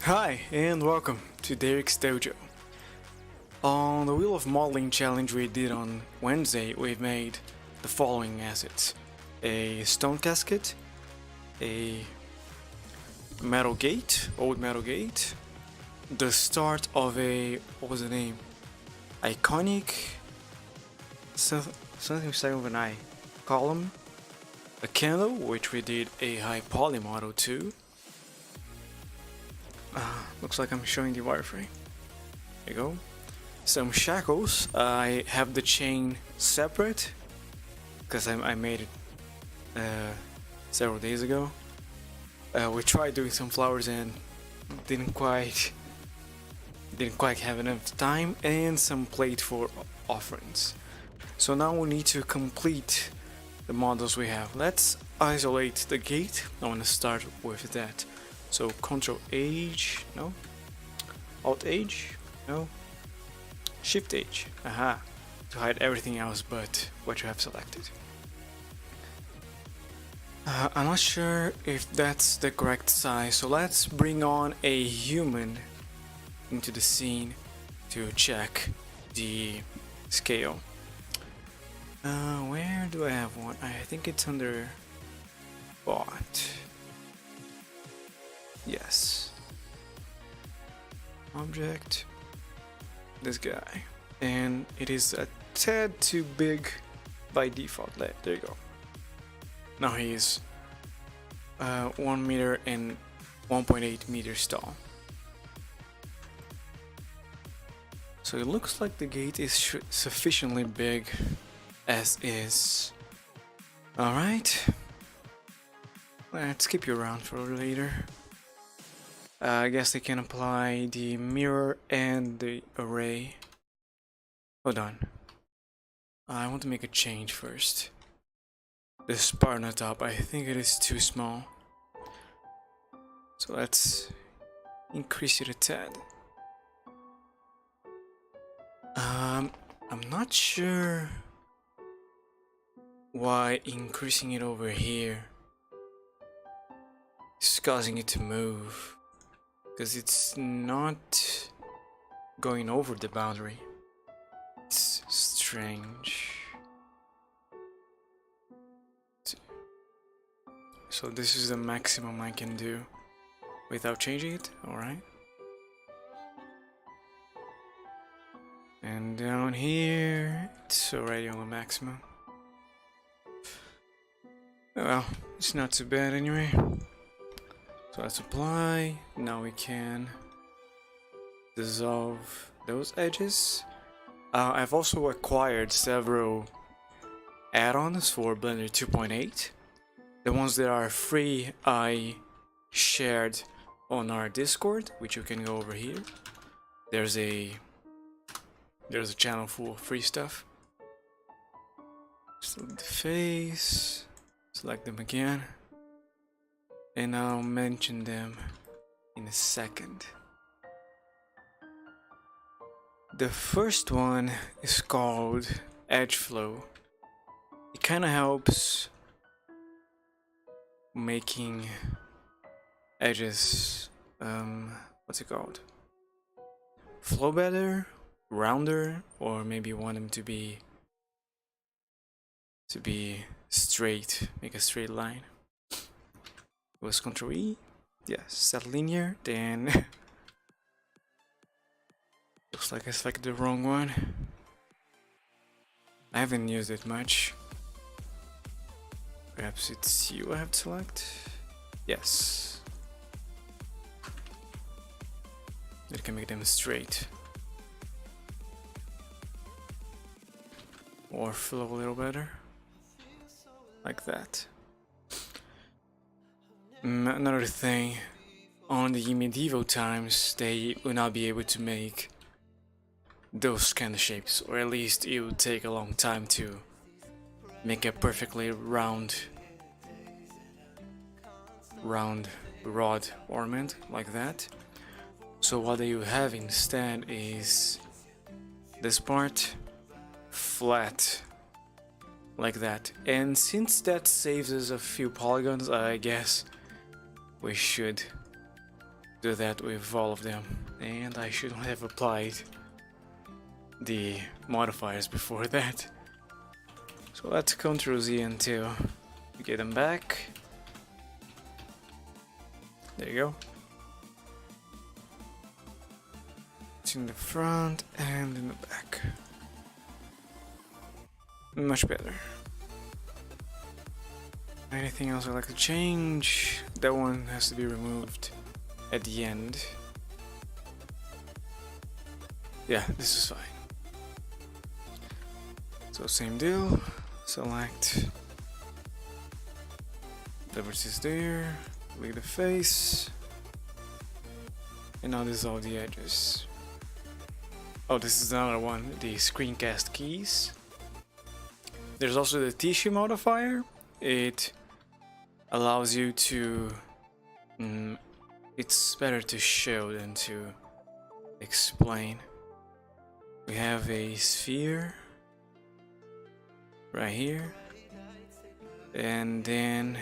Hi and welcome to Daerik's Dojo. On the Wheel of Modeling challenge we did on Wednesday, we've made the following assets: a stone casket, a metal gate, old metal gate, the start of a, what was the name? Iconic, something starting with an I, column, a candle, which we did a high poly model too. Looks like I'm showing the wireframe. There you go. Some shackles. I have the chain separate because I made it several days ago. We tried doing some flowers and didn't quite have enough time, and some plate for offerings. So now we need to complete the models we have. Let's isolate the gate. I want to start with that. So Control H, no. Alt H, no. Shift H, aha, to hide everything else but what you have selected. I'm not sure if that's the correct size, so let's bring on a human into the scene to check the scale. Where do I have one? I think it's under bot. Yes. Object. This guy. And it is a tad too big by default. There you go. Now he is 1 meter and 1.8 meters tall. So it looks like the gate is sufficiently big as is. Alright. Let's keep you around for later. I guess I can apply the mirror and the array. Hold on. I want to make a change first. This part on the top, I think it is too small. So let's increase it a tad. I'm not sure why increasing it over here is causing it to move. Because it's not going over the boundary. It's strange. So this is the maximum I can do without changing it, alright. And down here, it's already on the maximum. Well, it's not too bad anyway. So let's apply. Now we can dissolve those edges. I've also acquired several add-ons for Blender 2.8. The ones that are free I shared on our Discord, which you can go over here. There's a channel full of free stuff. Select the face, select them again. And I'll mention them in a second. The first one is called Edge Flow. It kind of helps making edges, what's it called? Flow better, rounder, or maybe you want them to be straight, make a straight line. Was Ctrl E, yes, set linear, then looks like I selected the wrong one. I haven't used it much. Perhaps it's you I have to select? Yes. It can make them straight. Or flow a little better. Like that. Another thing, on the medieval times, they would not be able to make those kind of shapes, or at least it would take a long time to make a perfectly round rod ornament like that. So what you have instead is this part flat like that, and since that saves us a few polygons, I guess we should do that with all of them, and I should have applied the modifiers before that. So let's Ctrl Z until we get them back. There you go. It's in the front and in the back. Much better. Anything else I'd like to change? That one has to be removed at the end. Yeah, this is fine. So same deal. Select Liberty's there. Click the face. And now dissolve the edges. Oh, this is another one, the screencast keys. There's also the tissue modifier. It allows you to... it's better to show than to explain. We have a sphere right here, and then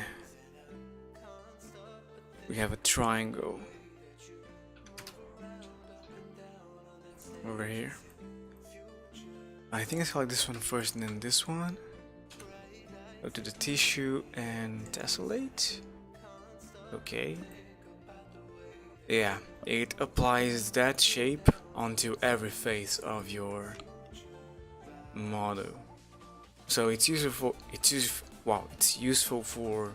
we have a triangle over here. I think I select this one first and then this one. Go to the tissue and tessellate. Okay. Yeah, it applies that shape onto every face of your model. So it's useful. It's useful for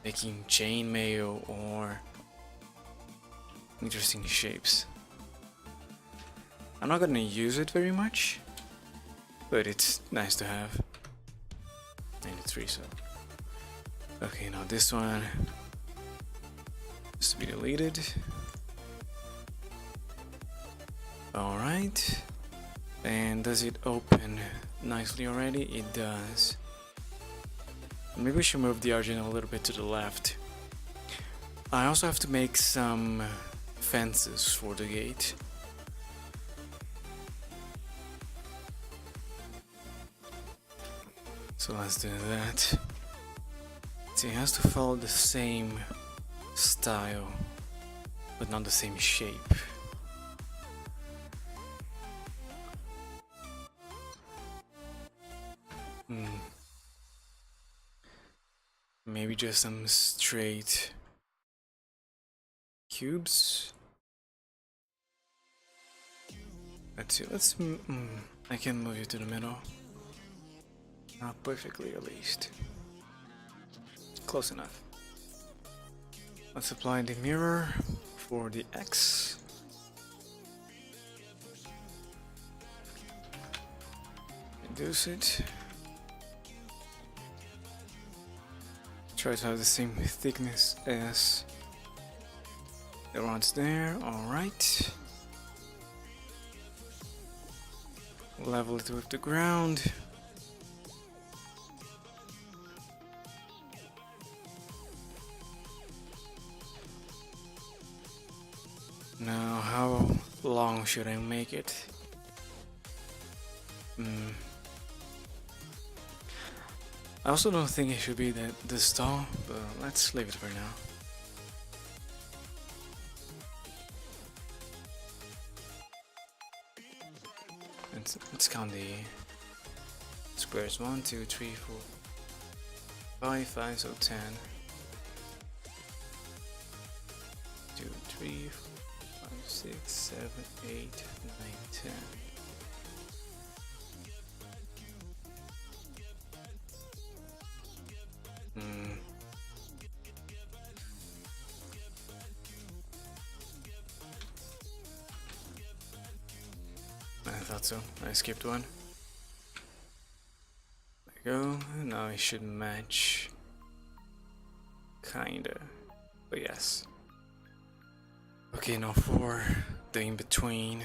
making chainmail or interesting shapes. I'm not gonna use it very much, but it's nice to have. 93, so. Okay, now this one has to be deleted. Alright. And does it open nicely already? It does. Maybe we should move the origin a little bit to the left. I also have to make some fences for the gate. So let's do that. See, it has to follow the same style, but not the same shape. Maybe just some straight cubes. Let's see, I can move you to the middle. Not perfectly, at least. Close enough. Let's apply the mirror for the X. Reduce it. Try to have the same thickness as the rods there. Alright. Level it with the ground. Now, how long should I make it? I also don't think it should be this tall, but let's leave it for now. Let's count the squares. 1, 2, 3, 4, 5, so 10. 2, 3, 4, 5, 6, 7, 8, 9, 10. I thought so. I skipped one. There you go. Now it should match. Kinda. But yes. Okay, now for the in-between.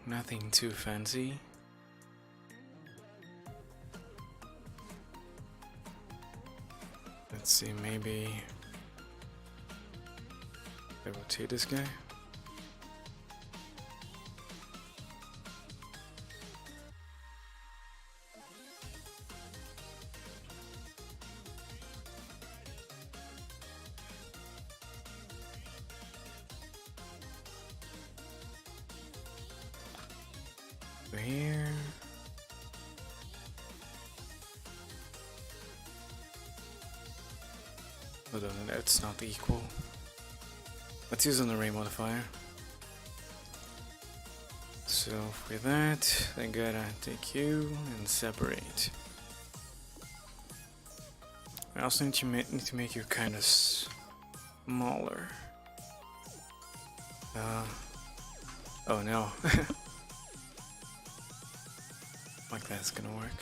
Nothing too fancy. Let's see, maybe I rotate this guy. go here. Hold on, that's not equal. Let's use an array modifier. So for that, I gotta take you and separate. I also need to make you kind of smaller. Oh no. Like that's gonna work.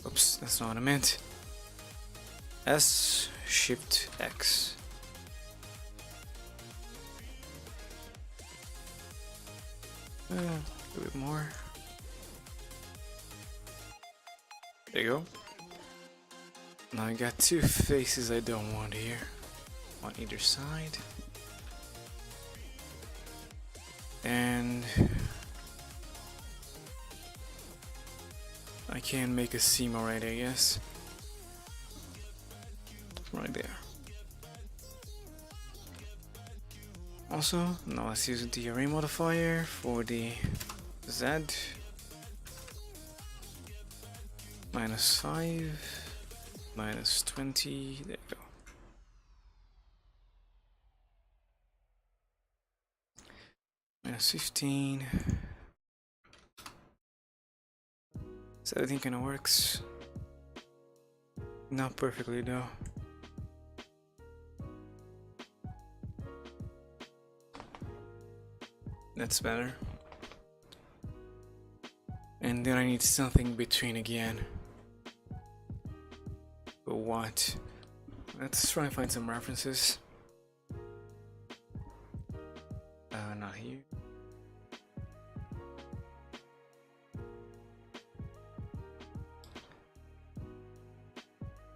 Oops, that's not what I meant. S Shift X. A bit more. There you go. Now I got two faces I don't want here. On either side. And I can make a seam already, I guess. Right there. Also, now let's use the array modifier for the Z. -5, -20, there you go. -15. So everything kinda works. Not perfectly though. That's better. And then I need something between again. But what? Let's try and find some references. Not here.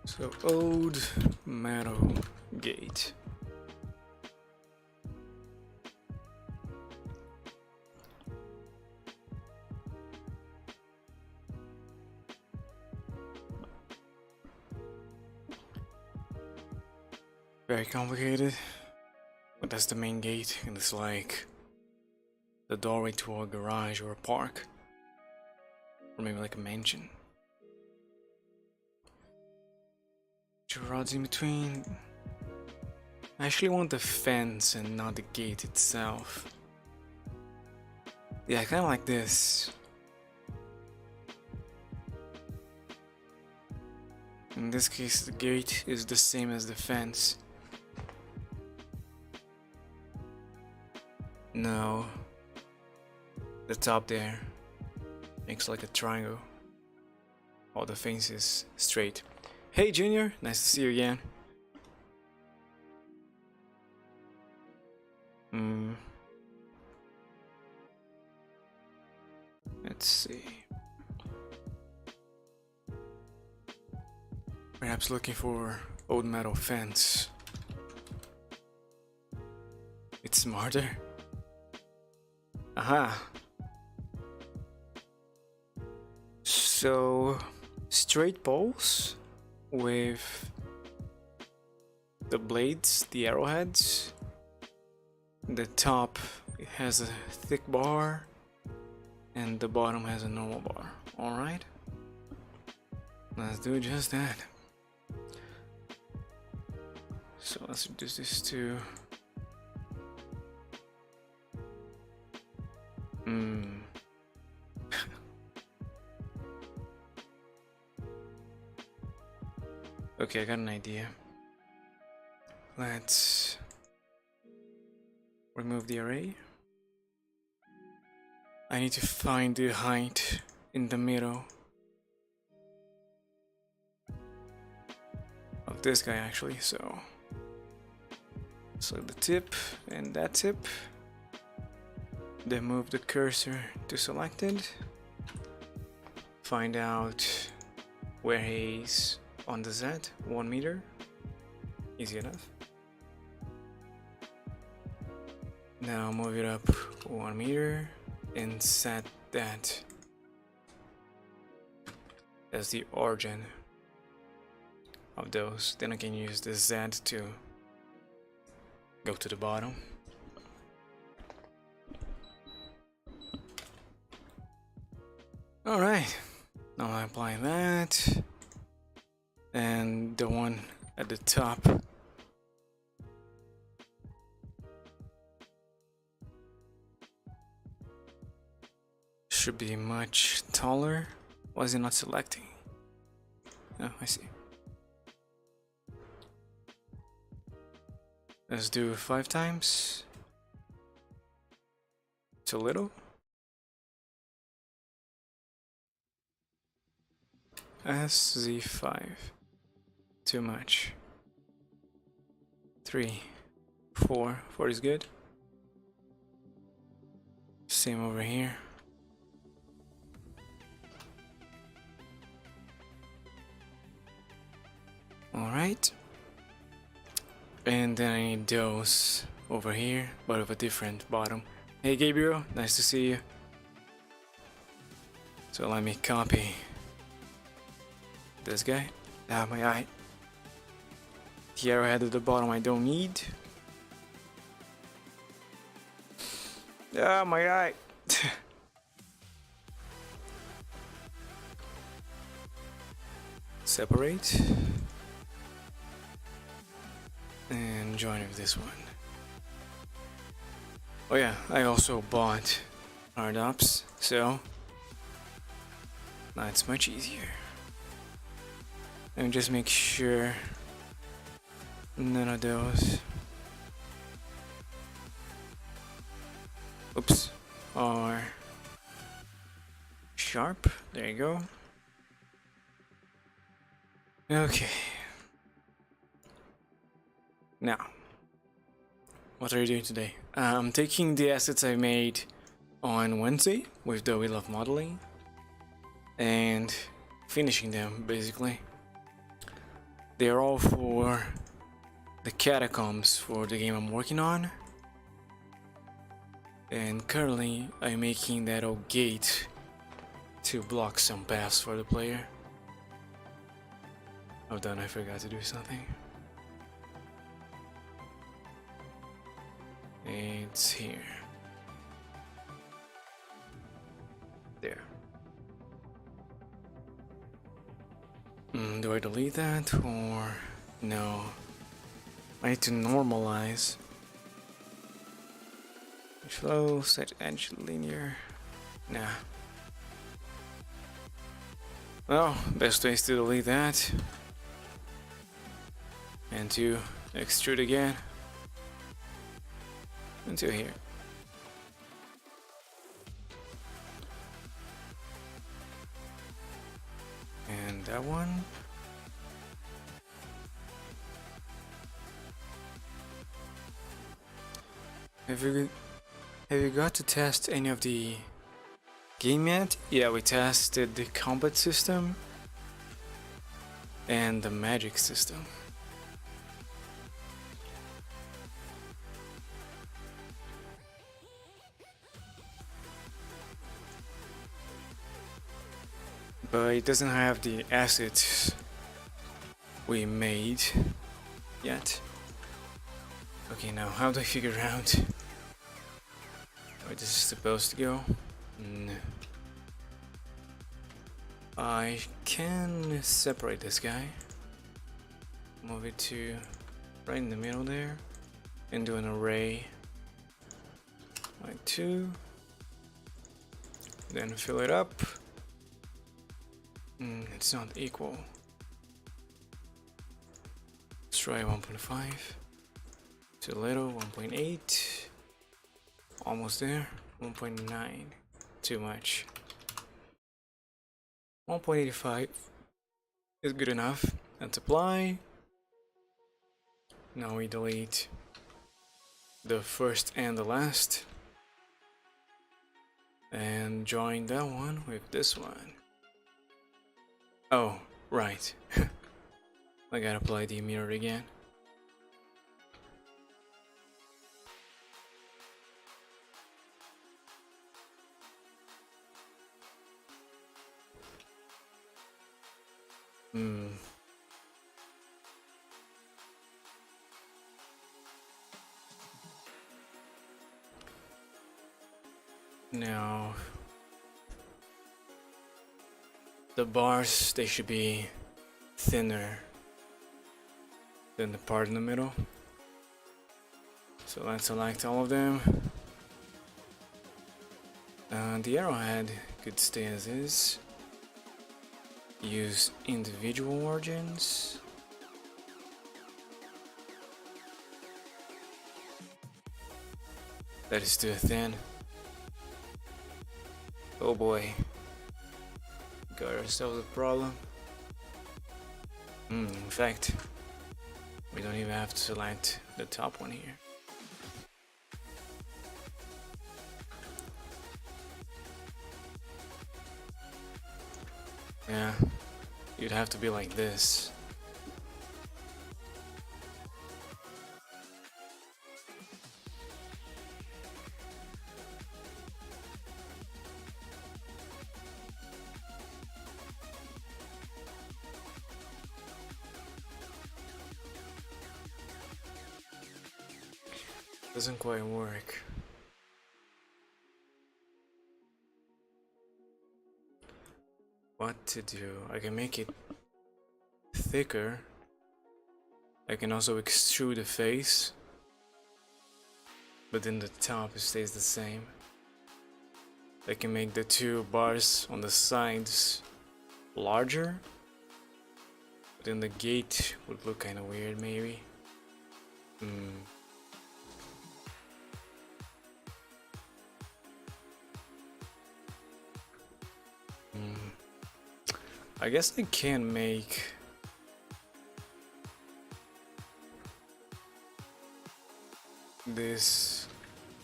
So old metal gate. Very complicated, but that's the main gate, and it's like the doorway to a garage or a park, or maybe like a mansion. Two rods in between. I actually want the fence and not the gate itself. Yeah, I kind of like this. In this case, the gate is the same as the fence. No, the top there makes like a triangle. All the fence is straight. Hey Junior, nice to see you again. Let's see. Perhaps looking for old metal fence. It's smarter. Aha. So straight poles with the blades, the arrowheads. The top has a thick bar and the bottom has a normal bar. Alright, let's do just that. So let's reduce this to okay, I got an idea. Let's remove the array. I need to find the height in the middle of this guy actually, so select the tip and that tip, then move the cursor to selected, find out where he's on the Z, 1 meter, easy enough. Now move it up 1 meter and set that as the origin of those. Then I can use the Z to go to the bottom. Alright, now I apply that, and the one at the top. Should be much taller. Why is it not selecting? Oh, I see. Let's do 5 times. Too little. SZ5. Too much. 3, 4. 4 is good. Same over here. Alright. And then I need those over here, but with a different bottom. Hey Gabriel, nice to see you. So let me copy this guy. Ah, my eye. The arrowhead at the bottom I don't need. Ah, my eye. Separate. And join with this one. Oh yeah, I also bought hard ops, so that's much easier. Let me just make sure none of those, oops, are sharp. There you go. Okay. Now, what are you doing today? I'm taking the assets I made on Wednesday with the Wheel of Modeling and finishing them, basically. They're all for the Catacombs for the game I'm working on. And currently, I'm making that old gate to block some paths for the player. Oh, done, I forgot to do something. It's here. There. Do I delete that or no? I need to normalize. Flow, set edge linear. Nah. Well, best way is to delete that. And to extrude again. Until here. And that one. Have you got to test any of the game yet? Yeah, we tested the combat system and the magic system. But it doesn't have the assets we made yet. Okay, now how do I figure out where this is supposed to go? No. I can separate this guy, move it to right in the middle there, and do an array like 2, then fill it up. It's not equal. Let's try 1.5. Too little. 1.8. Almost there. 1.9. Too much. 1.85 is good enough. Let's apply. Now we delete the first and the last. And join that one with this one. Oh, right. I gotta apply the mirror again. Now the bars, they should be thinner than the part in the middle. So let's select all of them. The arrowhead could stay as is. Use individual origins. That is too thin. Oh boy. Got ourselves a problem. In fact, we don't even have to select the top one here. Yeah, you'd have to be like this. Doesn't quite work. What to do? I can make it thicker. I can also extrude the face, but then the top it stays the same. I can make the two bars on the sides larger, but then the gate would look kind of weird maybe. I guess I can make this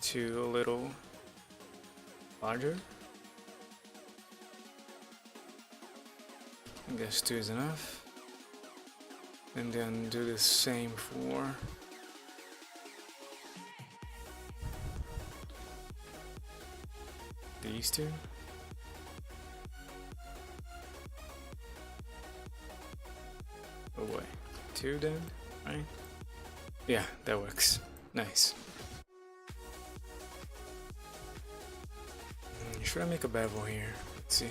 two a little larger. I guess two is enough. And then do the same for these two. Oh boy, two then, right? Yeah, that works. Nice. Should I make a bevel here? Let's see.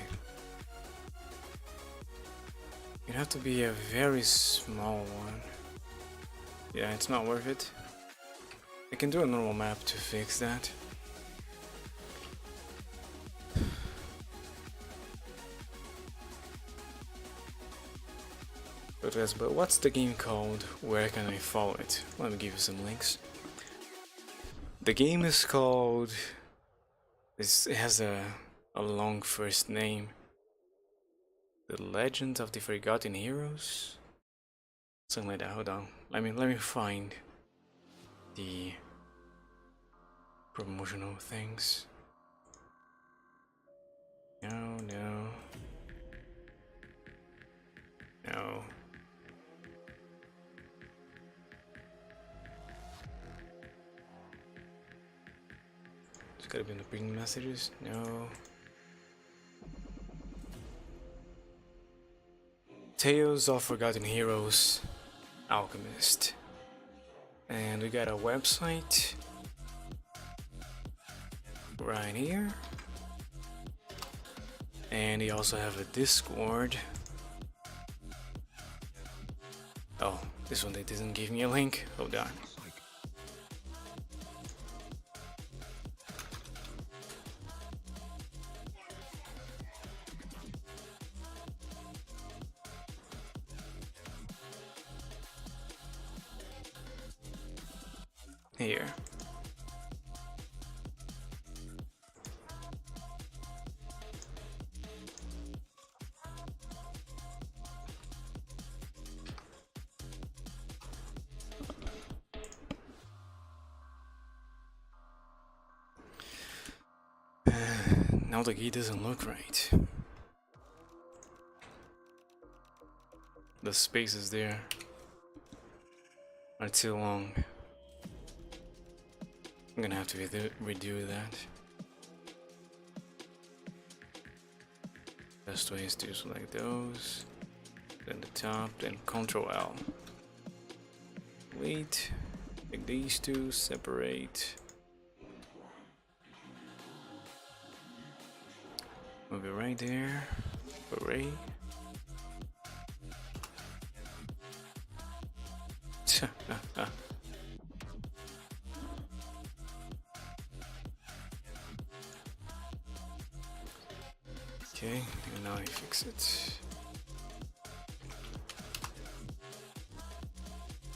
It'd have to be a very small one. Yeah, it's not worth it. I can do a normal map to fix that. But what's the game called? Where can I follow it? Let me give you some links. The game is called... It has a long first name. The Legend of the Forgotten Heroes? Something like that, hold on. Let me find the promotional things. No. It's gotta be in the ping messages. No. Tales of Forgotten Heroes, Alchemist. And we got a website right here. And we also have a Discord. Oh, this one they didn't give me a link. Hold on. Here. Now the key doesn't look right. The spaces there are too long. I'm gonna have to redo that. Best way is to select those, then the top, then Ctrl L. Wait, take these two, separate. Move it right there. array. Okay, and now I fix it.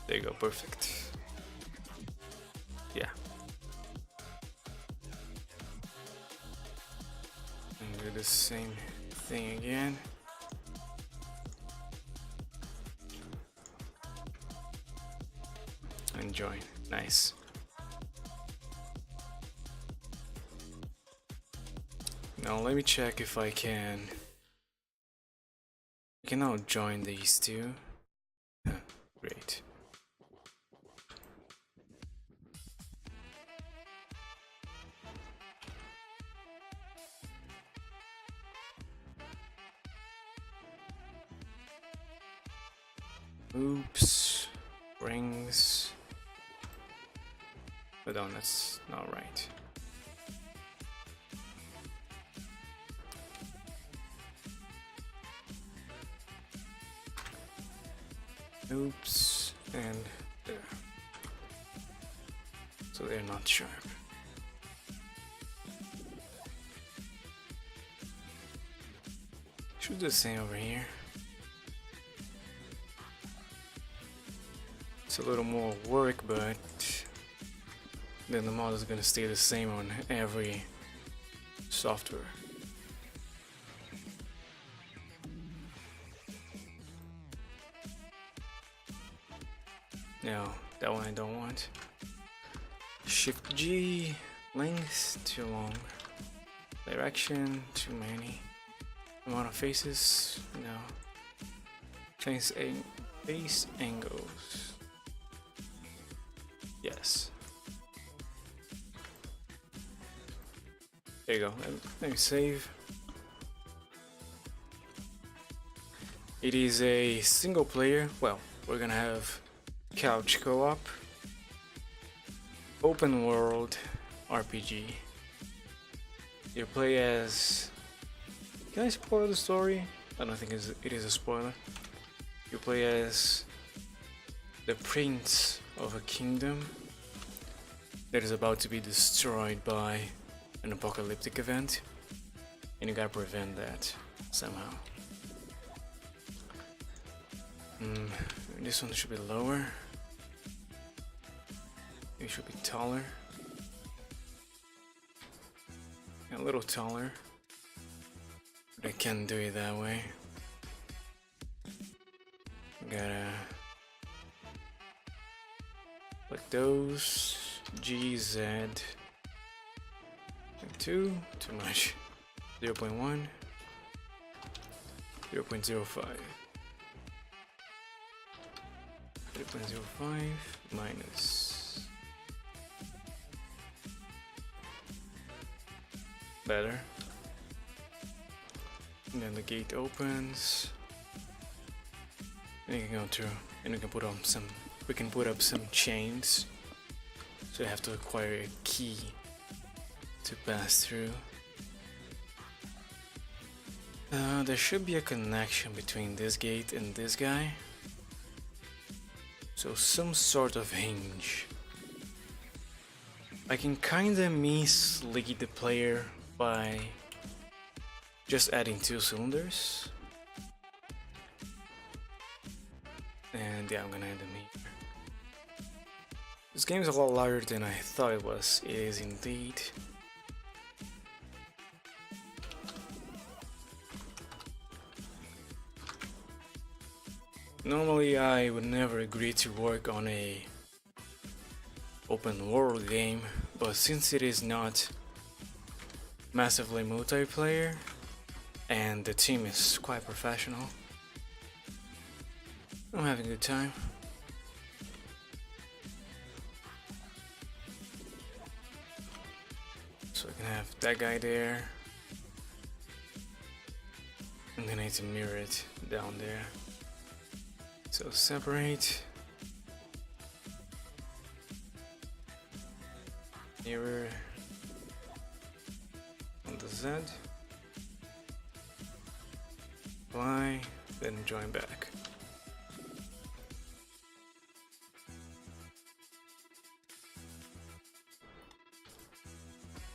There you go, perfect. Yeah. And do the same thing again. And join. Nice. Now let me check if I can now join these two. Great. Oops. Rings. But no, that's not right. Oops, and there. So they're not sharp. Should do the same over here. It's a little more work, but then the model is gonna stay the same on every software. No, that one I don't want. Shift G, length too long, direction too many, amount of faces no. Change face angles. Yes. There you go. Let me save. It is a single player. Well, we're gonna have couch co-op, open world RPG. You play as... Can I spoil the story? I don't think it is a spoiler. You play as the prince of a kingdom that is about to be destroyed by an apocalyptic event, and you gotta prevent that somehow. This one should be lower. It should be taller. A little taller. But I can't do it that way. Gotta like those. G, Z. Like 2, too much. 0.1. 0.05. 3.05 minus. Better. And then the gate opens. And you can go through, and we can put on some. We can put up some chains. So you have to acquire a key to pass through. There should be a connection between this gate and this guy. So some sort of hinge. I can kinda mislead the player by just adding 2 cylinders. And yeah, I'm gonna add them here. This game is a lot larger than I thought it was. It is indeed. Normally I would never agree to work on a open world game, but since it is not massively multiplayer and the team is quite professional, I'm having a good time. So I can have that guy there. I'm gonna need to mirror it down there. So separate, mirror on the Z, apply, then join back.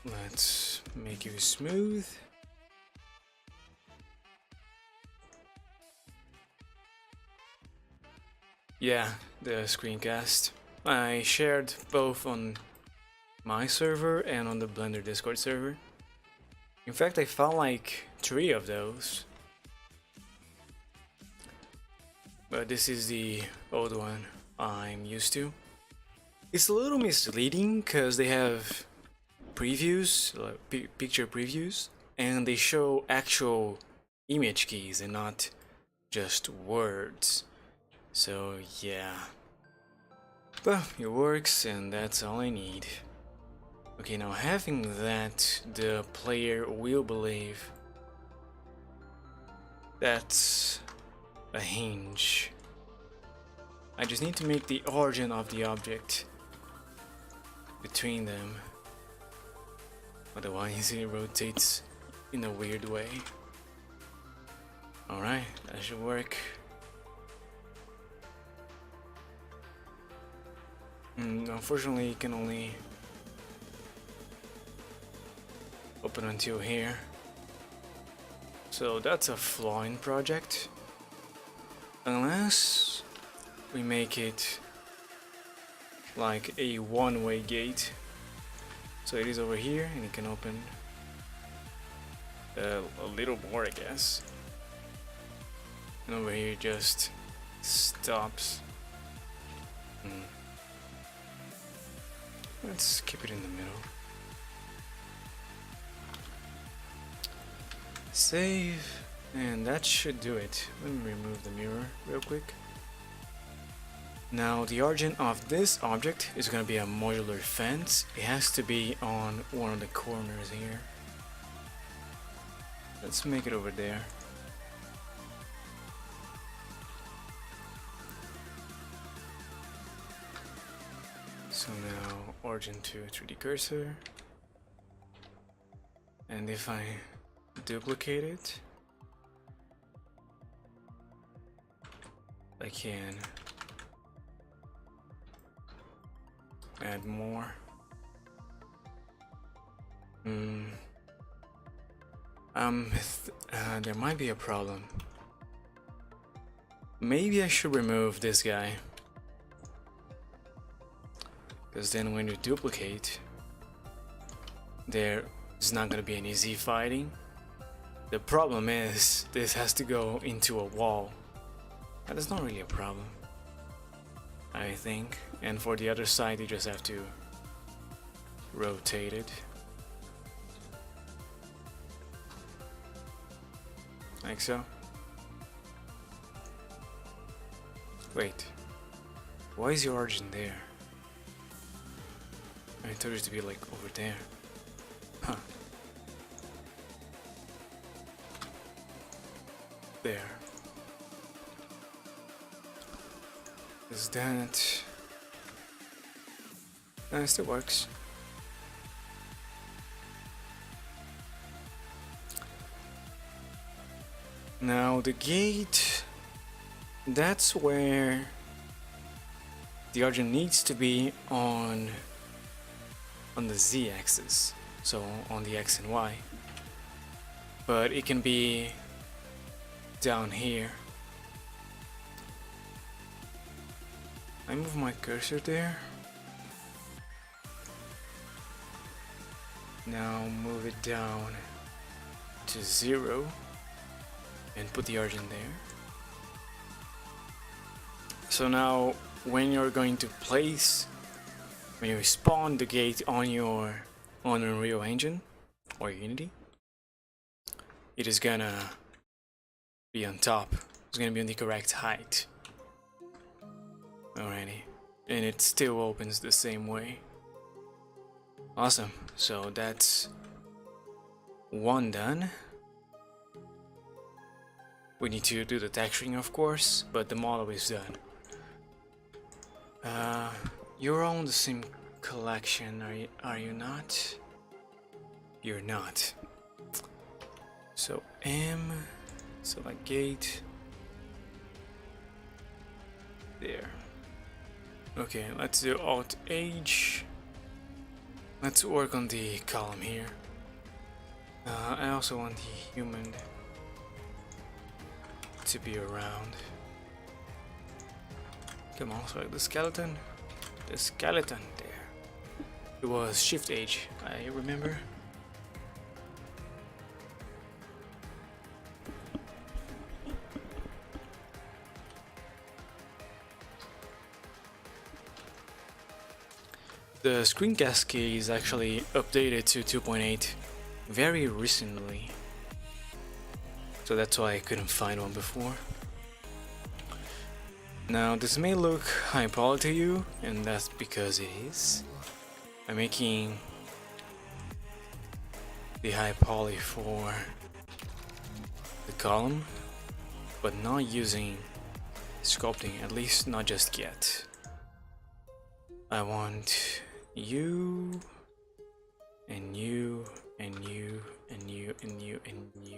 Let's make you smooth. Yeah, the screencast. I shared both on my server and on the Blender Discord server. In fact, I found like 3 of those. But this is the old one I'm used to. It's a little misleading because they have previews, like picture previews, and they show actual image keys and not just words. So yeah, but it works and that's all I need. Okay, now having that, the player will believe that's a hinge. I just need to make the origin of the object between them, otherwise it rotates in a weird way. Alright, that should work. Unfortunately, you can only open until here. So that's a flaw in project. Unless we make it like a one-way gate. So it is over here and it can open a little more, I guess. And over here it just stops. Let's keep it in the middle. Save, and that should do it. Let me remove the mirror real quick. Now the origin of this object is going to be a modular fence. It has to be on one of the corners here. Let's make it over there. So now origin to 3D cursor, and if I duplicate it, I can add more. There might be a problem. Maybe I should remove this guy, because then when you duplicate, there is not going to be any Z fighting. The problem is this has to go into a wall. That is not really a problem, I think. And for the other side, you just have to rotate it. Like so. Wait, why is your origin there? I thought it to be like over there. Huh. There. Is that... No, it still works. Now the gate, that's where the origin needs to be on the Z-axis, so on the X and Y, but it can be down here. I move my cursor there. Now move it down to 0 and put the origin there. So now when you're going to place, when you spawn the gate on your Unreal Engine or Unity, it is gonna be on top. It's gonna be on the correct height. Alrighty, and it still opens the same way. Awesome, so that's one done. We need to do the texturing, of course, but the model is done. You're on the same collection, are you not? You're not. So M select gate. There. Okay, let's do Alt H. Let's work on the column here. I also want the human to be around. Come on, select the skeleton. The skeleton there. It was Shift H, I remember. The screen cascade is actually updated to 2.8 very recently, so that's why I couldn't find one before. Now this may look high poly to you, and that's because it is. I'm making the high poly for the column, but not using sculpting, at least not just yet. I want you and you and you and you and you and you.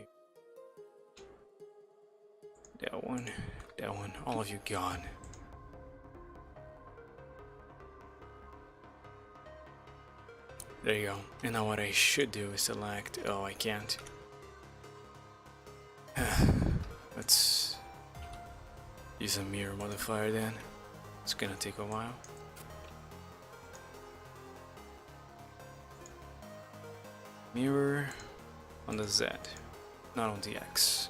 That one, all of you gone. There you go. And now what I should do is select, oh I can't. Let's use a mirror modifier then. It's gonna take a while. Mirror on the Z, not on the X.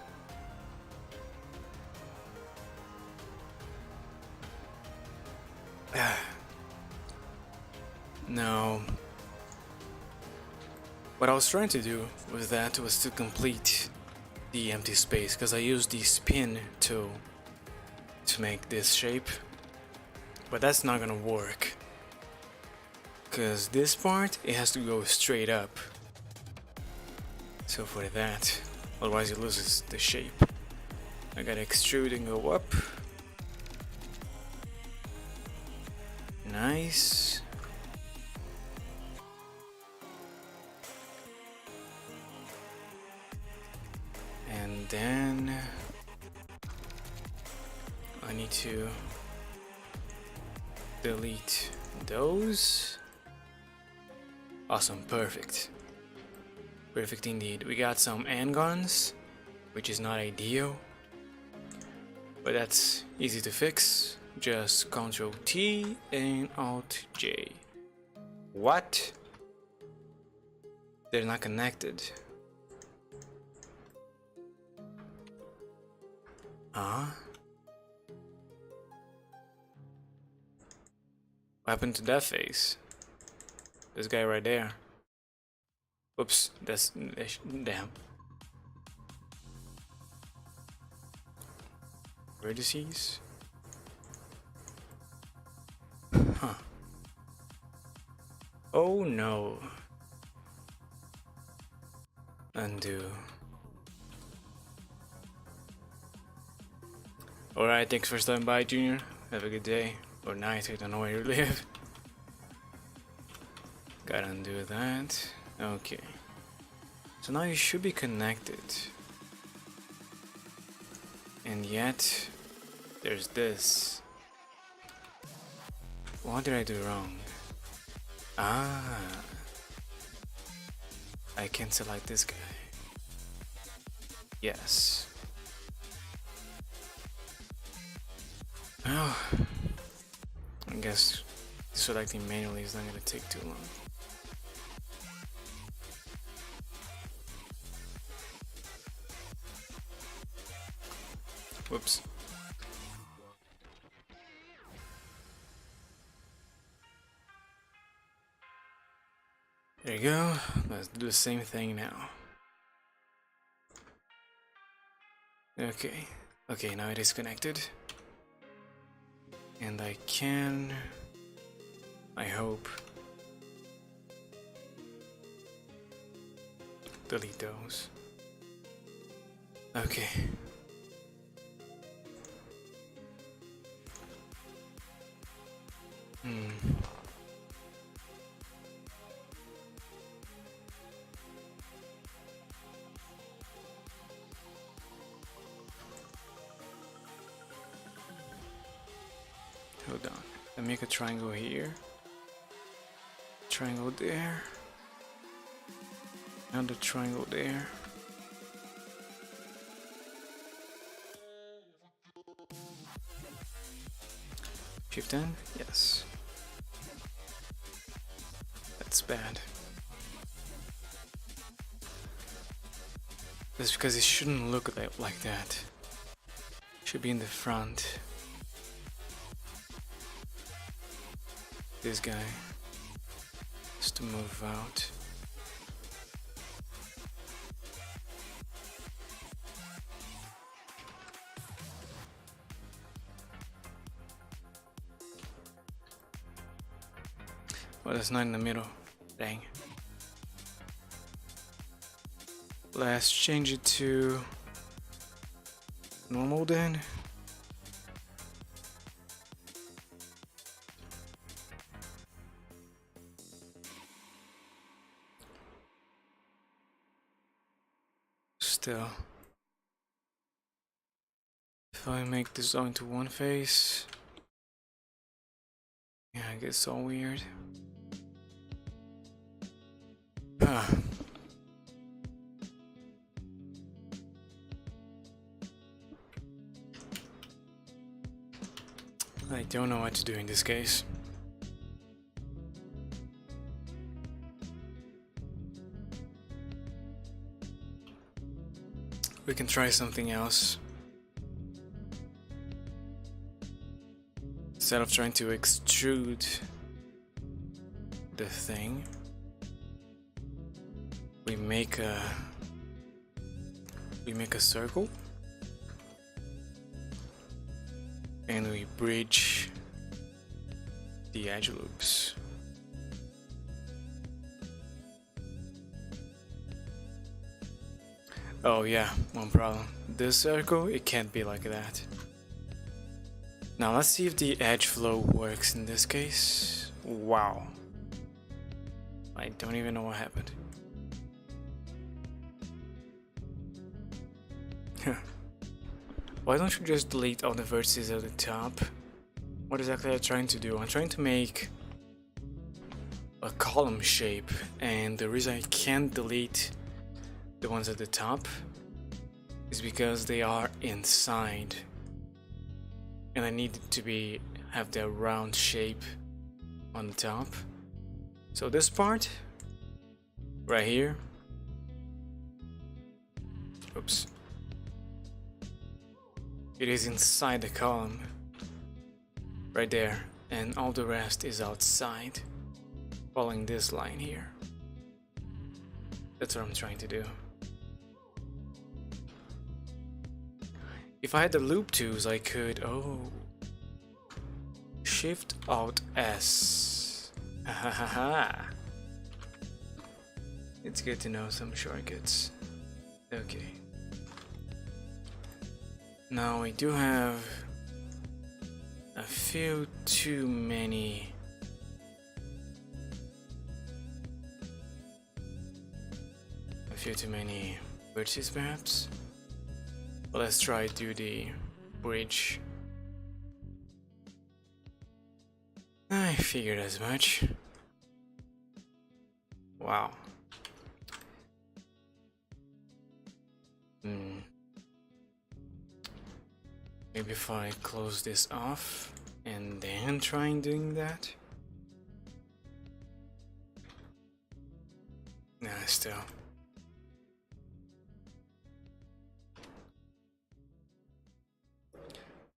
Now, what I was trying to do with that was to complete the empty space, because I used the spin tool to make this shape, but that's not gonna work, because this part, it has to go straight up. So for that, otherwise it loses the shape. I gotta extrude and go up. Nice. And then I need to delete those. Awesome, perfect. Perfect indeed. We got some handguns, which is not ideal, but that's easy to fix. Just Ctrl T and Alt J. What? They're not connected. Huh? What happened to that face? This guy right there. Oops, that's damn. Vertices? Huh. Oh no. Undo. Alright, thanks for stopping by, Junior. Have a good day. Or night, I don't know where you live. Gotta undo that. Okay. So now you should be connected. And yet, there's this. What did I do wrong? Ah. I can select this guy. Yes. Oh. I guess selecting manually is not gonna take too long. Whoops. There you go. Let's do the same thing now. Okay. Okay, now it is connected. And I can... I hope... delete those. Okay. Hold on. I make a triangle here. Triangle there. Another triangle there. Shift N? Yes. That's bad. That's because it shouldn't look like that. It should be in the front. This guy has to move out. Well, that's not in the middle. Dang. Let's change it to normal then. Still, if I make this all into one face, yeah, it gets all weird. I don't know what to do in this case. We can try something else. Instead of trying to extrude the thing, we make a circle and we bridge the edge loops. Oh yeah, one problem. This circle, it can't be like that. Now let's see if the edge flow works in this case. Wow. I don't even know what happened. Why don't you just delete all the vertices at the top? What exactly am I trying to do? I'm trying to make a column shape, and the reason I can't delete the ones at the top is because they are inside, and I need it to have their round shape on the top. So this part right here, oops, it is inside the column right there, and all the rest is outside, following this line here. That's what I'm trying to do. If I had the loop tools, I could, Shift Alt S. It's good to know some shortcuts. Okay. Now we do have a few too many vertices perhaps. But let's try to do the bridge. I figured as much. Wow. Maybe if I close this off and then try doing that. Nah, still.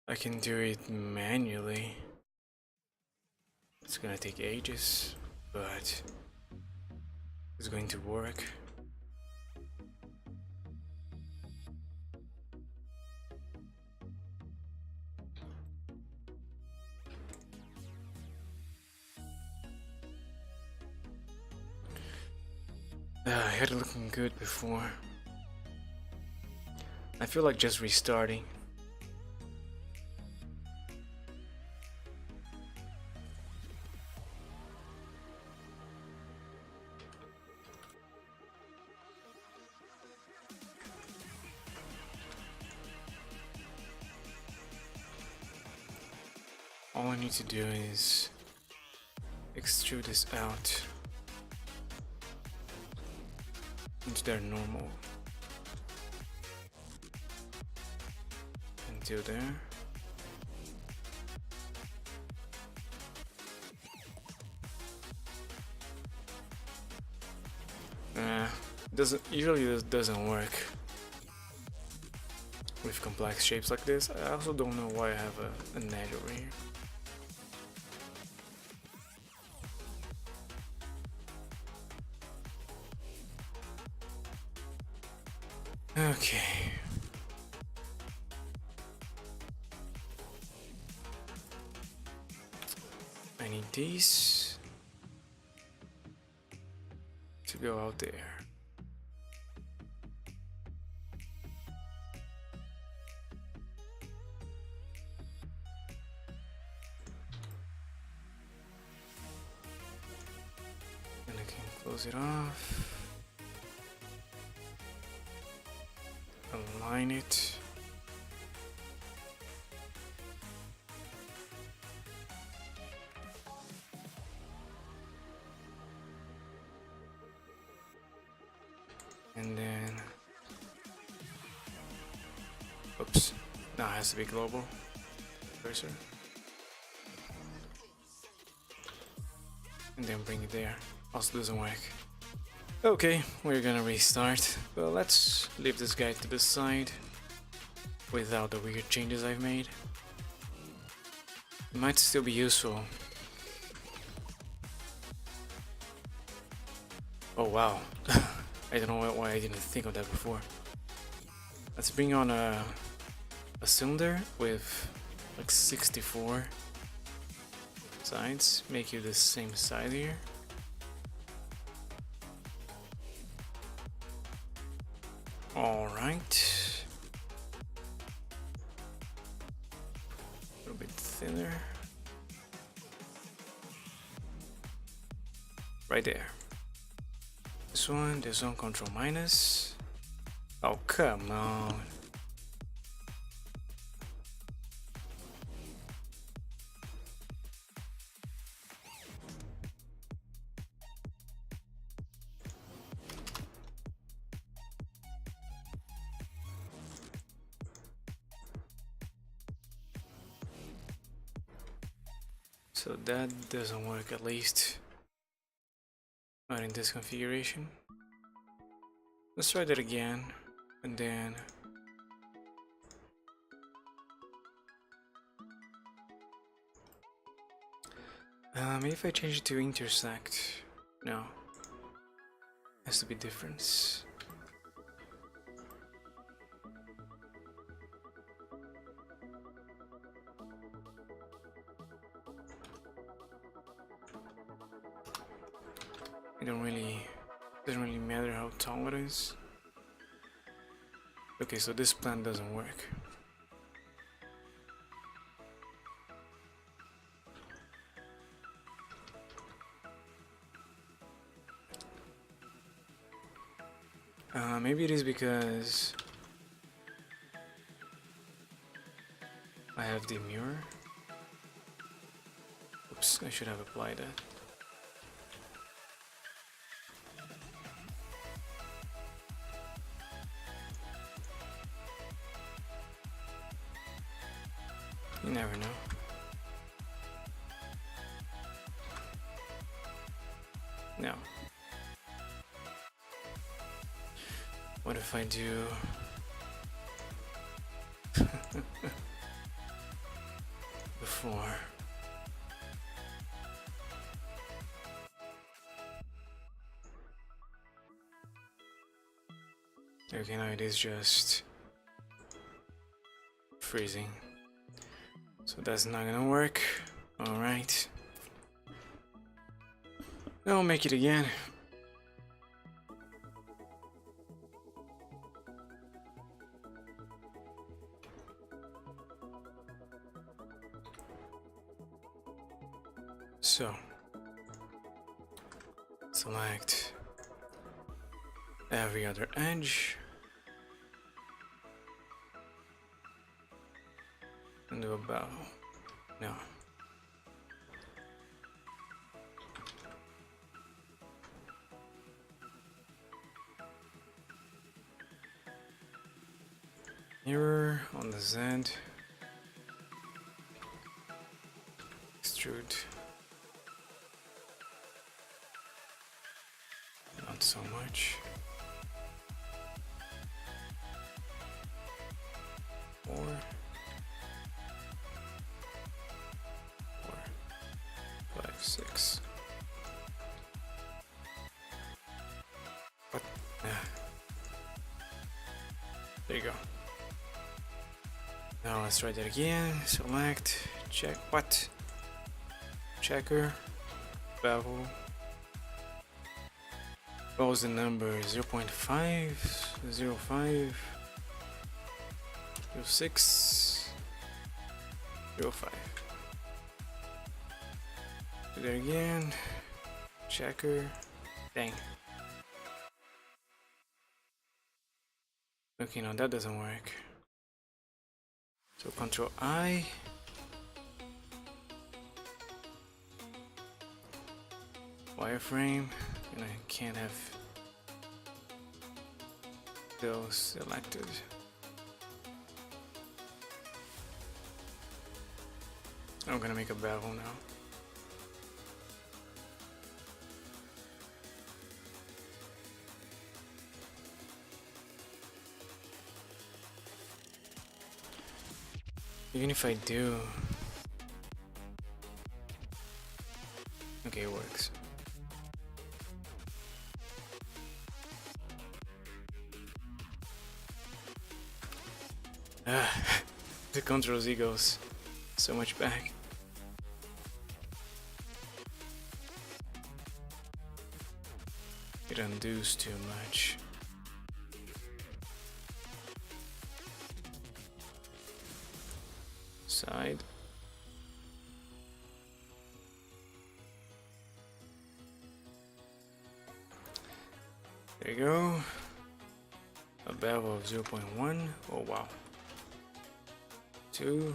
I can do it manually. It's gonna take ages, but it's going to work. I had it looking good before. I feel like just restarting. all I need to do is extrude this out into their normal until there. This doesn't work with complex shapes like this. I also don't know why I have an edge over here. Okay. I need these to go out there. And I can close it off. Align it. And then, oops, now it has to be global cursor. And then bring it there. Also doesn't work. Okay, we're gonna restart. Well, let's leave this guy to the side without the weird changes I've made. It might still be useful. Oh wow. I don't know why I didn't think of that before. Let's bring on a cylinder with like 64 sides. Make you the same side here. Alright. A little bit thinner. Right there. This one, control minus. Oh, come on. So that doesn't work, at least not in this configuration. Let's try that again, and then maybe if I change it to intersect. No, has to be difference. Doesn't really matter how tall it is. Okay, so this plan doesn't work. Maybe it is because I have the mirror. Oops, I should have applied that. You never know. No. What if I do before? Okay, now it is just freezing. So that's not gonna work. Alright. I'll make it again. So, select every other edge and do a bow. No. the Z. Extrude. Not so much. 4, 5, 6. What? There you go. Now let's try that again. Select, check, what? Checker, bevel. What was the number? 0.5, 0.5, 0.6, 0.5. Do that again. Checker. Dang. Okay, no, that doesn't work. So Control I. Wireframe, and I can't have those selected. I'm gonna make a bevel now. Even if I do, okay, it works. The Control Z goes so much back. It undoes too much. Side. There you go. A bevel of 0.1. Oh wow. 2.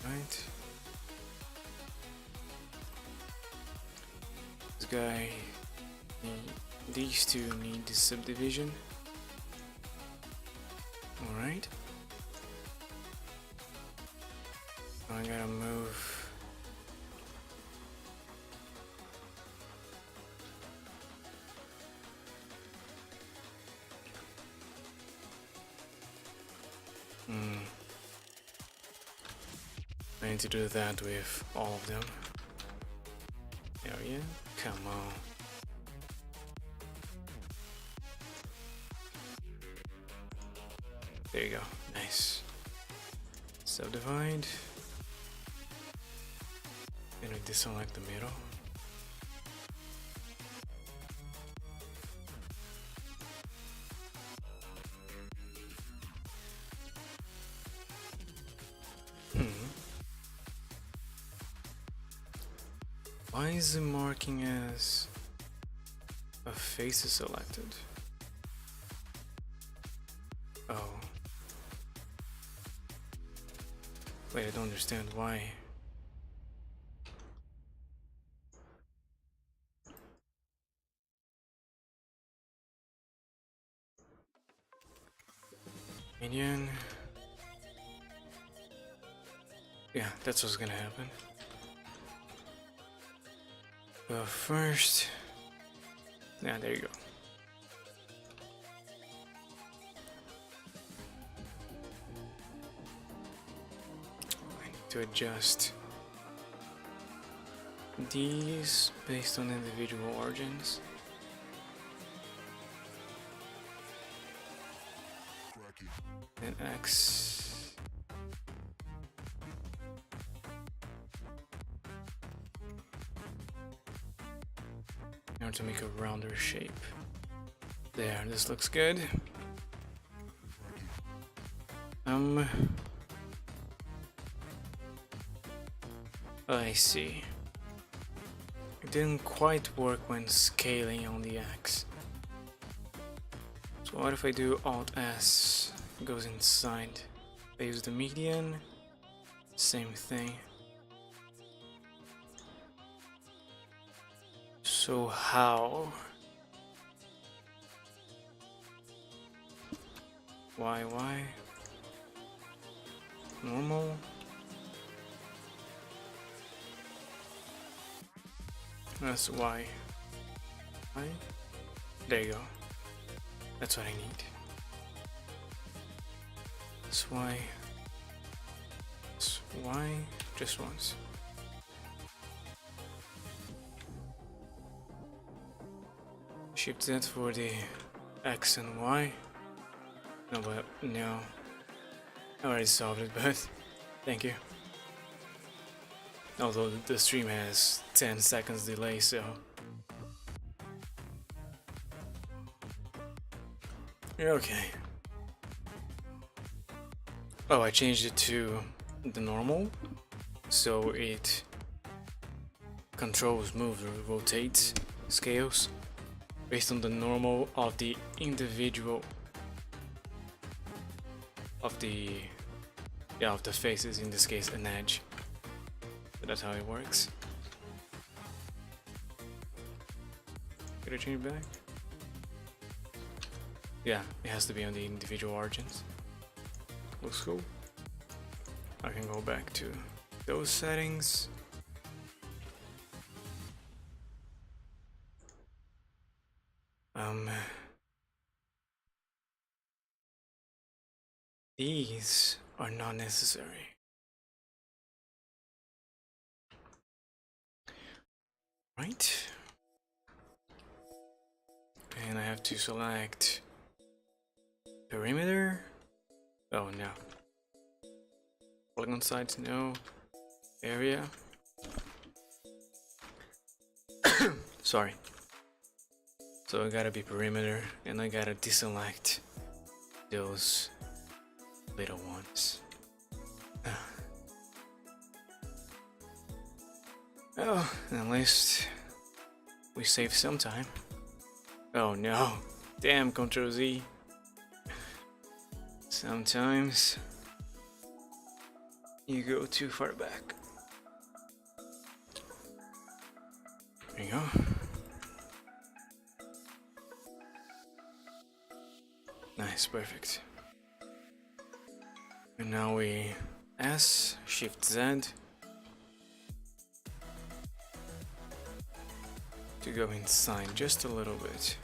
Right. This guy, these two need the subdivision. Alright. I gotta move. I need to do that with all of them. Oh yeah? Come on. There you go. Nice. Subdivide. And we deselect the middle. Why is it marking as a face is selected? Oh. Wait, I don't understand why. Minion. Yeah, that's what's gonna happen. But first, yeah, there you go. I need to adjust these based on individual origins. And X. In order to make a rounder shape. There, this looks good. I see. It didn't quite work when scaling on the X. So what if I do Alt S? It goes inside. I use the median. Same thing. So how Y. Normal. That's Y. There you go. That's what I need. That's Y. That's Y. Just once. Shift Z for the X and Y. No, but no. I already solved it, but thank you. Although the stream has 10 seconds delay, so okay. Oh, I changed it to the normal, so it controls, moves, or rotates, scales based on the normal of the individual of the faces, in this case an edge. So that's how it works. Could I change it back? Yeah, it has to be on the individual origins. Looks cool. I can go back to those settings. These are not necessary. Right? And I have to select perimeter. Oh no. Polygon sides, no. Area. Sorry. So I gotta be perimeter, and I gotta deselect those little ones. Oh, at least we save some time. Oh no. Damn, Ctrl Z. Sometimes you go too far back. There you go. Nice, perfect. And now we S, Shift Z to go inside just a little bit.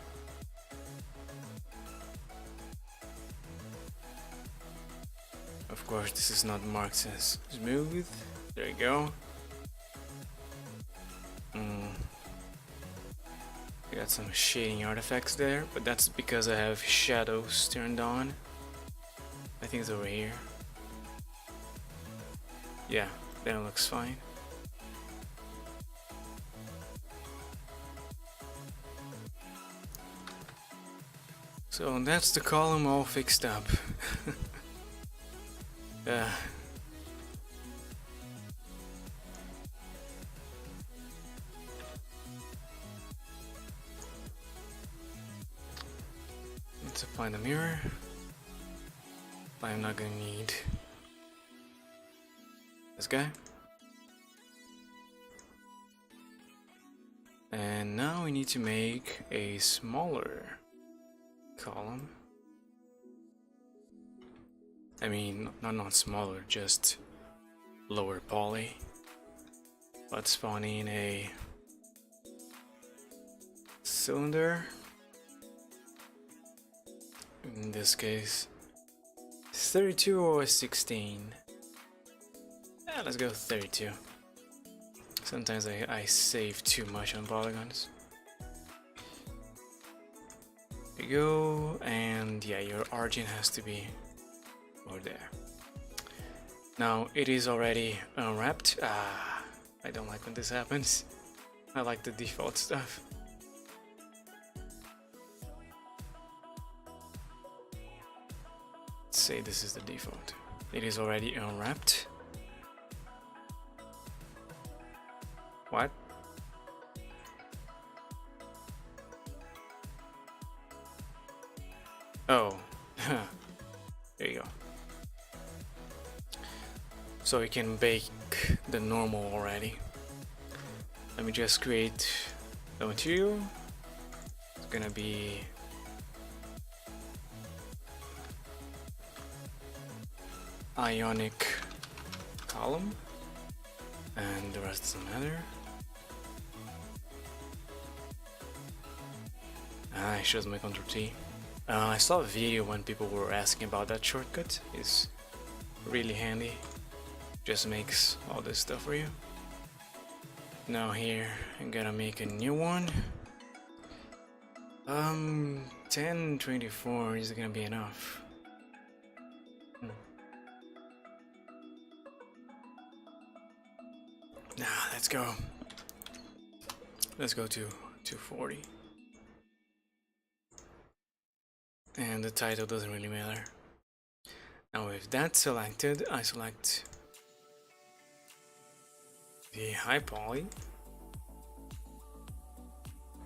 Of course, this is not marked as smooth. There you go. Got some shading artifacts there, but that's because I have shadows turned on. I think it's over here. Yeah, that looks fine. So that's the column all fixed up. Let's apply the mirror. I'm not gonna need this guy. And now we need to make a smaller column. I mean, not smaller, just lower poly. Let's spawn in a cylinder. In this case, 32 or 16. Yeah, let's go 32. Sometimes I save too much on polygons. There you go, and yeah, your origin has to be over there. Now it is already unwrapped. I don't like when this happens. I like the default stuff. Let's say this is the default. It is already unwrapped. What? Oh, there you go. So we can bake the normal already. Let me just create the material. It's gonna be ionic column, and the rest doesn't matter. I chose my Ctrl T. I saw a video when people were asking about that shortcut. It's really handy. Just makes all this stuff for you. Now here, I'm gonna make a new one. 1024 is gonna be enough. Now let's go. Let's go to 240. And the title doesn't really matter. Now with that selected, I select the high poly.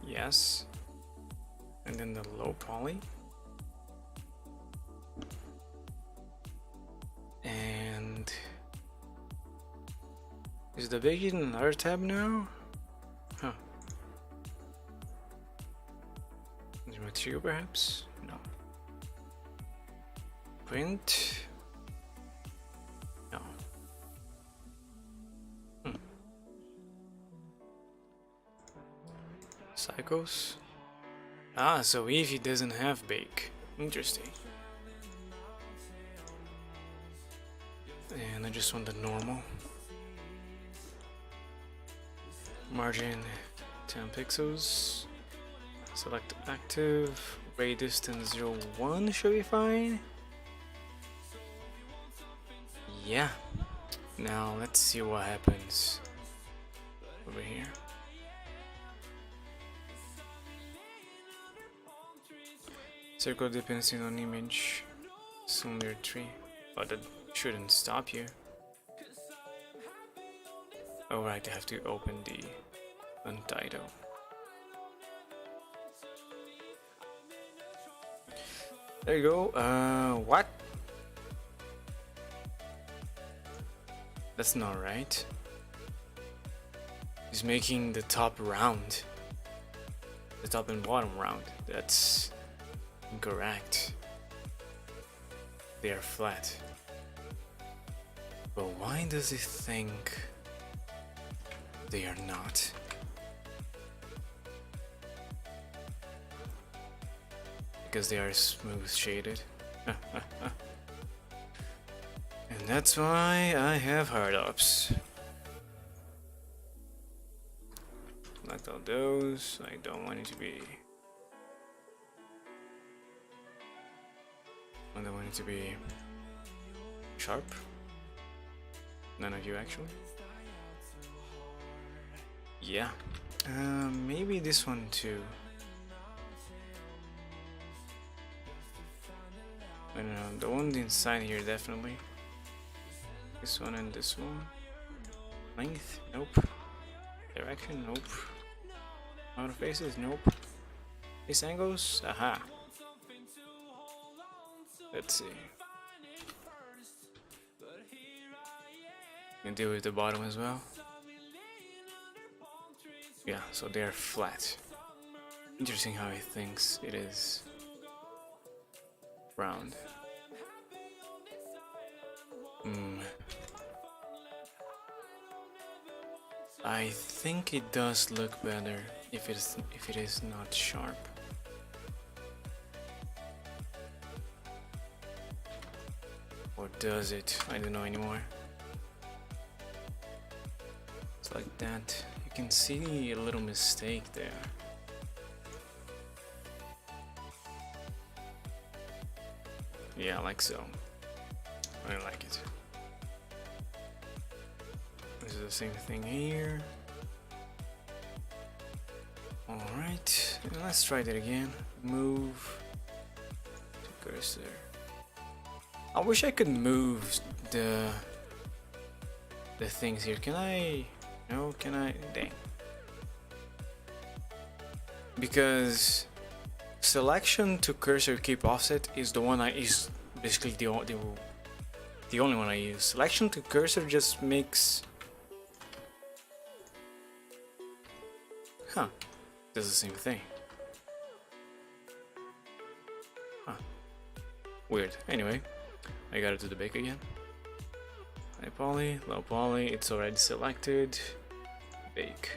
Yes. And then the low poly. And is the big in another tab now? Huh. Is it material perhaps? No. Print? No. Cycles? Ah, so Eevee doesn't have bake. Interesting. And I just want the normal. Margin 10 pixels. Select active. Ray distance 0.1 should be fine. Yeah. Now let's see what happens over here. Circle depending on image. Cylinder tree. But that shouldn't stop you. Oh right, I have to open the untitled. There you go. What? That's not right. He's making the top round. The top and bottom round. That's incorrect. They are flat. But why does he think they are not? Because they are smooth shaded. And that's why I have hard ups. Select all those. I don't want it to be. I don't want it to be sharp. None of you actually. Yeah. Maybe this one too. I don't know. The one inside here definitely. This one and this one. Length? Nope. Direction? Nope. Outer faces? Nope. Face angles? Aha. Let's see. And deal with the bottom as well. Yeah, so they're flat. Interesting how he thinks it is round. I think it does look better if it is not sharp. Or does it? I don't know anymore. It's like that. You can see a little mistake there. Yeah, like so. I like it. This is the same thing here. Alright, let's try that again. Move to cursor. I wish I could move the things here. Can I? No, can I? Dang. Because selection to cursor keep offset is the one is basically the only one I use. Selection to cursor just makes does the same thing. Weird. Anyway, I gotta do the bake again. High poly, low poly, it's already selected. Bake.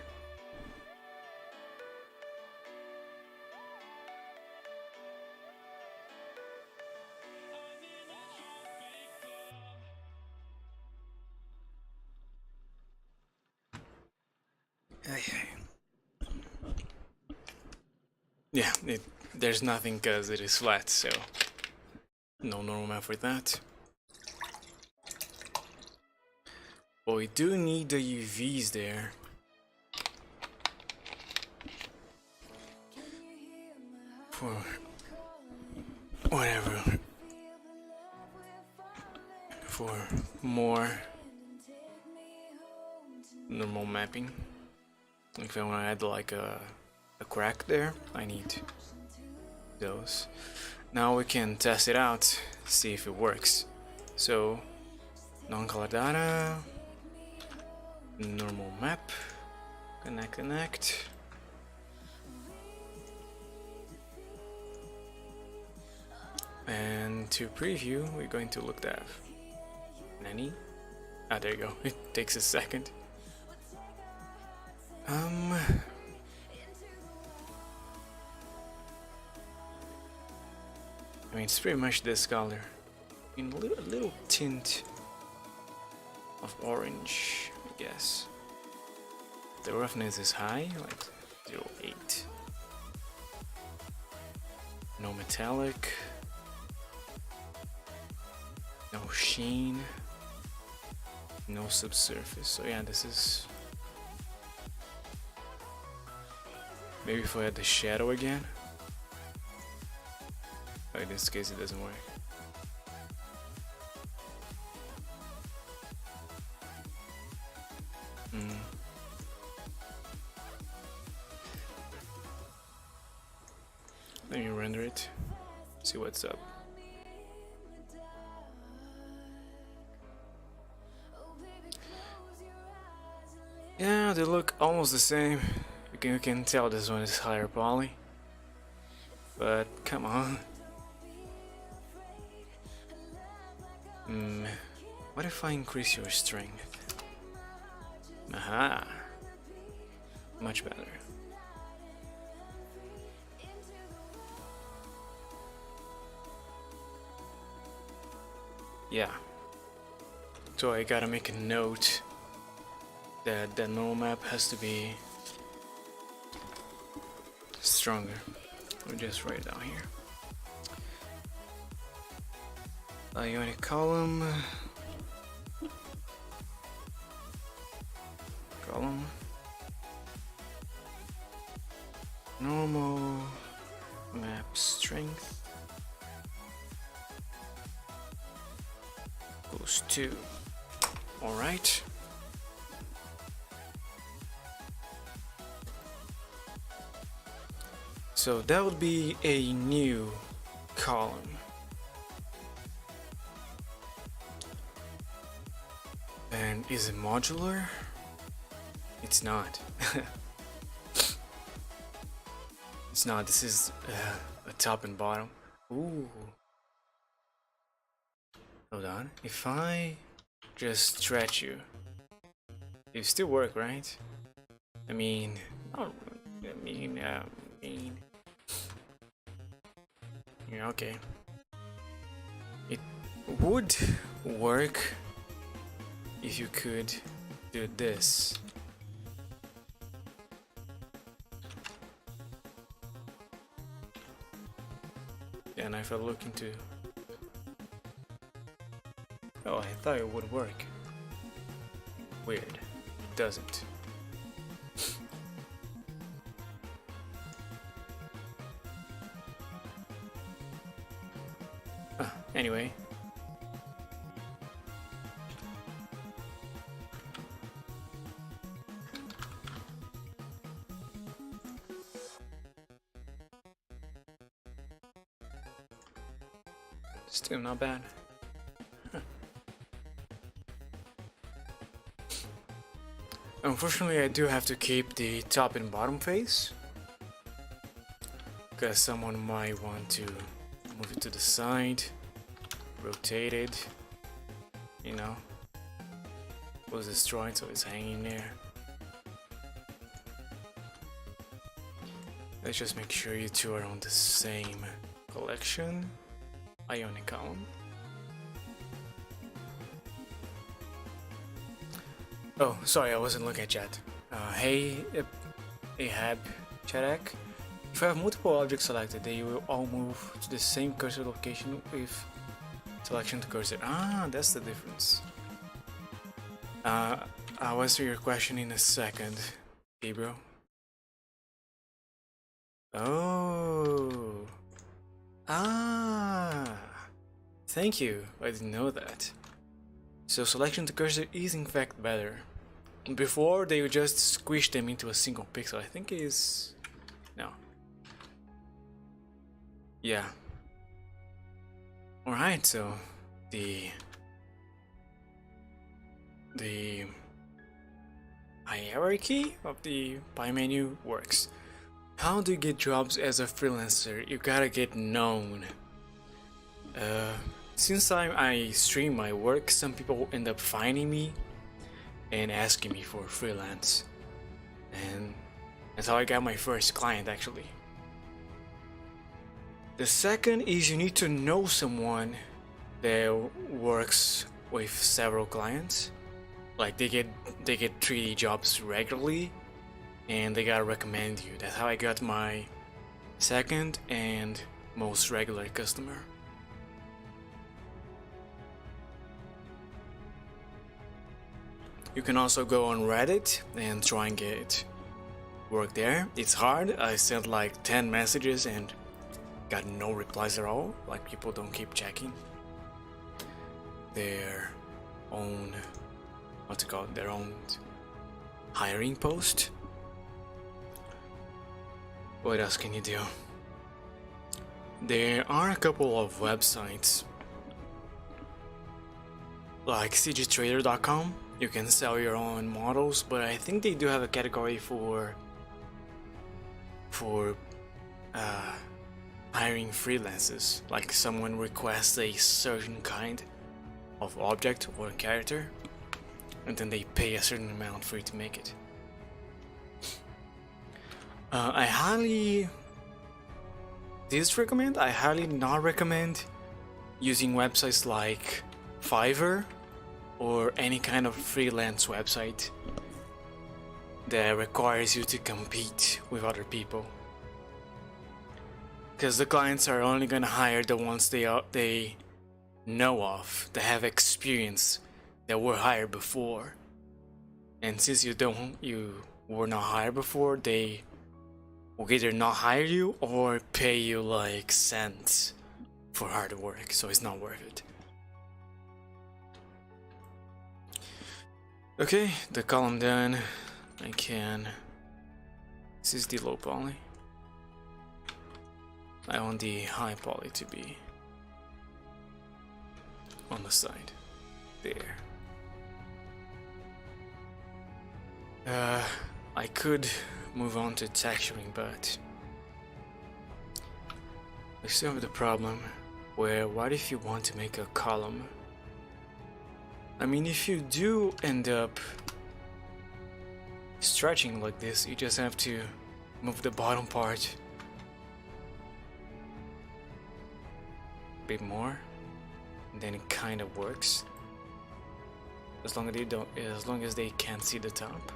Yeah, there's nothing because it is flat, so no normal map for that. But we do need the UVs there. For whatever. For more normal mapping. If I want to add like a crack there, I need those. Now we can test it out, see if it works. So, non-color data, normal map, connect. And to preview, we're going to look at Nanny. Ah, there you go. It takes a second. I mean, it's pretty much this color, in a little tint of orange, I guess. The roughness is high, like 0.8. No metallic, no sheen, no subsurface. So yeah, this is. Maybe if I had the shadow again. But in this case, it doesn't work. Let me render it. See what's up. Yeah, they look almost the same. You can tell this one is higher poly. But come on. What if I increase your strength? Aha! Much better. Yeah. So I gotta make a note that the normal map has to be stronger. I'll just write it down here. Ionic column. Normal map strength goes to. All right. So that would be a new column. And is it modular? It's not. It's not. This is a top and bottom. Ooh. Hold on. If I just stretch you, it still work, right? I mean, yeah, okay. It would work if you could do this. And if I look into... Oh, I thought it would work. Weird. It doesn't. Anyway. Still not bad. Unfortunately, I do have to keep the top and bottom face, because someone might want to move it to the side, rotate it, you know. was destroyed, so it's hanging there. Let's just make sure you two are on the same collection. Ionic column. Oh, sorry, I wasn't looking at chat. Hey, Ahab, Charak. If you have multiple objects selected, they will all move to the same cursor location with selection to cursor. Ah, that's the difference. I'll answer your question in a second, Gabriel. Oh. Ah. Thank you. I didn't know that. So selection to cursor is in fact better. Before they would just squish them into a single pixel. I think is no. Yeah. Alright, so the hierarchy of the pie menu works. How do you get jobs as a freelancer? You gotta get known. Since I stream my work, some people end up finding me and asking me for freelance, and that's how I got my first client actually. The second is you need to know someone that works with several clients, like they get 3D jobs regularly and they gotta recommend you. That's how I got my second and most regular customer. You can also go on Reddit and try and get work there. It's hard. I sent like 10 messages and got no replies at all. Like people don't keep checking their own, what's it called, their own hiring post. What else can you do? There are a couple of websites like cgtrader.com. You can sell your own models, but I think they do have a category for hiring freelancers. Like someone requests a certain kind of object or character, and then they pay a certain amount for you to make it. I highly not recommend using websites like Fiverr or any kind of freelance website that requires you to compete with other people, because the clients are only gonna hire the ones they know of, that have experience, that were hired before. And since you were not hired before, they will either not hire you or pay you like cents for hard work, so it's not worth it. Okay, the column done. I can. This is the low poly. I want the high poly to be on the side. There. I could move on to texturing, but I still have the problem where what if you want to make a column? I mean, if you do end up stretching like this, you just have to move the bottom part a bit more, and then it kind of works. As long as they can't see the top.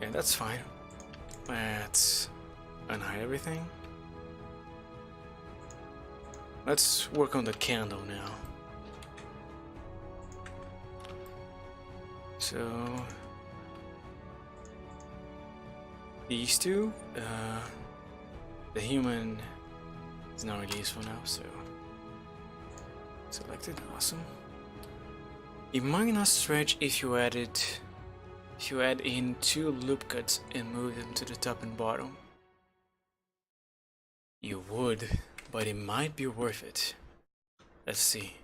Yeah, that's fine. Let's unhide everything. Let's work on the candle now. So these two, the human is not really useful now, so selected, awesome. It might not stretch if you add in 2 loop cuts and move them to the top and bottom. You would, but it might be worth it. Let's see.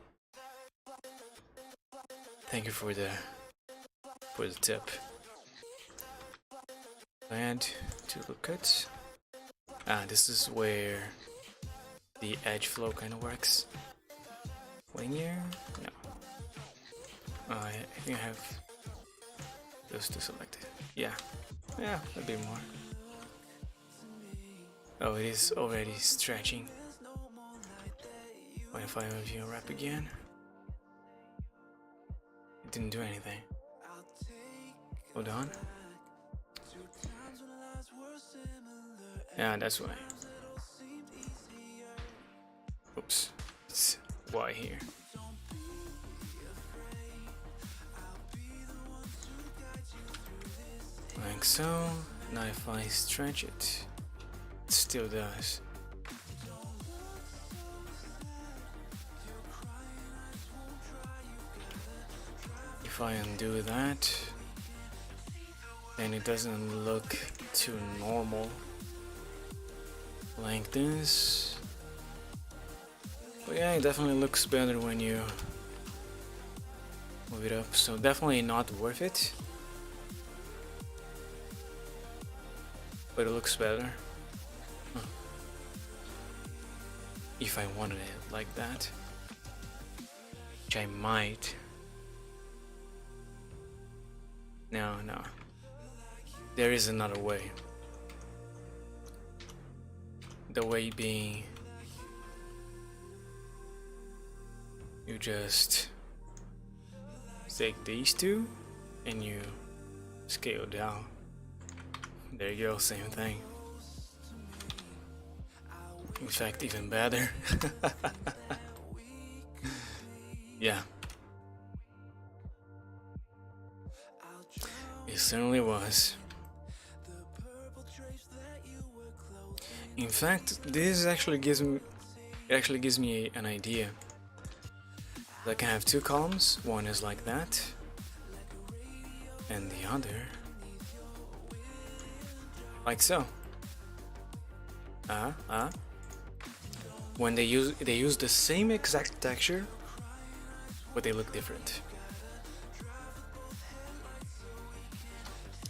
Thank you for the tip. Add 2 loop cuts. This is where the edge flow kind of works. Linear? No. I think I have those two selected. Yeah, a bit more. Oh, it is already stretching. What if I review wrap again? It didn't do anything. Hold on. Yeah, that's why. Oops, it's Y here. Like so. Now if I stretch it, it still does. If I undo that, then it doesn't look too normal like this. But yeah, it definitely looks better when you move it up, so definitely not worth it. But it looks better. If I wanted it like that, which I might. No. There is another way. The way being, you just take these two and you scale down. There you go, same thing. In fact, even better. Yeah. It certainly was. In fact, this actually gives me an idea. I can have two columns. One is like that, and the other like so. When they use the same exact texture, but they look different.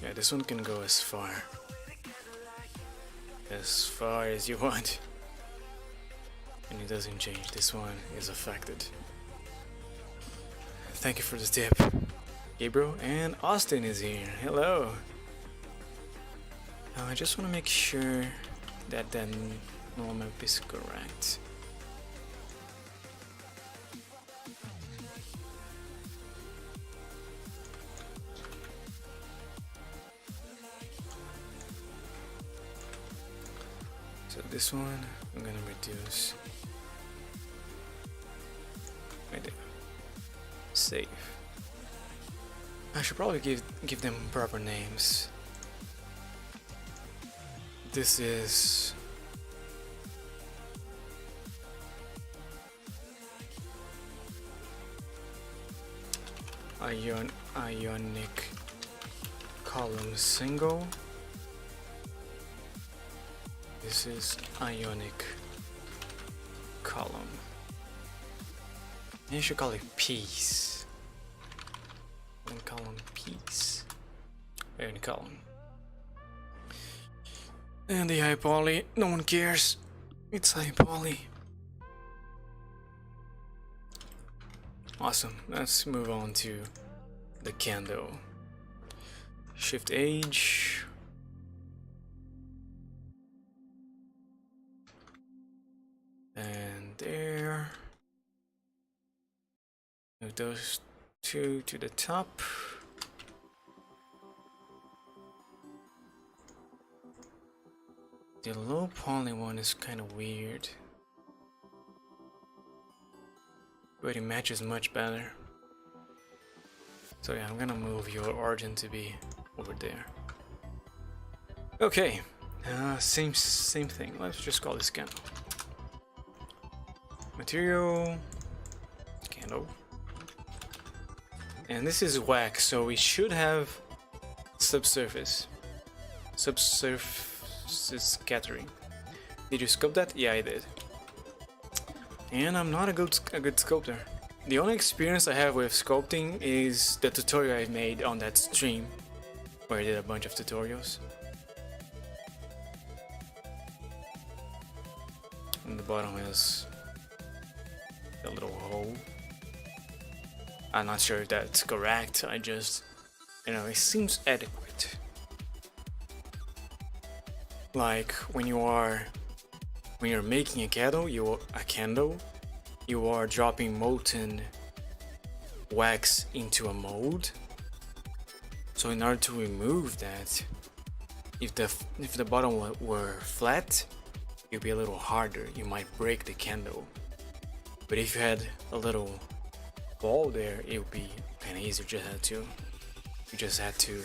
Yeah, this one can go as far as you want, and it doesn't change. This one is affected. Thank you for the tip, Gabriel. And Austin is here. Hello. I just want to make sure that the normal map is correct. So this one I'm gonna reduce right there. Save. I should probably give them proper names. This is ionic column single. This is ionic column. You should call it piece. One column piece. Ionic column. And the high poly, no one cares. It's high poly. Awesome. Let's move on to the candle. Shift age. And there. Move those two to the top. The low poly one is kind of weird, but it matches much better. So yeah, I'm gonna move your origin to be over there. Okay, same thing. Let's just call this candle. Material, candle, and this is wax, so we should have subsurface scattering. Did you sculpt that? Yeah, I did. And I'm not a good sculptor. The only experience I have with sculpting is the tutorial I made on that stream, where I did a bunch of tutorials. and the bottom has a little hole. I'm not sure if that's correct. I just, you know, it seems adequate. Like when you're making a candle, you are dropping molten wax into a mold. So in order to remove that, if the bottom were flat, it'd be a little harder. You might break the candle. But if you had a little ball there, it would be kind of easier. You just had to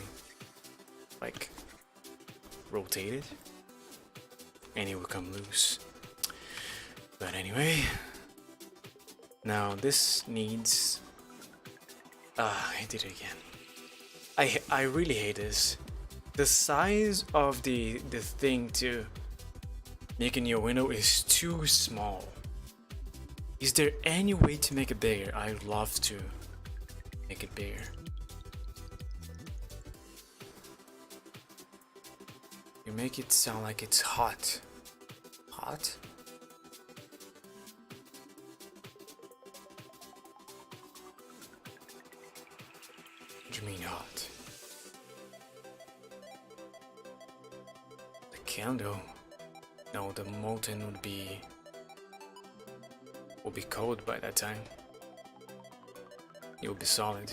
like rotate it, and it would come loose. But anyway, now this needs. I did it again. I really hate this. The size of the thing to make a new window is too small. Is there any way to make it bigger? I'd love to make it bigger. You make it sound like it's hot. Hot? What do you mean hot? The candle? No, the molten would be cold by that time. It will be solid.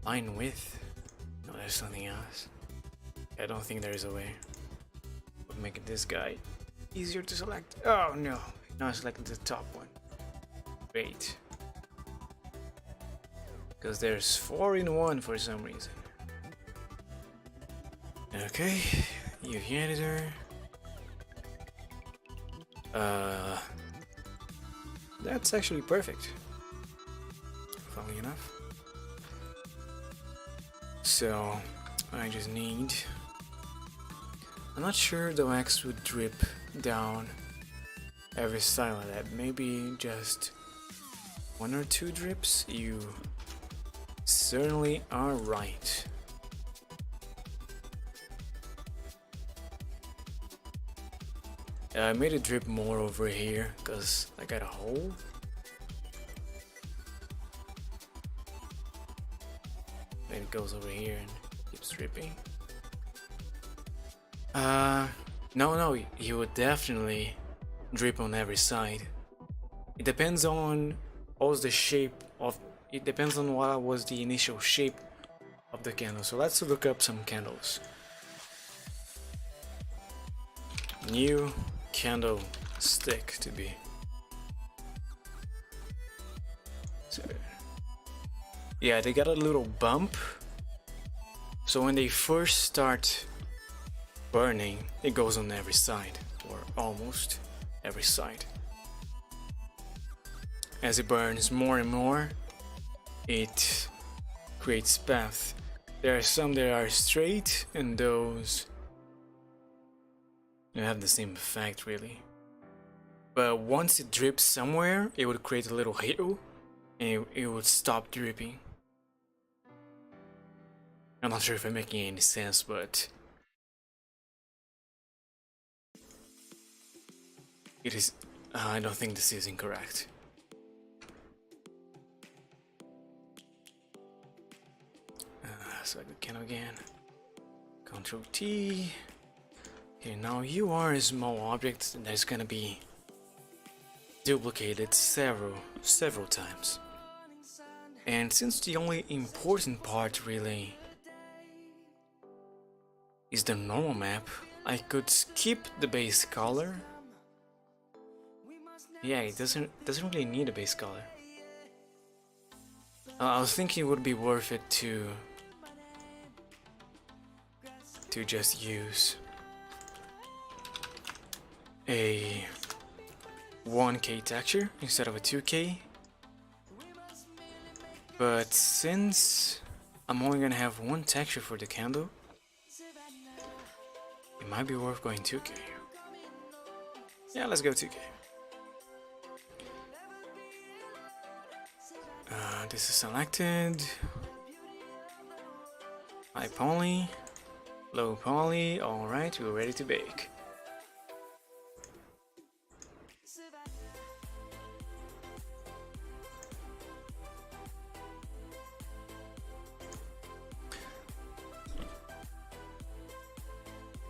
Line width? No, there's something else. I don't think there is a way. Would make this guy easier to select. Oh no! Now I selected the top one. Great. Because there's 4 in 1 for some reason. Okay, UV editor. That's actually perfect. Funnily enough. So I just need. I'm not sure the wax would drip down every side like that. Maybe just 1 or 2 drips. You certainly are right. I made it drip more over here because I got a hole. Then it goes over here and keeps dripping. No, you would definitely drip on every side. It depends on what's the shape of. It depends on what was the initial shape of the candle. So let's look up some candles. New candle stick to be. So, yeah, they got a little bump. So when they first start burning, it goes on every side, or almost every side. As it burns more and more, it creates path. There are some that are straight, and those you have the same effect really. But once it drips somewhere, it would create a little hill, and it would stop dripping. I'm not sure if I'm making any sense, but it is. I don't think this is incorrect. Select the candle again. Control T. Okay, now you are a small object that's gonna be duplicated several times. And since the only important part really is the normal map, I could skip the base color. Yeah, it doesn't really need a base color. I was thinking it would be worth it to just use a 1K texture instead of a 2K. But since I'm only gonna have 1 texture for the candle, it might be worth going 2K. Yeah, let's go 2K. This is selected. High poly, low poly. Alright, we're ready to bake.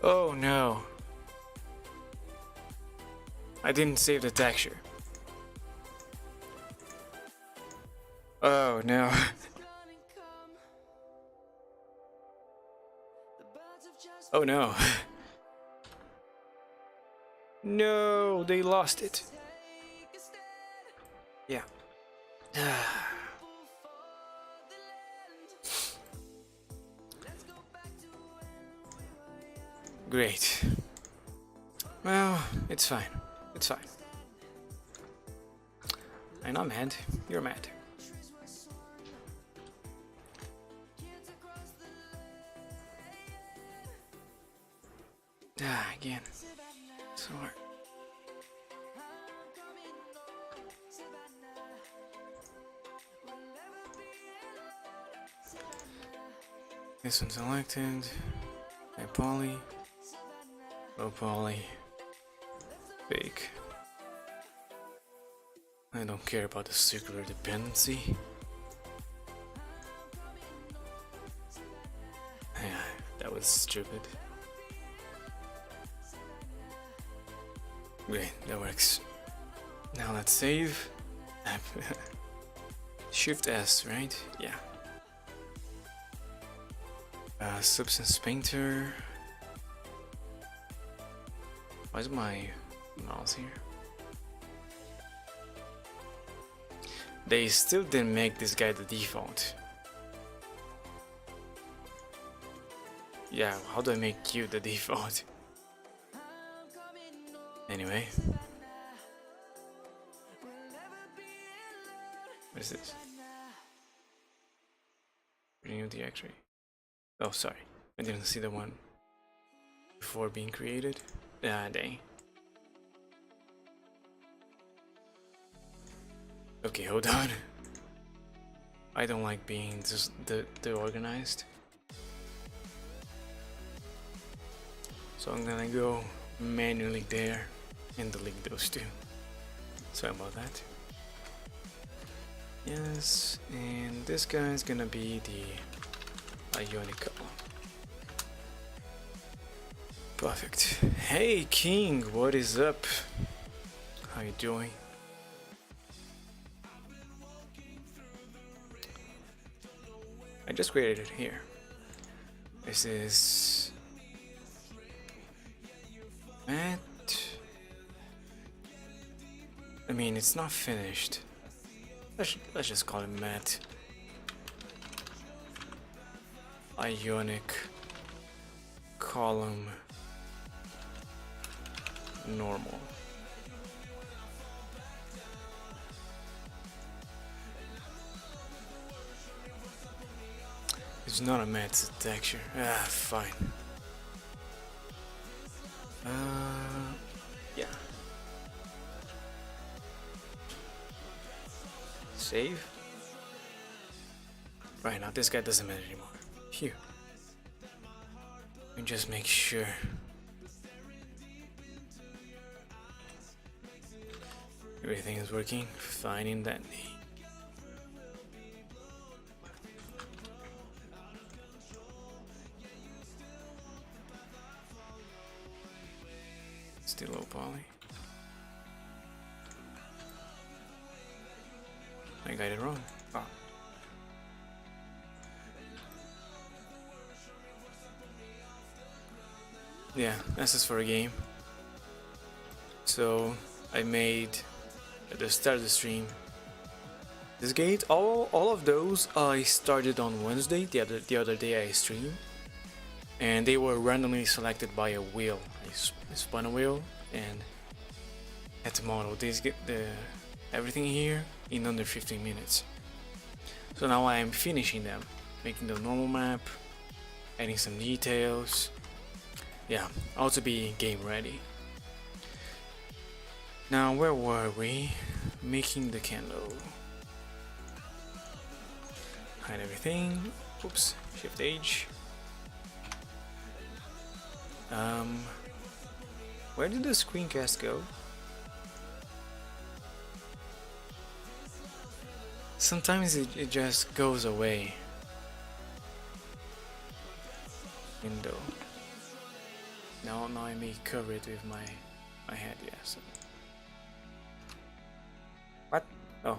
Oh no, I didn't save the texture. Oh no. Oh no. No, they lost it. Yeah. Great. Well, it's fine. It's fine. I'm not mad. You're mad. Again. So hard. This one's selected. High poly. Low poly. Bake. I don't care about the circular dependency. Yeah, that was stupid. Great, that works. Now let's save. Shift S, right? Yeah. Substance Painter. Why is my mouse here? They still didn't make this guy the default. Yeah, how do I make you the default? Anyway. What is this? Renew the X-ray. Oh, sorry. I didn't see the one before being created. Ah, dang. Okay, hold on. I don't like being just the organized. So I'm gonna go manually there and delete those two. Sorry about that. Yes, and this guy is gonna be the ionic column. Perfect. Hey King, what is up? How you doing? I just created it here. This is matte. I mean, it's not finished. Let's just call it matte. Ionic column normal. It's not a matte texture. Ah, fine. Yeah. Save. Right now, this guy doesn't matter anymore. Phew. Let me just make sure. Everything is working fine in that knee. Still low poly. I got it wrong. Oh. Yeah, this is for a game. So I made at the start of the stream this gate. All of those I started on Wednesday, the other day I streamed, and they were randomly selected by a wheel. I spun a wheel and had to model this, get everything here in under 15 minutes. So now I am finishing them, making the normal map, adding some details. Yeah, all to be game ready. Now where were we? Making the candle. Hide everything. Oops, shift H. Um, where did the screencast go? Sometimes it just goes away. Window. Now I may cover it with my head, yeah. So. What? Oh.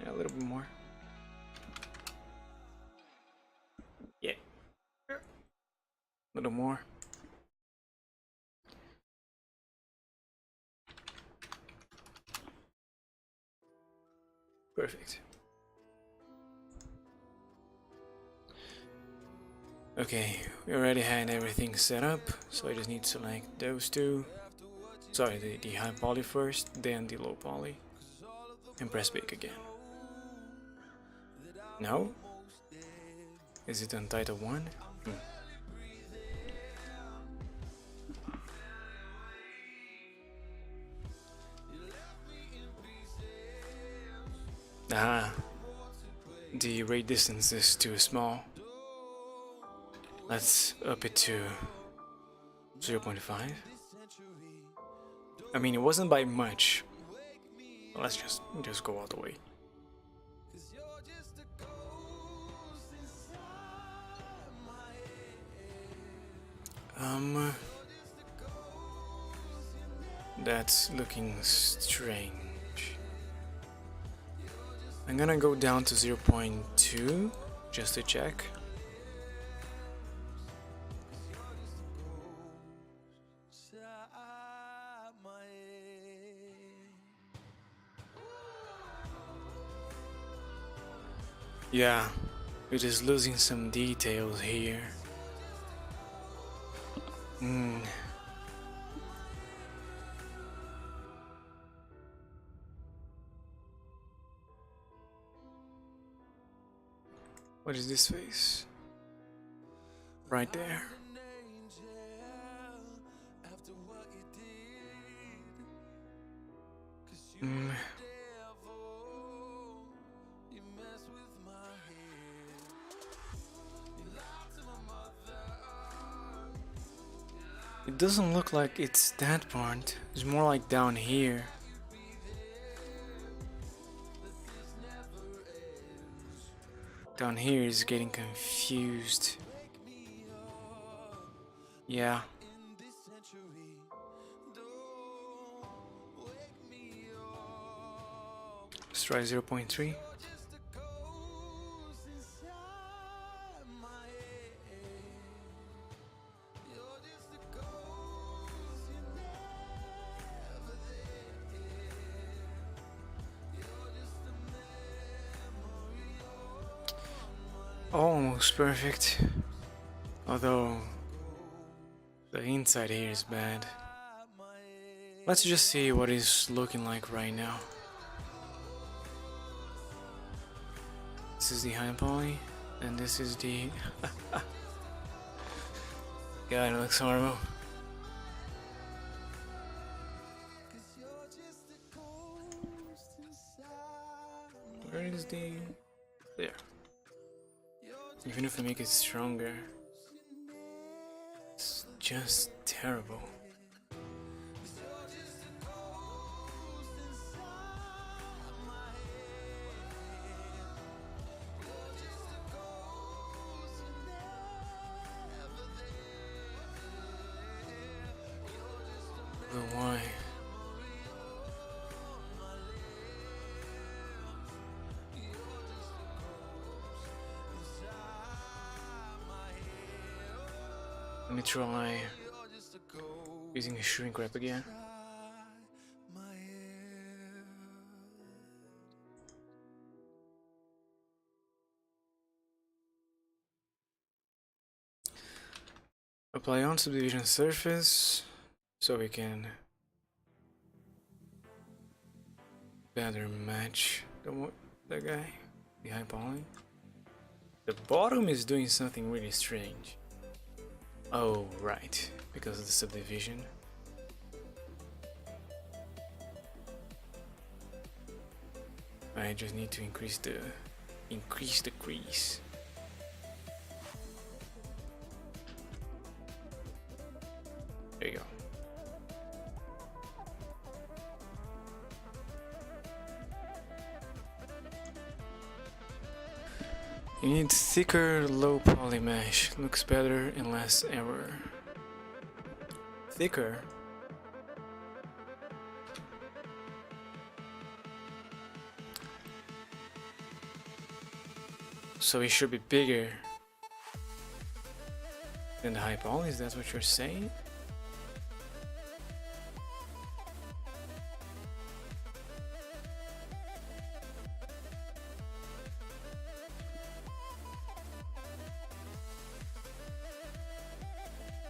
Yeah, a little bit more. Yeah. A little more. Perfect. Okay, we already had everything set up, so I just need to select those two. Sorry, the high poly first, then the low poly, and press bake again. No? Is it on title 1? Ah, the rate distance is too small. Let's up it to 0.5. I mean, it wasn't by much. Let's just go all the way. That's looking strange. I'm gonna go down to 0.2 just to check. Yeah, it is losing some details here. What is this face? Right there. It doesn't look like it's that part. It's more like down here. Down here is getting confused. Yeah. Let's try 0.3. Almost perfect. Although the inside here is bad. Let's just see what it's looking like right now. This is the high poly, and this is the... God, it looks horrible. Where is the... There. Even if I make it stronger, it's just terrible. But why? Let me try using a shrink wrap again. Apply on subdivision surface so we can better match the guy, the high poly. The bottom is doing something really strange. Oh, right, because of the subdivision. I just need to increase the crease. You need thicker low poly mesh. Looks better and less error. Thicker? So it should be bigger than the high poly, is that what you're saying?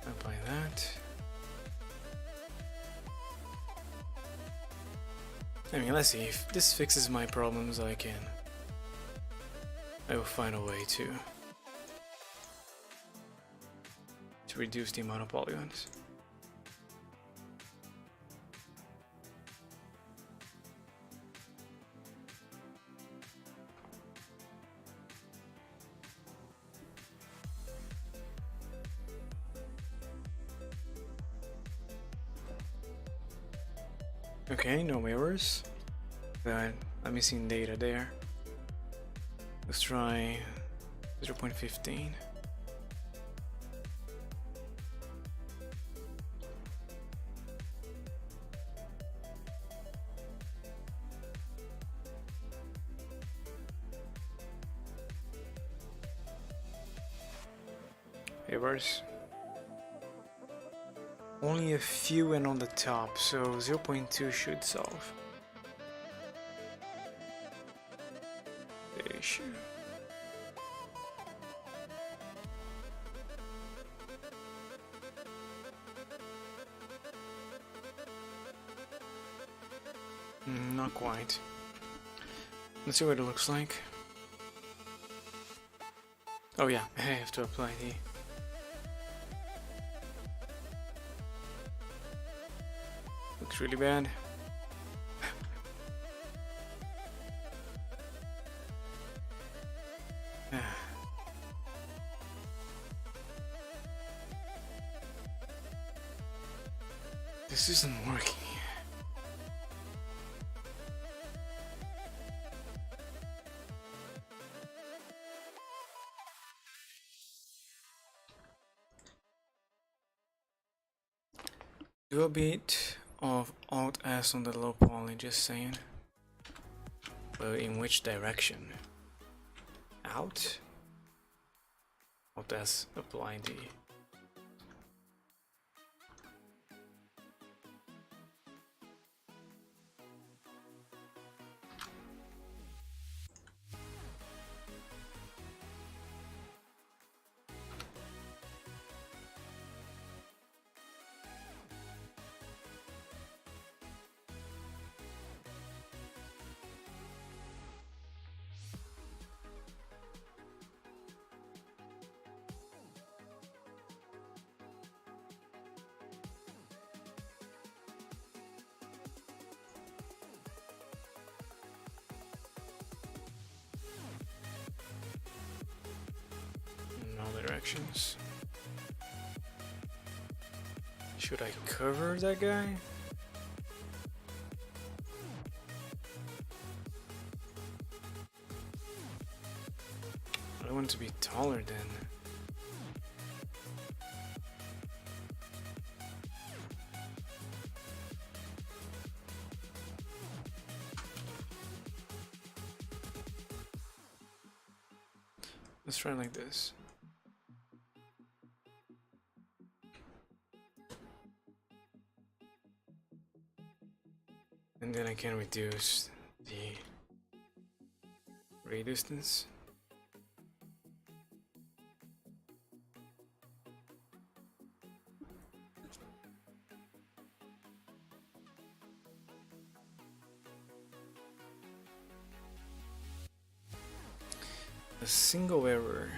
Apply that. I mean, let's see, if this fixes my problems, I will find a way to reduce the amount of polygons. Okay, no errors, but I'm missing data there. Let's try 0.15. Errors. Only a few and on the top, so 0.2 should solve the issue. Not quite. Let's see what it looks like. Oh yeah, I have to apply the looks really bad. This isn't working. Do a bit of Alt S on the low poly, just saying. But in which direction? Out? Alt S, apply the directions. Should I cover that guy? I want it to be taller than. Let's try like this. And then I can reduce the ray distance. A single error.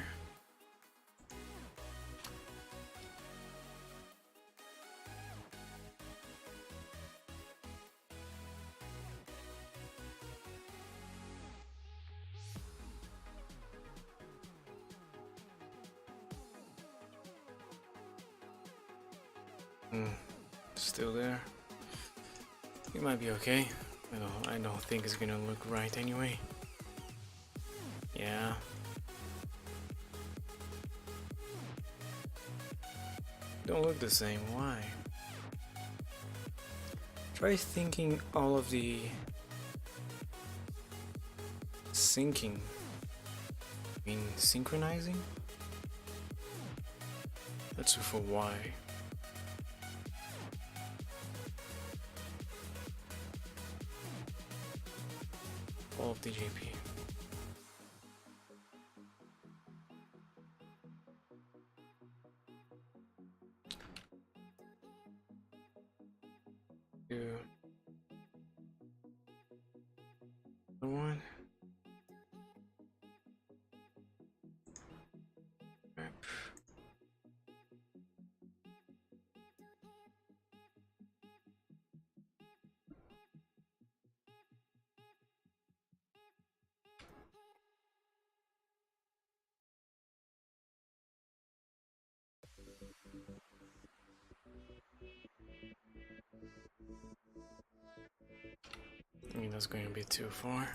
Still there. It might be okay. I don't think it's gonna look right anyway. Yeah. don't look the same. Why? Try thinking all of the syncing. I mean, synchronizing? Let's do for Y. All of the JP. Do one. Rep. I mean, that's going to be too far.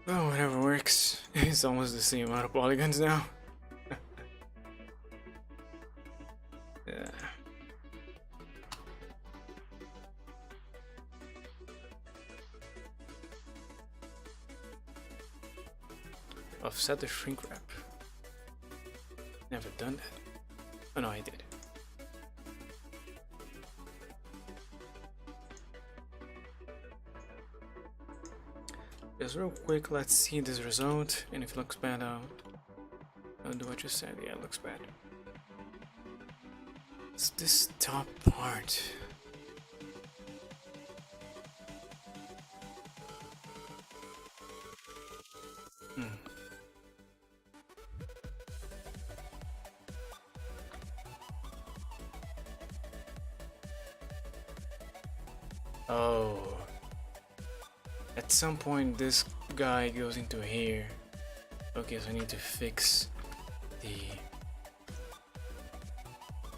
Oh, whatever works. It's almost the same amount of polygons now. Yeah. Offset the shrink wrap. Never done that. Oh no, I did. Just real quick, let's see this result, and if it looks bad, I'll do what you said. Yeah, it looks bad. It's this top part. Oh. At some point this guy goes into here. Okay, so I need to fix the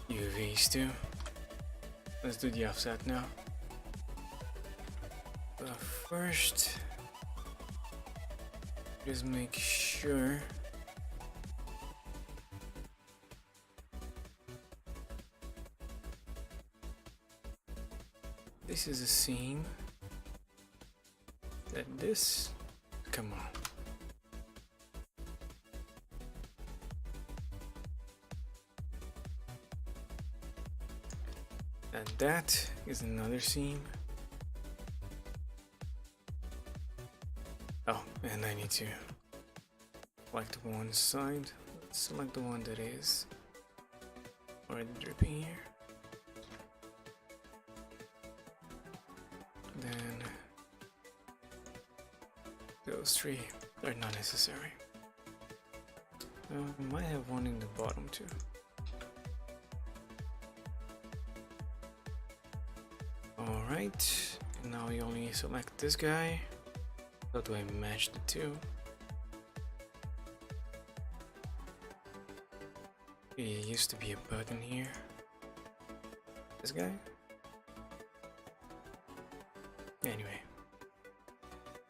UVs too. Let's do the offset now. But first, just make sure this is a seam. That this, come on. And that is another seam. Oh, and I need to select one side. Let's select the one that is already dripping here. Then those three are not necessary. We might have one in the bottom too. Alright, now we only select this guy. How do I match the two? There used to be a button here. This guy? Anyway,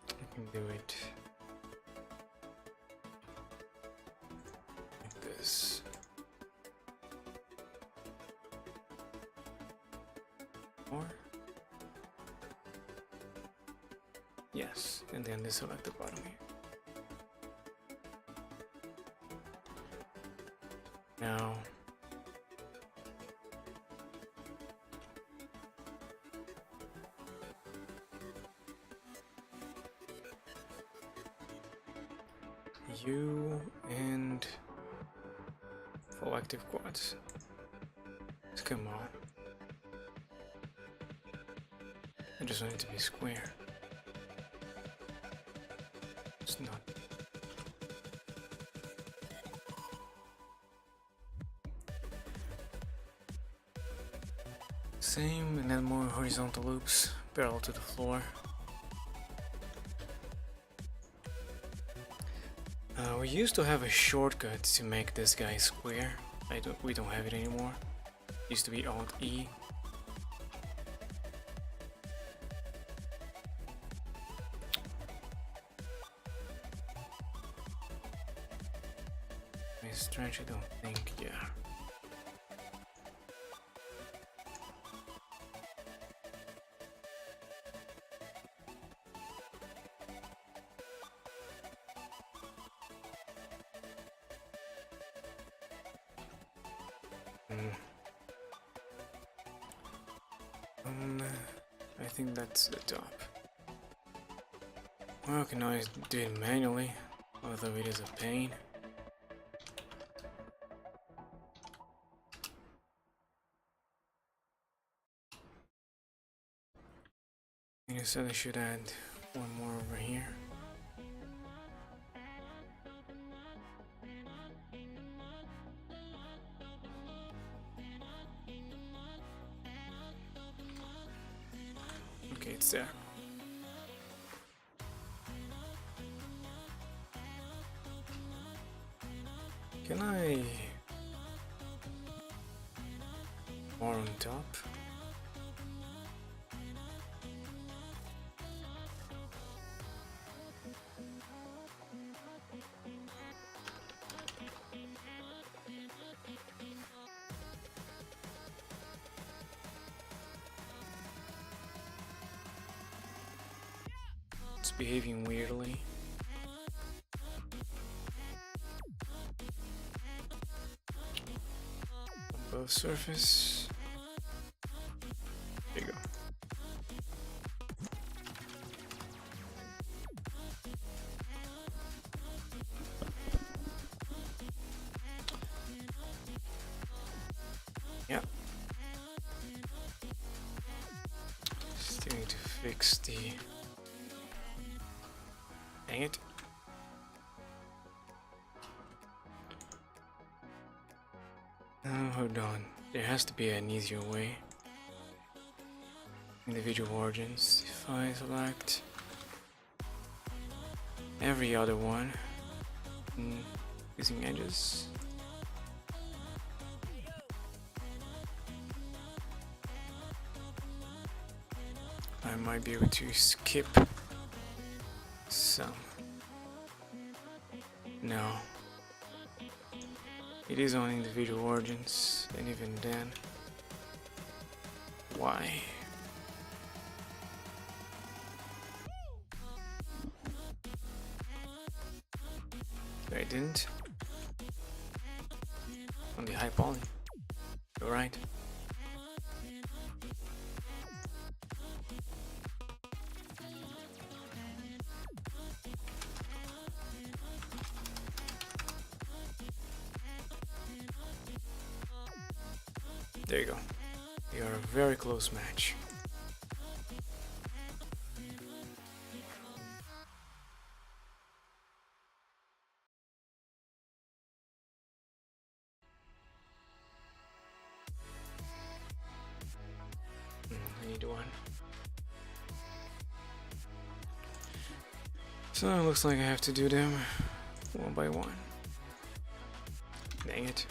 I can do it like this. Or yes, and then they select the bottom here. Now U and full active quads. Come on. I just want it to be square. It's not. Same, and then more horizontal loops parallel to the floor. We used to have a shortcut to make this guy square. We don't have it anymore. It used to be Alt E. stretch? I don't think, yeah. I think that's the top. Well, I can always do it manually, although it is a pain. I said I should add one more over here. Okay, it's there. Can I more on top? It's behaving weirdly. Above surface. There you go. Yeah. Still need to fix the... Dang it. Hold on. There has to be an easier way. Individual origins. If I select every other one using edges. I might be able to skip some. No. It is on individual origins, and even then, why? I didn't. On the high poly. You're right. There you go. You are a very close match. I need one. So it looks like I have to do them one by one. Dang it.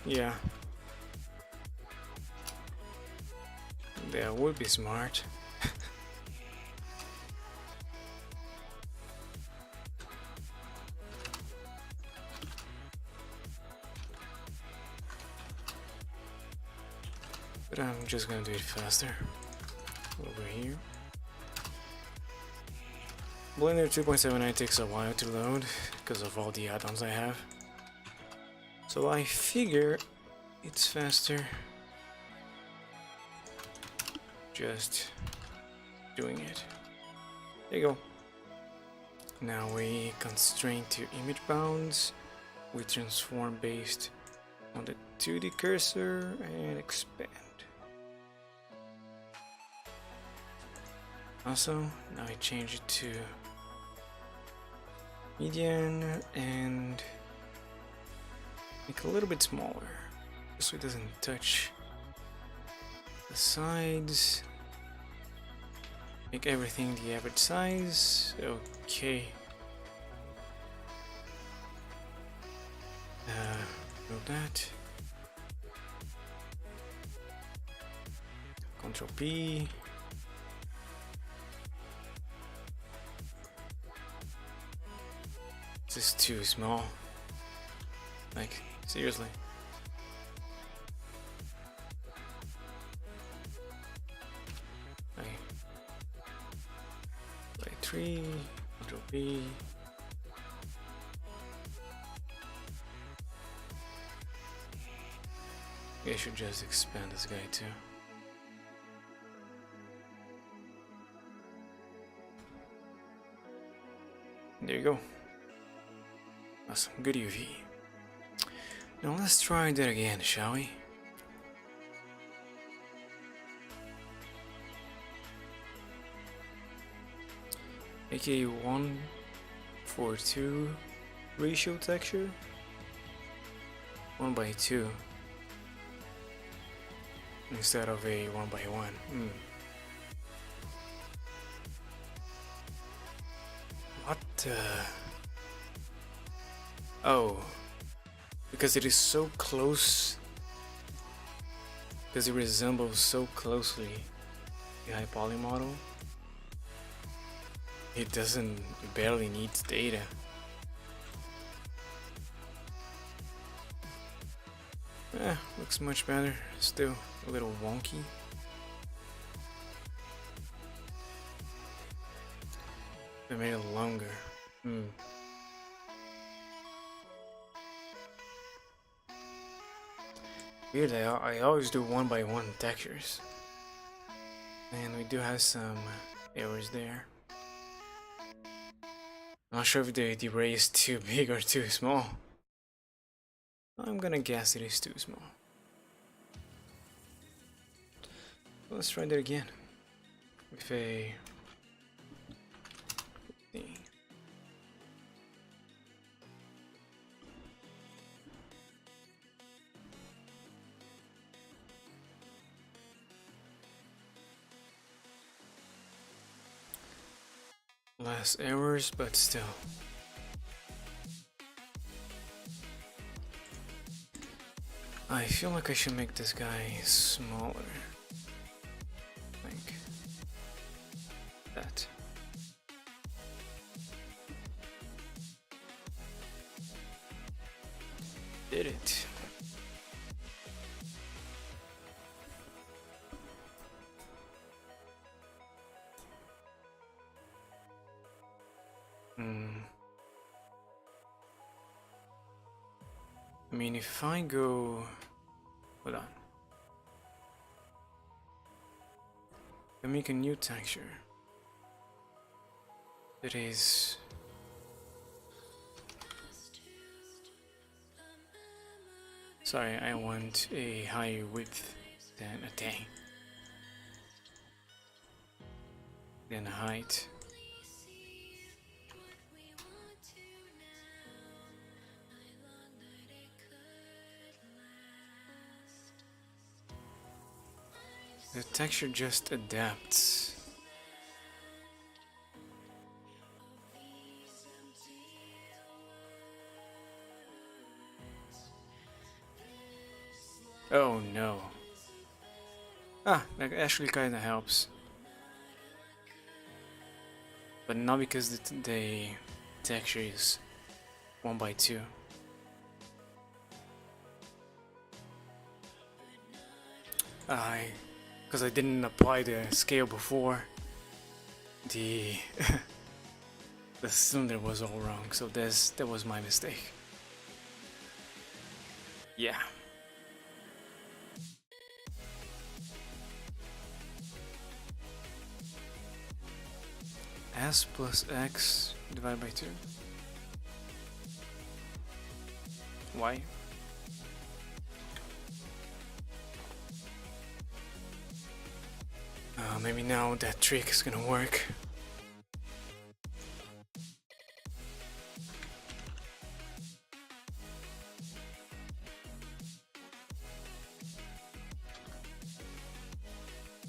Yeah. That would be smart. But I'm just gonna do it faster. Over here. Blender 2.79 takes a while to load because of all the add-ons I have. So I figure it's faster just doing it. There you go. Now we constrain to image bounds. We transform based on the 2D cursor and expand. Also, now I change it to median and make it a little bit smaller, so it doesn't touch the sides. Make everything the average size. Okay. Move that. Control P. This is too small. Like, seriously. Okay. Play 3, Control P. I should just expand this guy too. There you go. Awesome, good UV. Now let's try that again, shall we? Make a 1:2 ratio texture. 1:2 instead of a 1:1. What the? Oh, because it is so close, because it resembles so closely the high poly model, it barely needs data. Looks much better, still a little wonky. I made it longer. Weird, I always do 1:1 textures. And we do have some errors there. I'm not sure if the array is too big or too small. I'm gonna guess it is too small. Let's try that again. With a... less errors, but still. I feel like I should make this guy smaller. Like that. Did it. I mean, if I go... Hold on. I make a new texture. That is... Sorry, I want a higher width than a dang. Than a height. The texture just adapts. Oh no. That actually kinda helps. But not because the texture is 1:2. Because I didn't apply the scale before, the the cylinder was all wrong, so that was my mistake. Yeah. S plus X divided by 2. Y. Maybe now that trick is gonna work.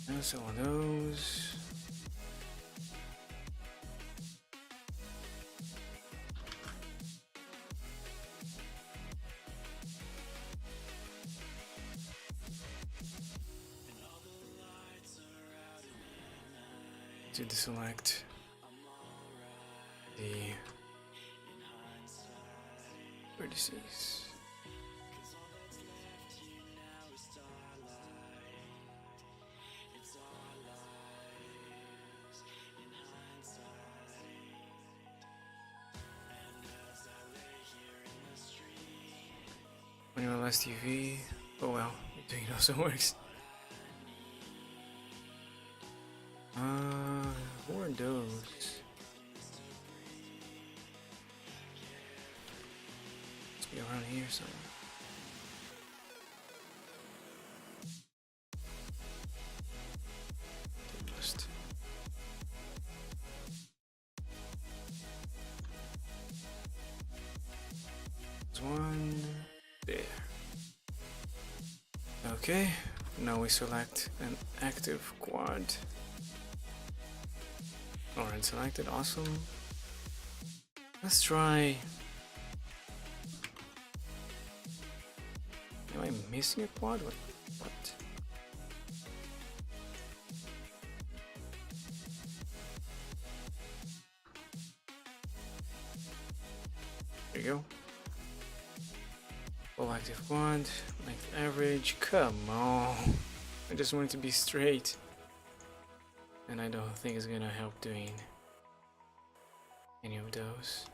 And so on those. To deselect the vertices. When you're less TV, oh well, it also works. Who are those? Must be around here somewhere. They must. There's one there. Okay, now we select an active quad. Alright, selected, awesome. Let's try. Am I missing a quad? What? There you go. Full active quad, length average. Come on. I just want it to be straight. And I don't think it's gonna help doing any of those.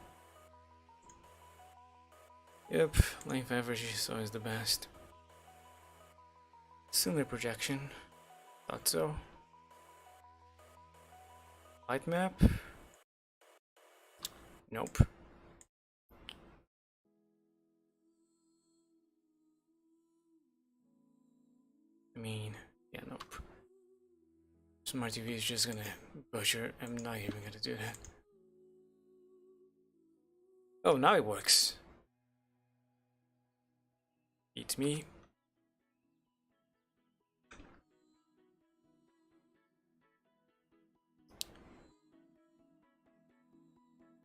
Yep, length average is always the best. Cylinder projection, thought so. Light map? Nope. I mean, yeah, nope. Smart TV is just gonna butcher. I'm not even gonna do that. Oh, now it works. Beats me.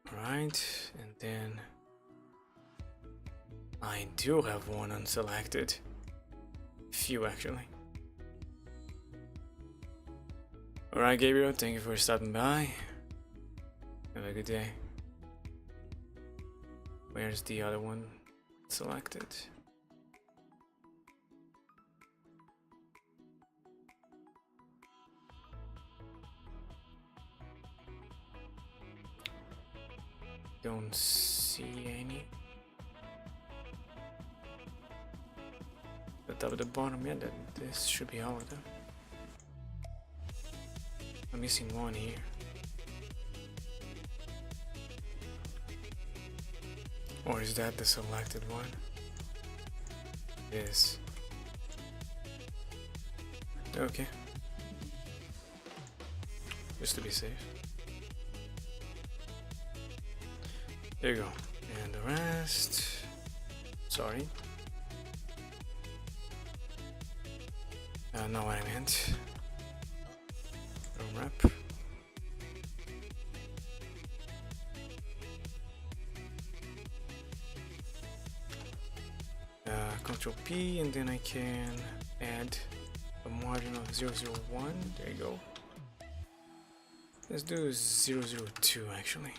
Alright, and then I do have one unselected. Few actually. Alright, Gabriel, thank you for stopping by. Have a good day. Where's the other one selected? Don't see any. The top of the bottom, yeah, this should be all of them. I'm missing one here. Or is that the selected one? It is. Okay. Just to be safe. There you go. And the rest. Sorry. Not what I meant. Wrap. Control P, and then I can add a margin of 001. There you go. Let's do 002 actually.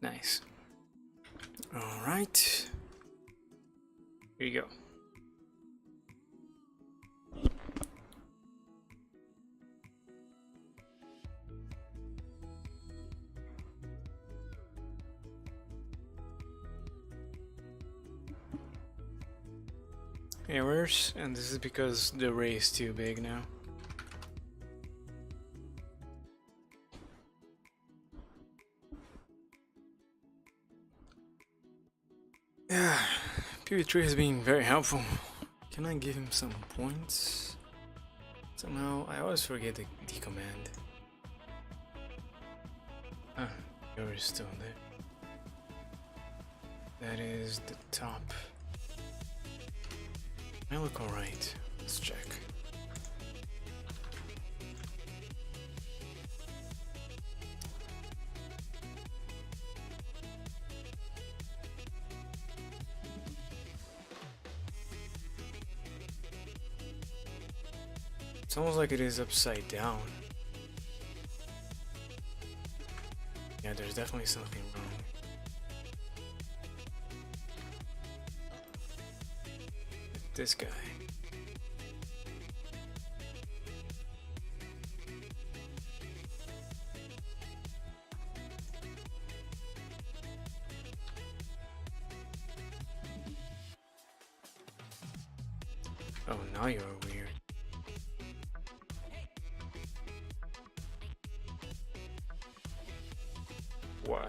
Nice. All right. Here you go. Errors, and this is because the array is too big now. Yeah, PV3 has been very helpful. Can I give him some points? Somehow, I always forget the command. Ah, you're still there. That is the top. I look alright. Let's check. It's almost like it is upside down. Yeah, there's definitely something wrong. This guy. Oh, now you're weird. Why?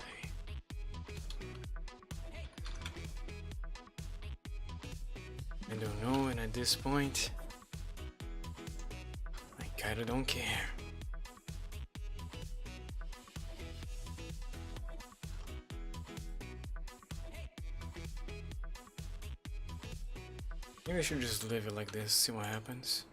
I don't know, and at this point, I kinda don't care. Maybe I should just leave it like this, see what happens.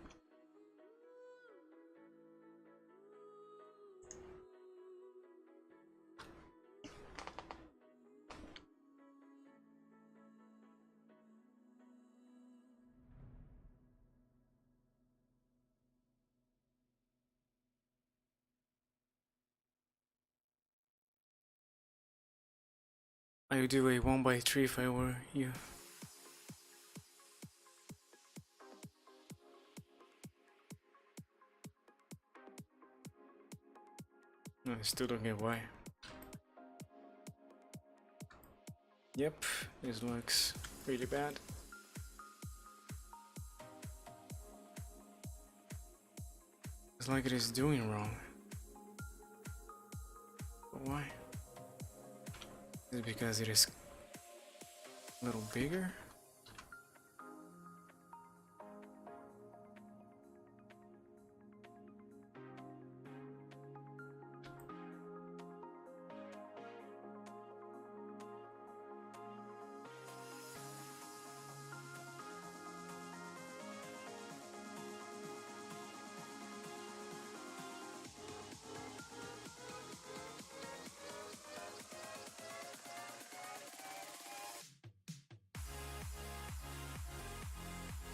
I would do a 1x3 if I were you. I still don't get why. Yep, this looks really bad. It's like it is doing wrong. But why? Is it because it is a little bigger?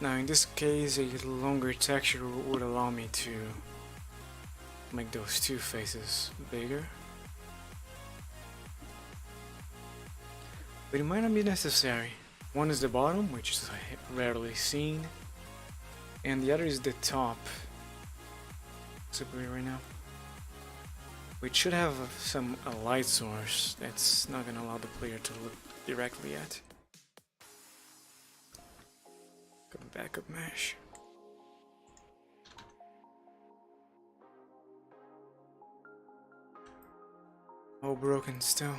Now in this case, a longer texture would allow me to make those two faces bigger. But it might not be necessary. One is the bottom, which is rarely seen, and the other is the top. Separate right now. Which should have a light source that's not gonna allow the player to look directly at. Backup mesh. All broken still.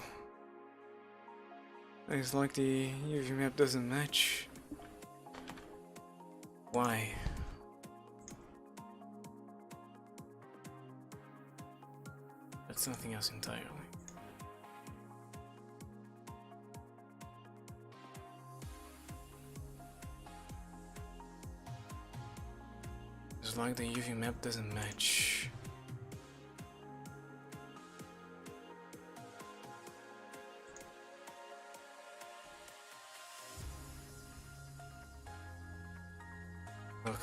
It's like the UV map doesn't match. Why? That's something else entirely. It's like the UV map doesn't match. Look.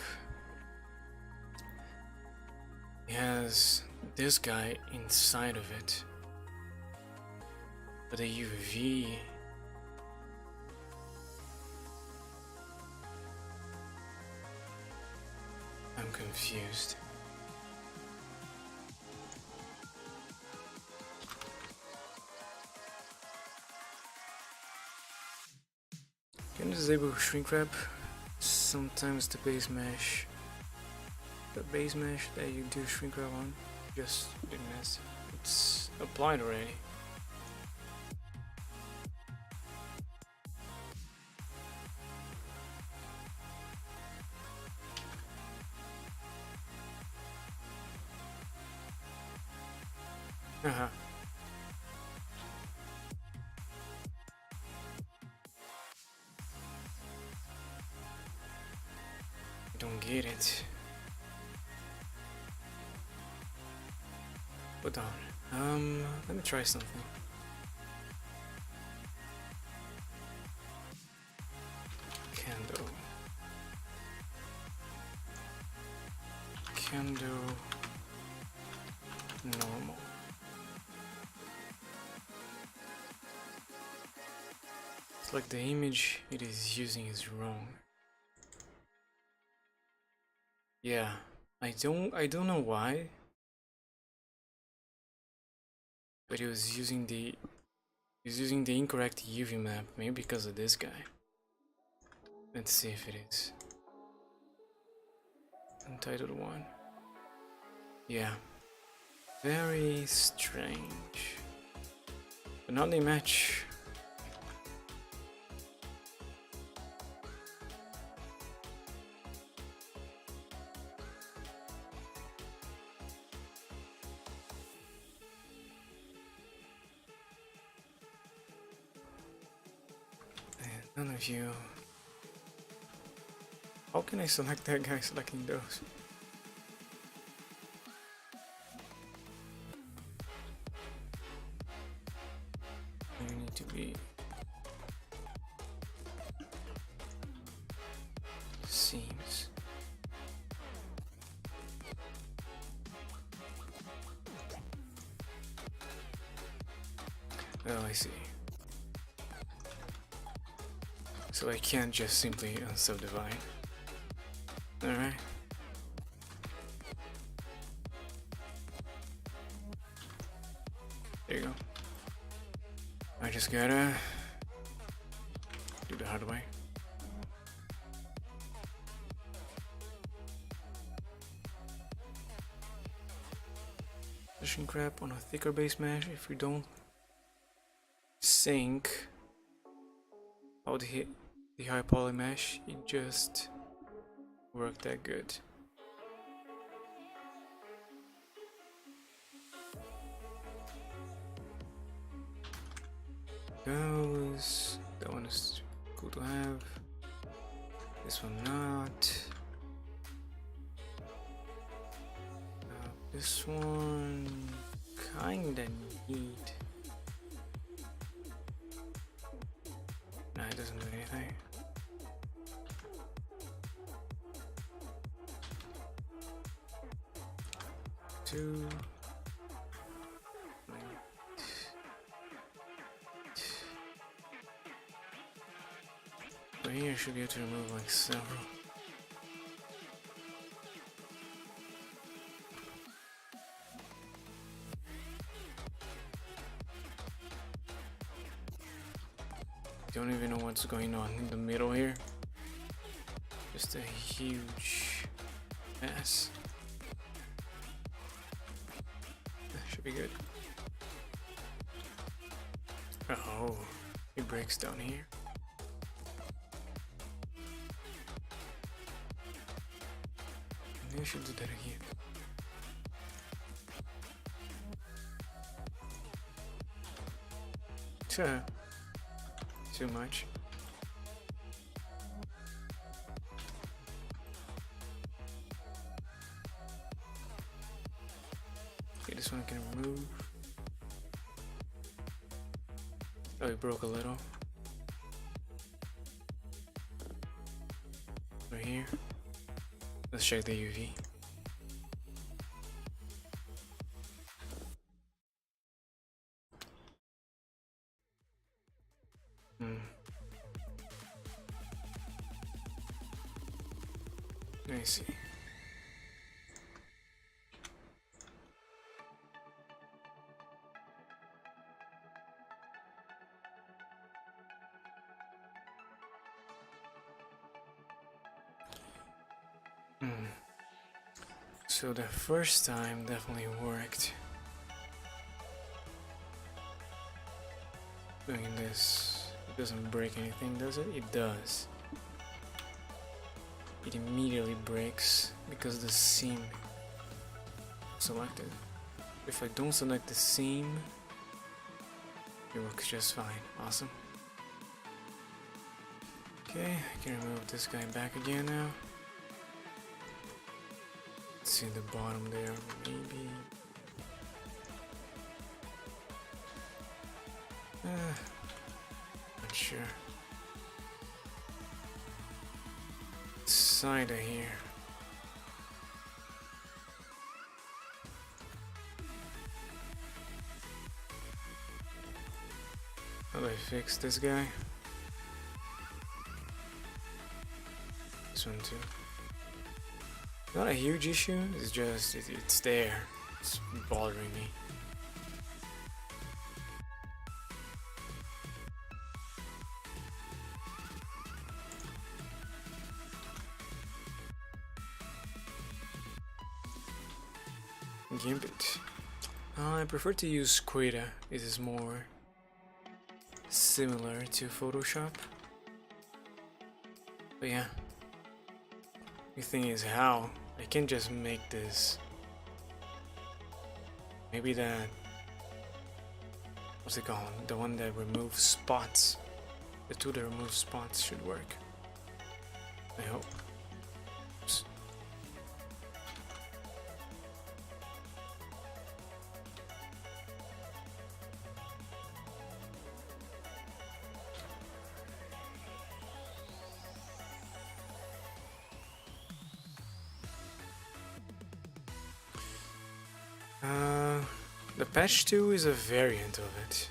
It has this guy inside of it. But the UV... I'm confused. Can disable shrink wrap. Sometimes the base mesh that you do shrink wrap on just didn't miss. It's applied already. Uh-huh. I don't get it. Hold on. Let me try something. Candle. Candle. Normal. It's like the image it is using is wrong. Yeah, I don't know why, but it was using the incorrect UV map, maybe because of this guy. Let's see if it is. Untitled one. Yeah. Very strange. But now they match. And none of you. How can I select that guy selecting those? You need to be seams. Oh, I see. So I can't just simply unsubdivide. Alright. There you go. I just gotta do the hard way. Position crap on a thicker base mesh. If you don't sync how the high poly mesh, it just work that good. Goes. That one is cool to have. This one not. This one kinda need. Nah, it doesn't do anything. Two. But here I should be able to remove like several. Don't even know what's going on in the middle here. Just a huge mess. That should be good. Oh, it breaks down here. Maybe I should do that again. Sure. Too much. Okay, this one I can remove. Oh, it broke a little. Right here. Let's check the UV. I see. So the first time definitely worked. Doing this, it doesn't break anything, does it? It does. It immediately breaks because the seam selected. If I don't select the seam, it works just fine. Awesome. Okay, I can remove this guy back again now. Let's see the bottom there, maybe. Not sure. Side of here. How do I fix this guy? This one too. Not a huge issue, it's just, it's there. It's bothering me. Gambit. I prefer to use Quita. It is more similar to Photoshop. But yeah. The thing is how I can just make this. Maybe that, what's it called? The one that removes spots. The tool that removes spots should work. I hope. Oops. The patch 2 is a variant of it.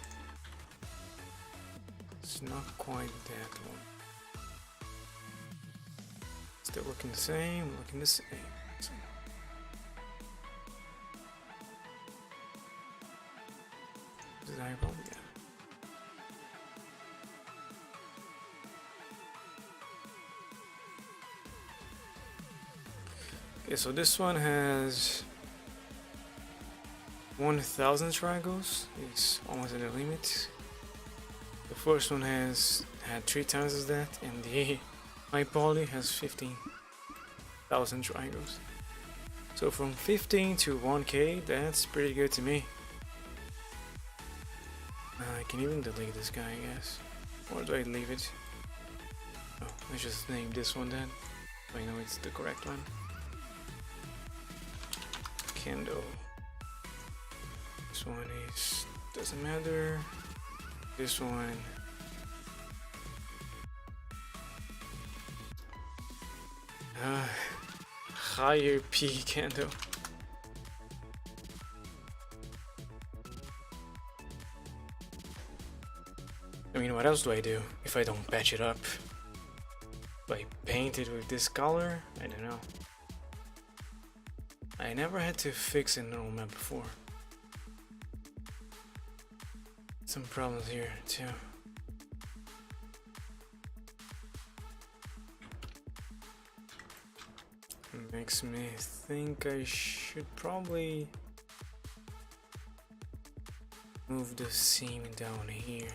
It's not quite that one. Still looking the same, looking the same. Desirable, yeah. Okay, so this one has 1,000 triangles. It's almost at the limit. The first one had 3 times as that, and the high poly has 15,000 triangles. So from 15 to 1k, that's pretty good to me. I can even delete this guy, I guess. Or do I leave it? Oh, let's just name this one then. I know it's the correct one. Candle. This one is, doesn't matter. This one, higher P candle. I mean, what else do I do if I don't patch it up? Do I paint it with this color? I don't know. I never had to fix a normal map before. Some problems here too. Makes me think I should probably move the seam down here.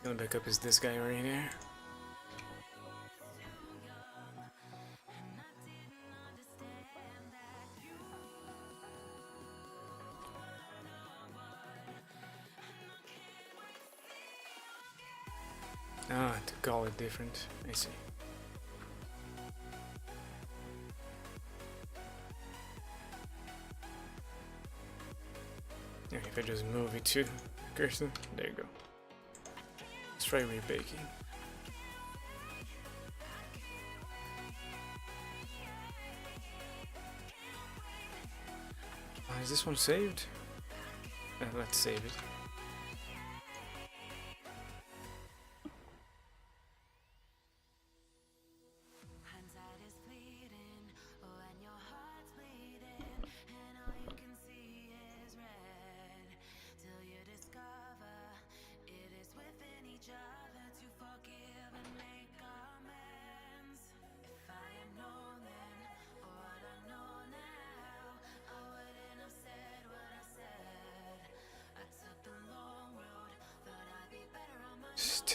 Gonna back up is this guy right here. Ah, to call it different. I see. Yeah, if I just move it to cursor, there you go. Let's try rebaking. Is this one saved? Let's save it.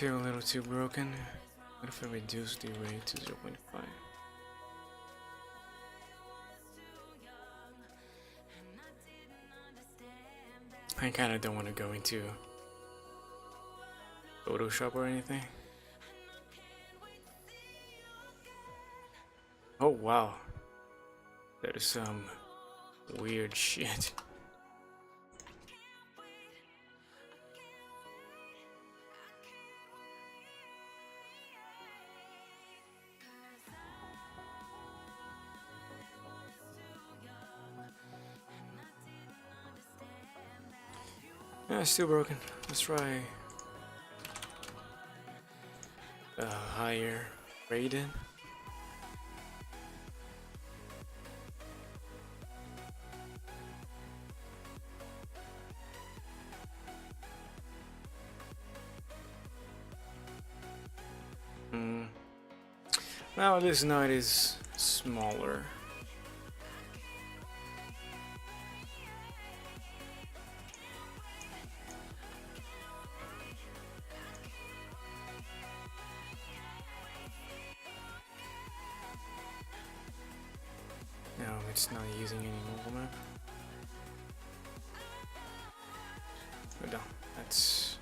still a little too broken. What if I reduce the rate to 0.5? I kinda don't want to go into Photoshop or anything. Oh wow, that is some weird shit. Yeah, still broken. Let's try higher rated. Now this knight is smaller. No, it's not using any mobile map. But no, that's...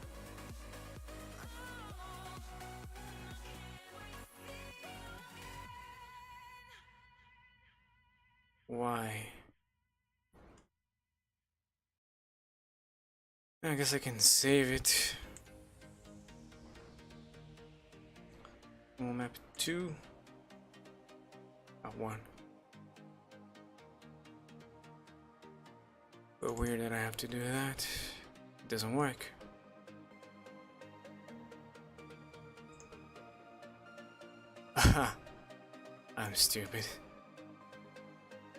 Why? I guess I can save it. Map 2. 1. But weird that I have to do that. It doesn't work. Aha! I'm stupid.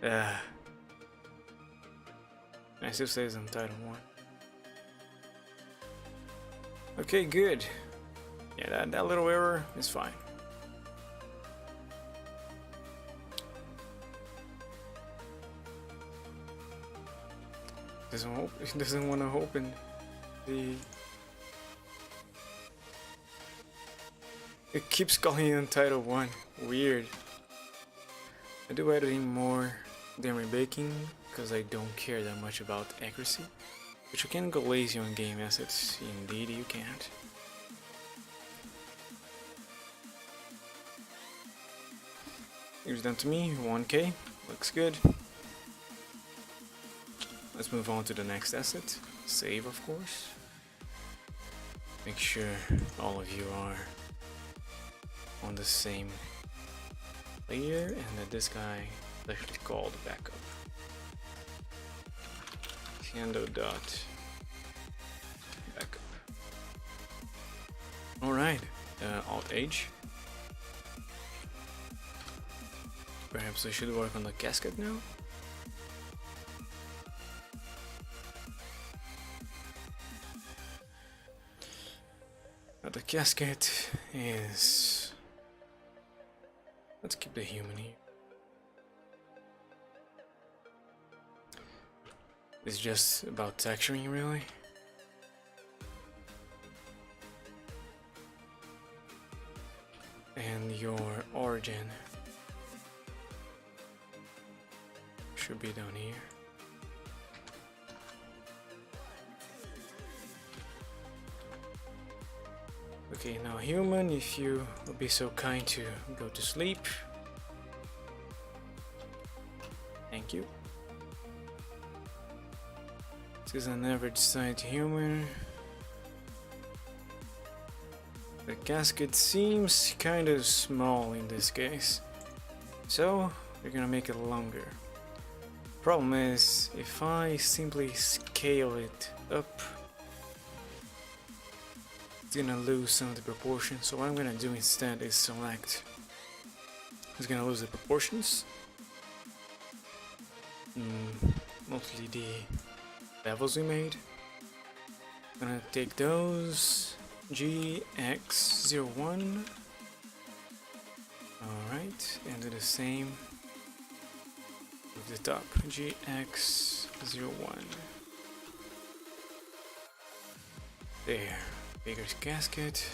I still says I'm title 1. Okay, good. Yeah, that little error is fine. It doesn't want to open the... It keeps calling it Untitled 1. Weird. I do editing more than rebaking because I don't care that much about accuracy. But you can go lazy on game assets. Indeed you can't. Here's done to me. 1K. Looks good. Let's move on to the next asset. Save, of course. Make sure all of you are on the same layer and that this guy is actually called backup. Cando.backup. Alright, Alt-H. Perhaps I should work on the casket now? The casket is... Let's keep the human here. It's just about texturing, really. And your origin should be down here. Okay, now human, if you would be so kind to go to sleep. Thank you. This is an average sized human. The casket seems kind of small in this case, so we're gonna make it longer. Problem is, if I simply scale it up, it's gonna lose some of the proportions. So what I'm gonna do instead is select. It's gonna lose the proportions, mostly the levels we made. I'm gonna take those GX01. Alright, and do the same with the top GX01. There. Bigger casket.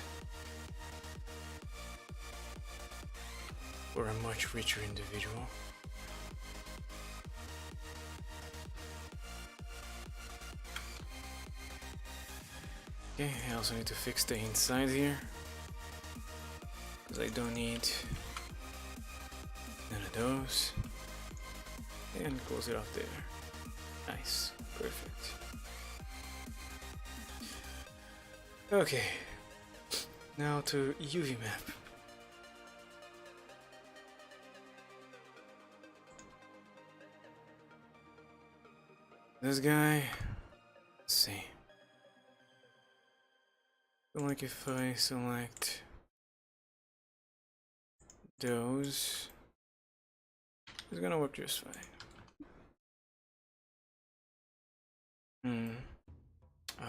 for a much richer individual. Okay, I also need to fix the inside here, because I don't need none of those. And close it off there. Nice, perfect. Okay, now to UV map. This guy, let's see. Like if I select those, it's gonna work just fine.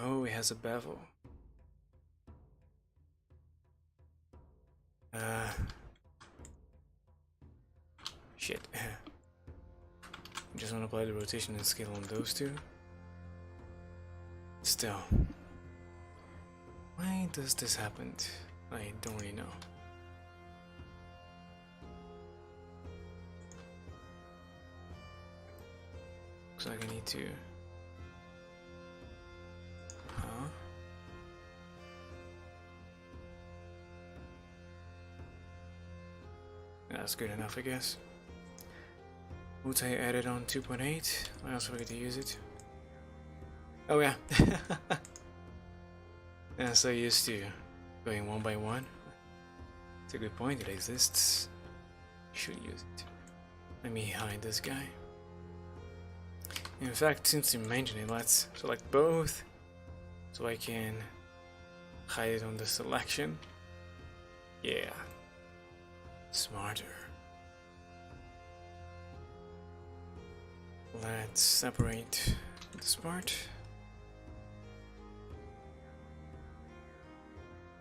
Oh, it has a bevel. Shit. Just want to apply the rotation and scale on those two. Still, why does this happen? I don't really know. Looks like I need to. Huh? That's good enough, I guess. Multi added on 2.8. I also forget to use it. Oh yeah. I'm so used to going one by one. It's a good point, it exists. Should use it. Let me hide this guy. In fact, since you mentioned it, let's select both so I can hide it on the selection. Yeah. Smarter. Let's separate this part.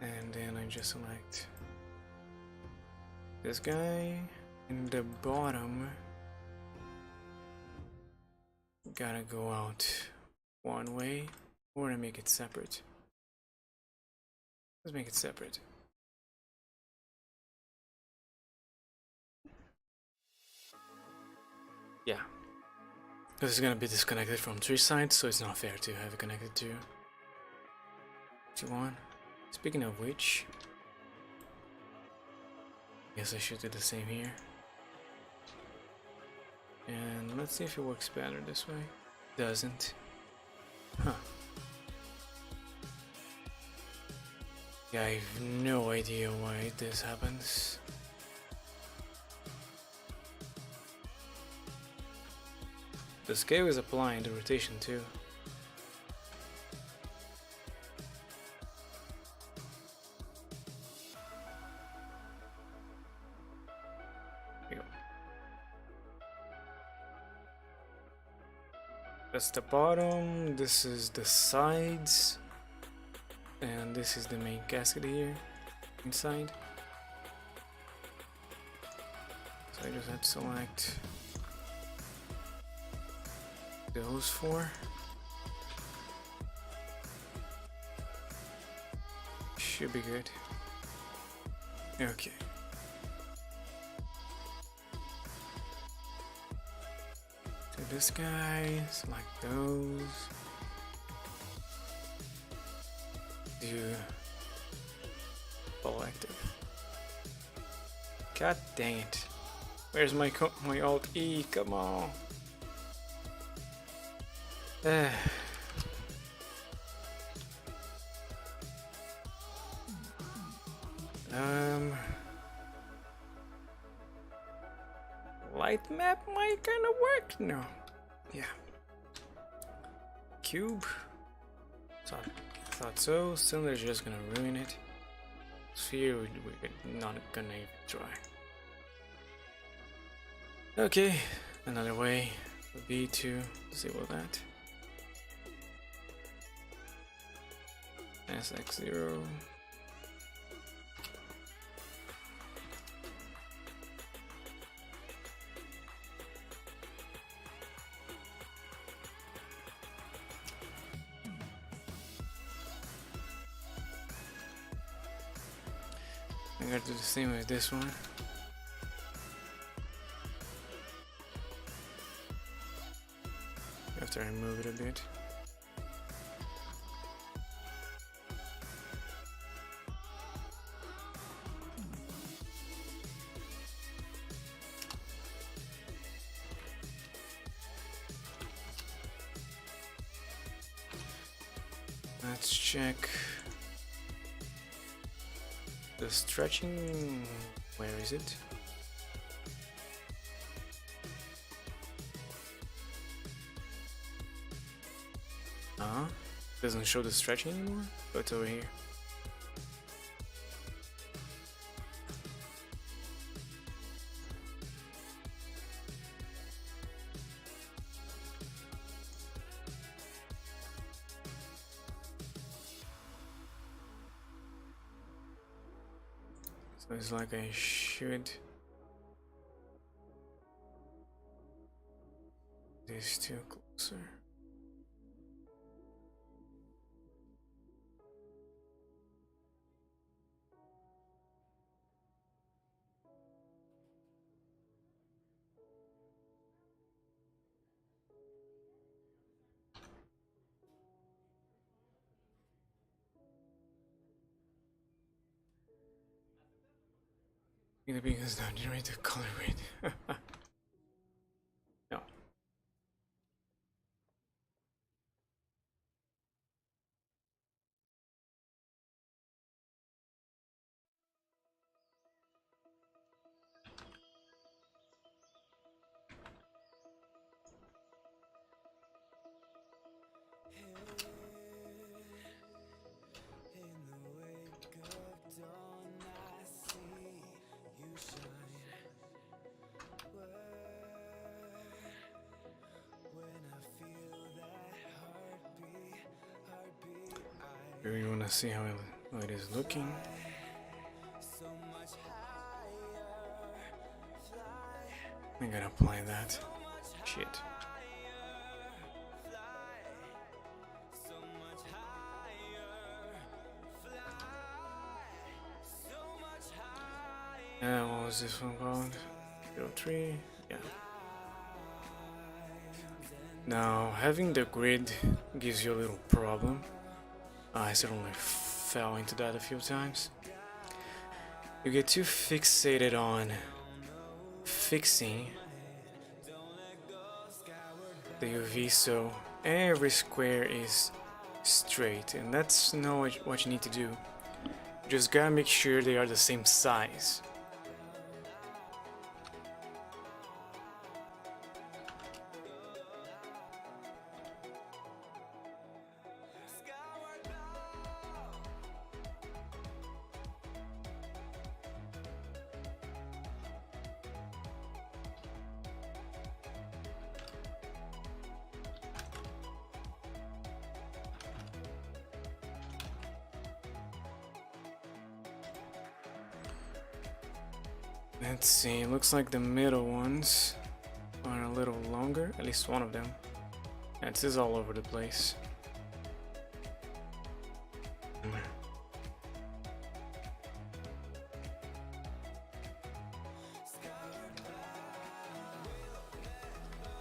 And then I just select this guy. In the bottom, gotta go out one way, or I make it separate. Let's make it separate. Yeah. Because it's gonna be disconnected from three sides, so it's not fair to have it connected to one. Speaking of which, guess I should do the same here. And let's see if it works better this way. Doesn't. Huh. Yeah, I have no idea why this happens. The scale is applying the rotation too. Here we go. That's the bottom, this is the sides, and this is the main gasket here, inside. So I just have to select those four. Should be good. Okay. So this guy, select those. Do full active. God dang it. Where's my Alt E? Come on. Light map might kind of work. No, yeah. Cube. Thought so. Cylinder's just gonna ruin it. Sphere, we're not gonna even try. Okay, another way would be to disable that. SX0. I'm gonna do the same with this one. after I move it a bit. Let's check the stretching. Where is it? Doesn't show the stretching anymore, but it's over here. So it's like I should these two closer. Either because now generate the color rate. No. You want to see how it is looking. I'm gonna apply that. Shit. What was this one called? 03? Yeah. Now, having the grid gives you a little problem. I certainly fell into that a few times. You get too fixated on fixing the UV so every square is straight, and that's not what you need to do. You just gotta make sure they are the same size. Let's see, looks like the middle ones are a little longer, at least one of them. And this is all over the place.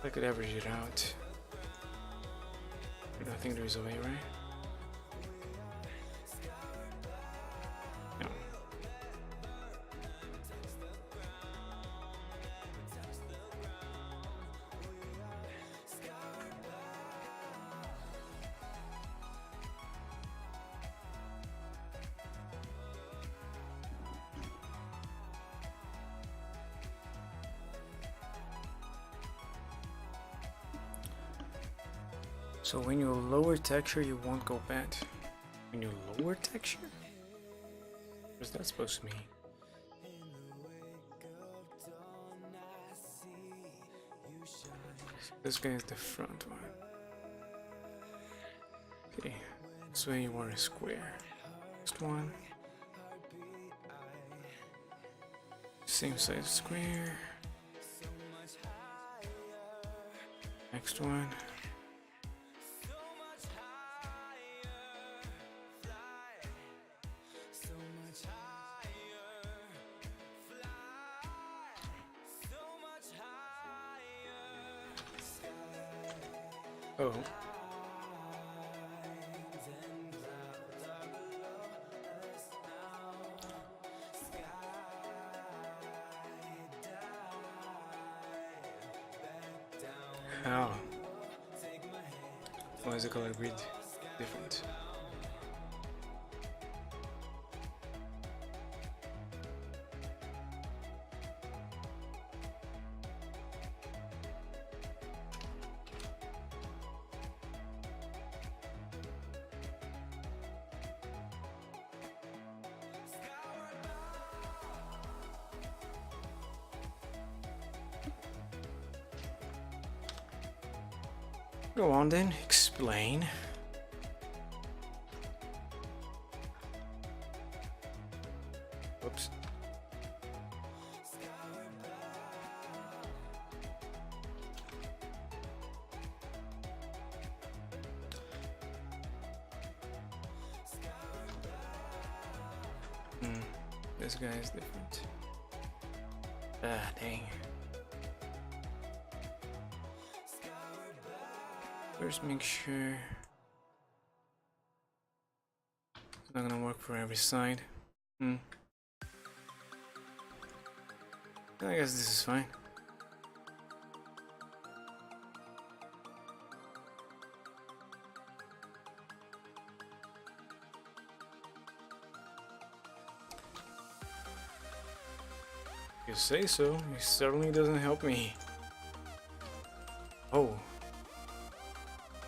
I could average it out. I don't think there's a way, right? No. So when you lower texture, you won't go bad. When you lower texture? What's that supposed to mean? This guy is the front one. Okay, this way you want a square. Next one. Same size square. Next one. Oh. How? Why is the color grid different? Go on then, explain. Oops. This guy is different. Ah, dang. First, make sure it's not gonna work for every side. I guess this is fine. You say so. It certainly doesn't help me. Oh.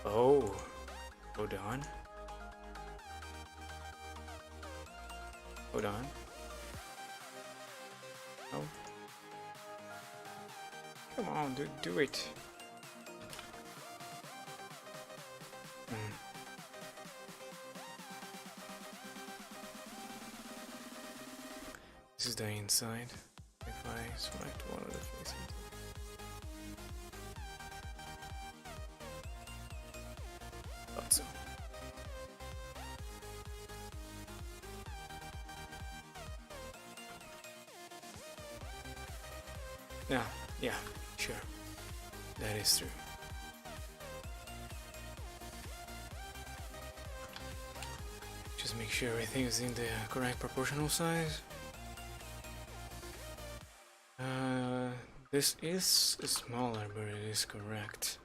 Oh. Hold on. Hold on. Oh. Come on, do it. This is the inside. If I select one of the faces. Thought so. Yeah, sure. That is true. Just make sure everything is in the correct proportional size. This is smaller, but it is correct.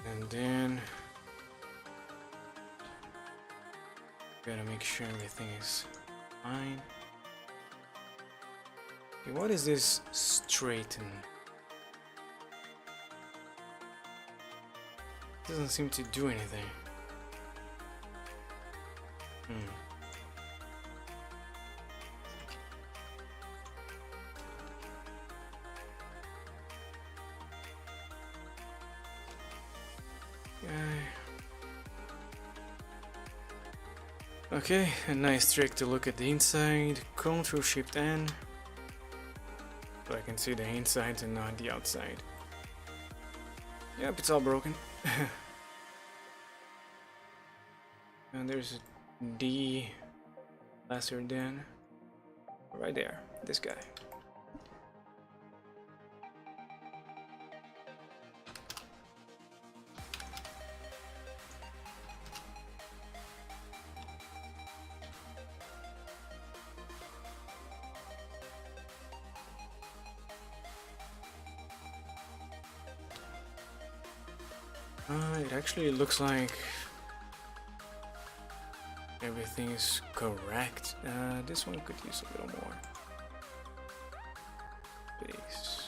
And then gotta make sure everything is fine. Okay, what is this straighten? Doesn't seem to do anything. Okay, a nice trick to look at the inside. Ctrl-Shift-N, so I can see the inside and not the outside. Yep, it's all broken. And there's a D lesser than right there. This guy. It actually looks like everything is correct. This one could use a little more base.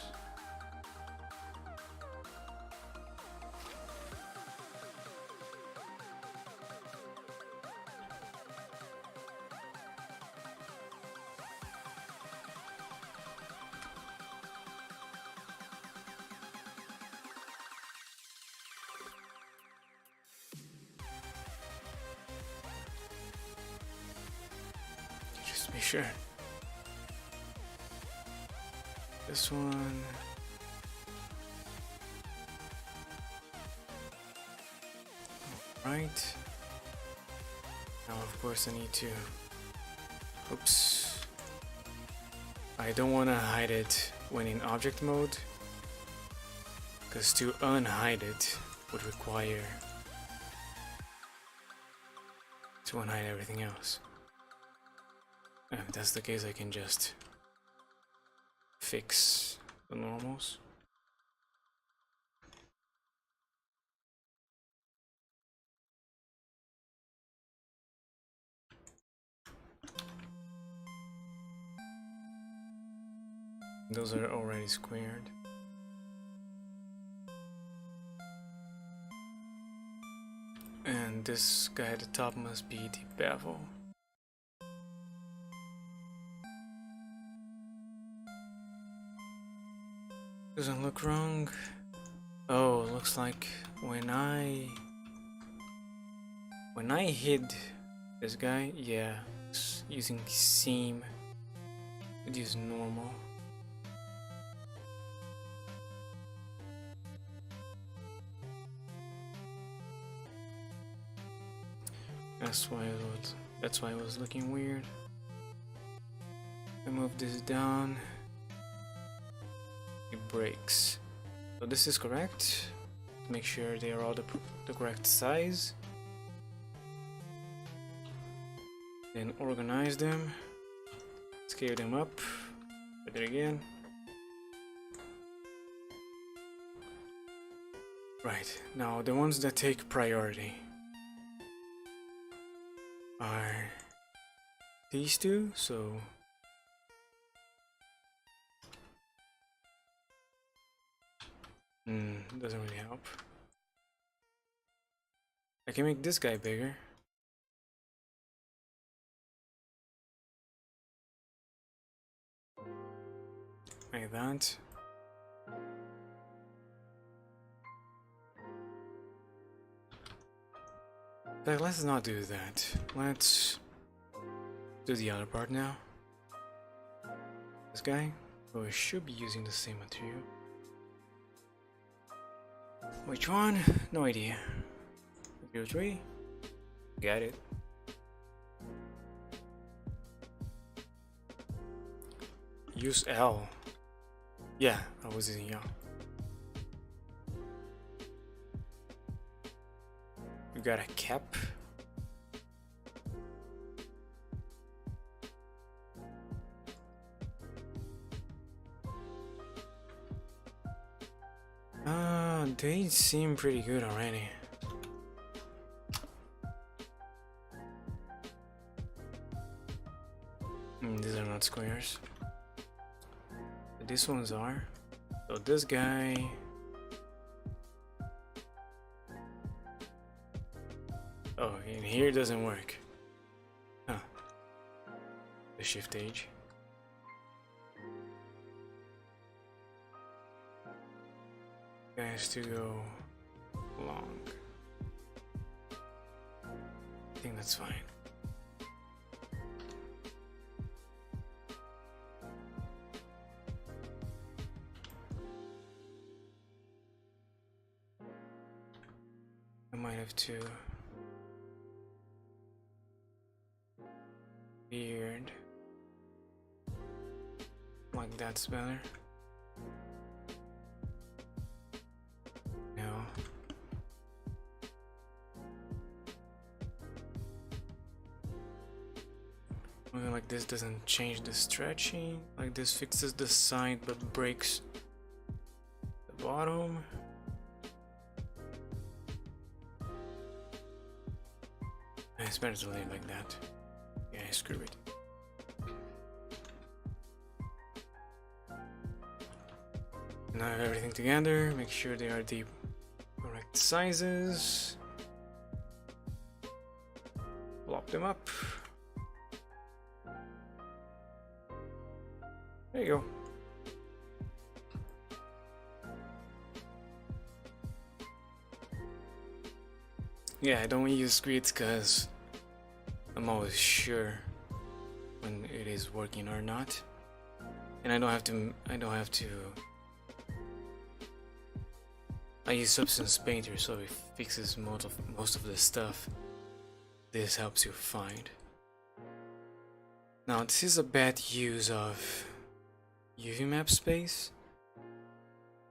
Just be sure. This one. Right. Now, of course, I need to. Oops. I don't want to hide it when in object mode, because to unhide it would require to unhide everything else. And if that's the case, I can just fix the normals. Those are already squared. And this guy at the top must be the bevel. Doesn't look wrong. Oh, looks like when I hid this guy, yeah, using seam, it is normal. That's why it was looking weird. I move this down. It breaks. So this is correct. Make sure they are all the correct size. Then organize them. Scale them up. Put it again. Right, now the ones that take priority are these two, so doesn't really help. I can make this guy bigger. Like that. But let's not do that. Let's do the other part now. This guy, so I should be using the same material. Which one? No idea. 03. Got it. Use L. Yeah, I was using L. We got a cap. They seem pretty good already. These are not squares. But these ones are. So this guy. Oh, and here it doesn't work. Huh. The shift age. Has to go long. I think that's fine. I might have to weird. Like that's better. Like this doesn't change the stretching. Like this fixes the side but breaks the bottom. It's better to leave like that. Yeah, screw it. Now I have everything together. Make sure they are the correct sizes. Plop them up. There you go. Yeah, I don't use grids because I'm always sure when it is working or not, and I don't have to. I use Substance Painter, so it fixes most of the stuff. This helps you find. Now this is a bad use of UV map space.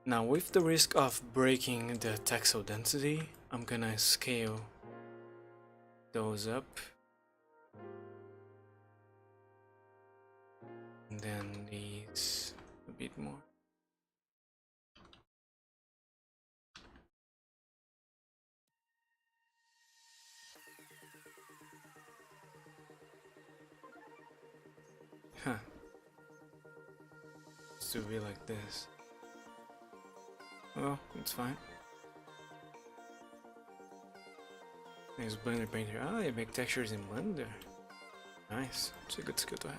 Now, with the risk of breaking the texel density, I'm gonna scale those up. And then these a bit more. Huh. It's to be like this. Well, it's fine. There's Blender Painter. Ah, you make textures in Blender. Nice. It's a good skill to have.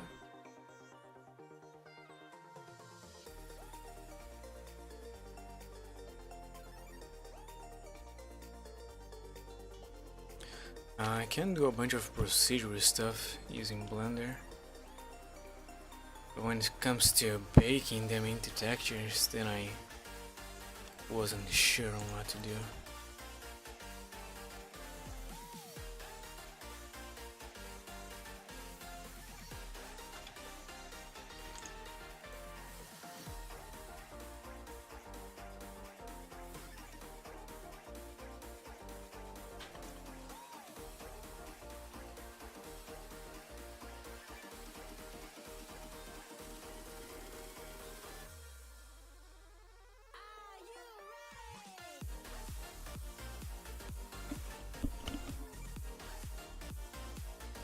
I can do a bunch of procedural stuff using Blender. But when it comes to baking them into textures, then I wasn't sure on what to do.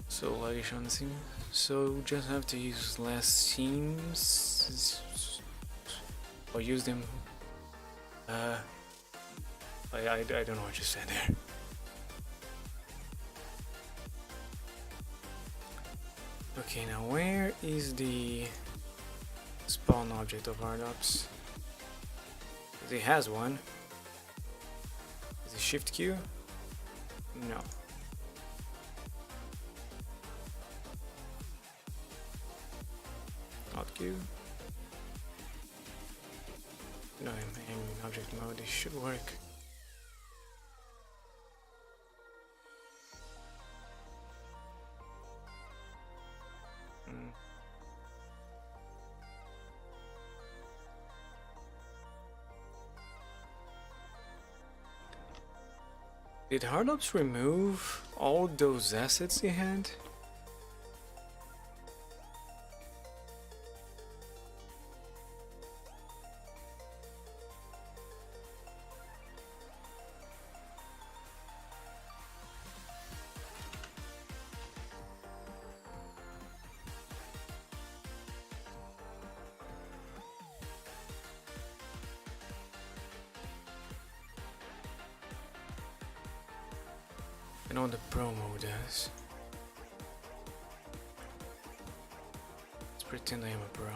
So light on the seam. So just have to use less seams or use them. I don't know what you said there. Okay, now where is the spawn object of Ardops? It has one. Is it Shift Q? No. Not Q. No, I'm in object mode. This should work. Did Hardops remove all those assets he had? I know the promo does. Let's pretend I am a pro.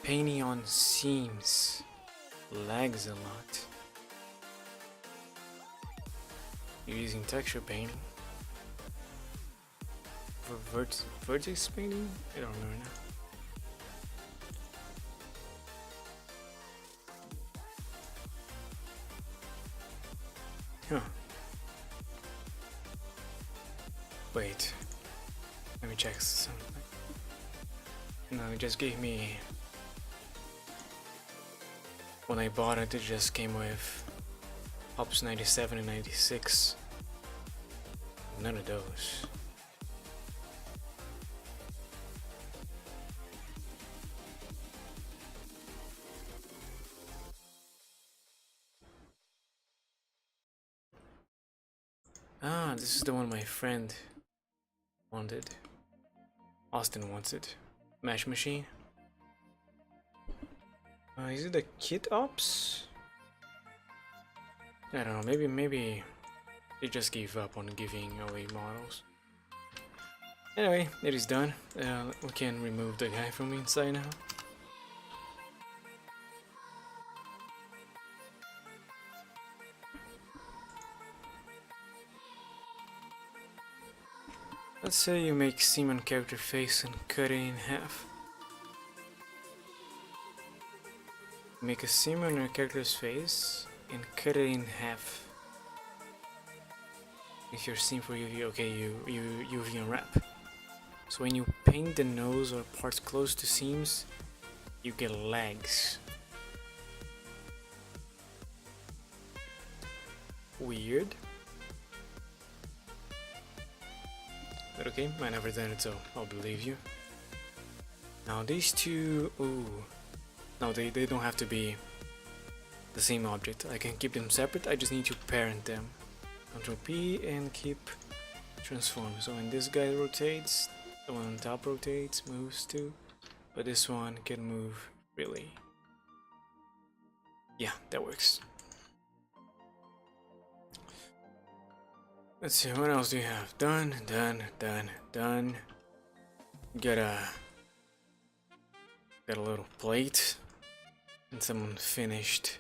Painting on seams lags a lot. You're using texture painting for vertex painting? I don't know now. Huh. Wait. Let me check something. No, it just gave me... When I bought it, it just came with Hops 97 and 96. None of those. Ah, this is the one my friend wanted. Austin wants it. Mash machine. Is it the kit ops? I don't know. Maybe they just gave up on giving away models. Anyway, it is done. We can remove the guy from inside now. Let's say you make seam on character face and cut it in half. Make a seam on your character's face and cut it in half. If your seam for UV, okay, you UV unwrap. So when you paint the nose or parts close to seams, you get legs. Weird. But okay, I never done it, so I'll believe you. Now these two, ooh. No, they don't have to be the same object. I can keep them separate, I just need to parent them. Ctrl P and keep transform. So when this guy rotates, the one on top rotates, moves too. But this one can move really. Yeah, that works. Let's see, what else do you have? Done, done, done, done. Got a little plate and some unfinished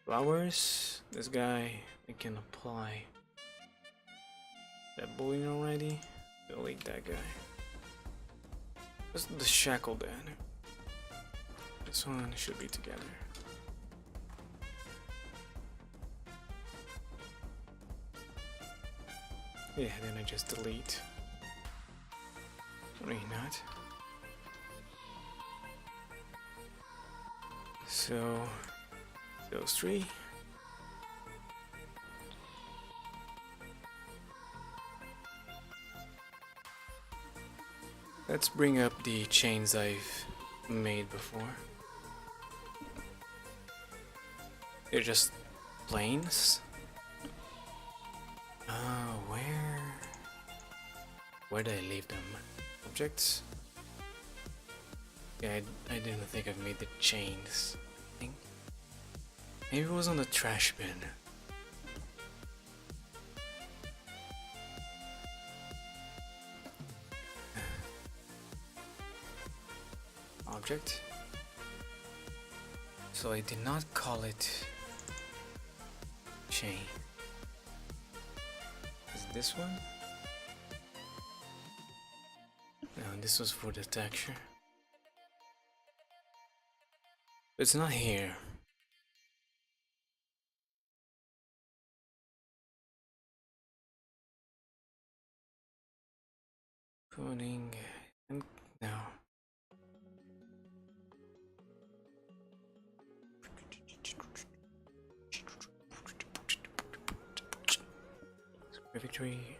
flowers. This guy, we can apply that boolean already. Delete that guy. What's the shackle then? This one should be together. Yeah, then I just delete. Maybe not. So those three. Let's bring up the chains I've made before. They're just planes. Where did I leave them? Objects? Yeah, I didn't think I've made the chains thing. Maybe it was on the trash bin. Object. So I did not call it chain. Is it this one? No, this was for the texture. It's not here. Putting no. Victory.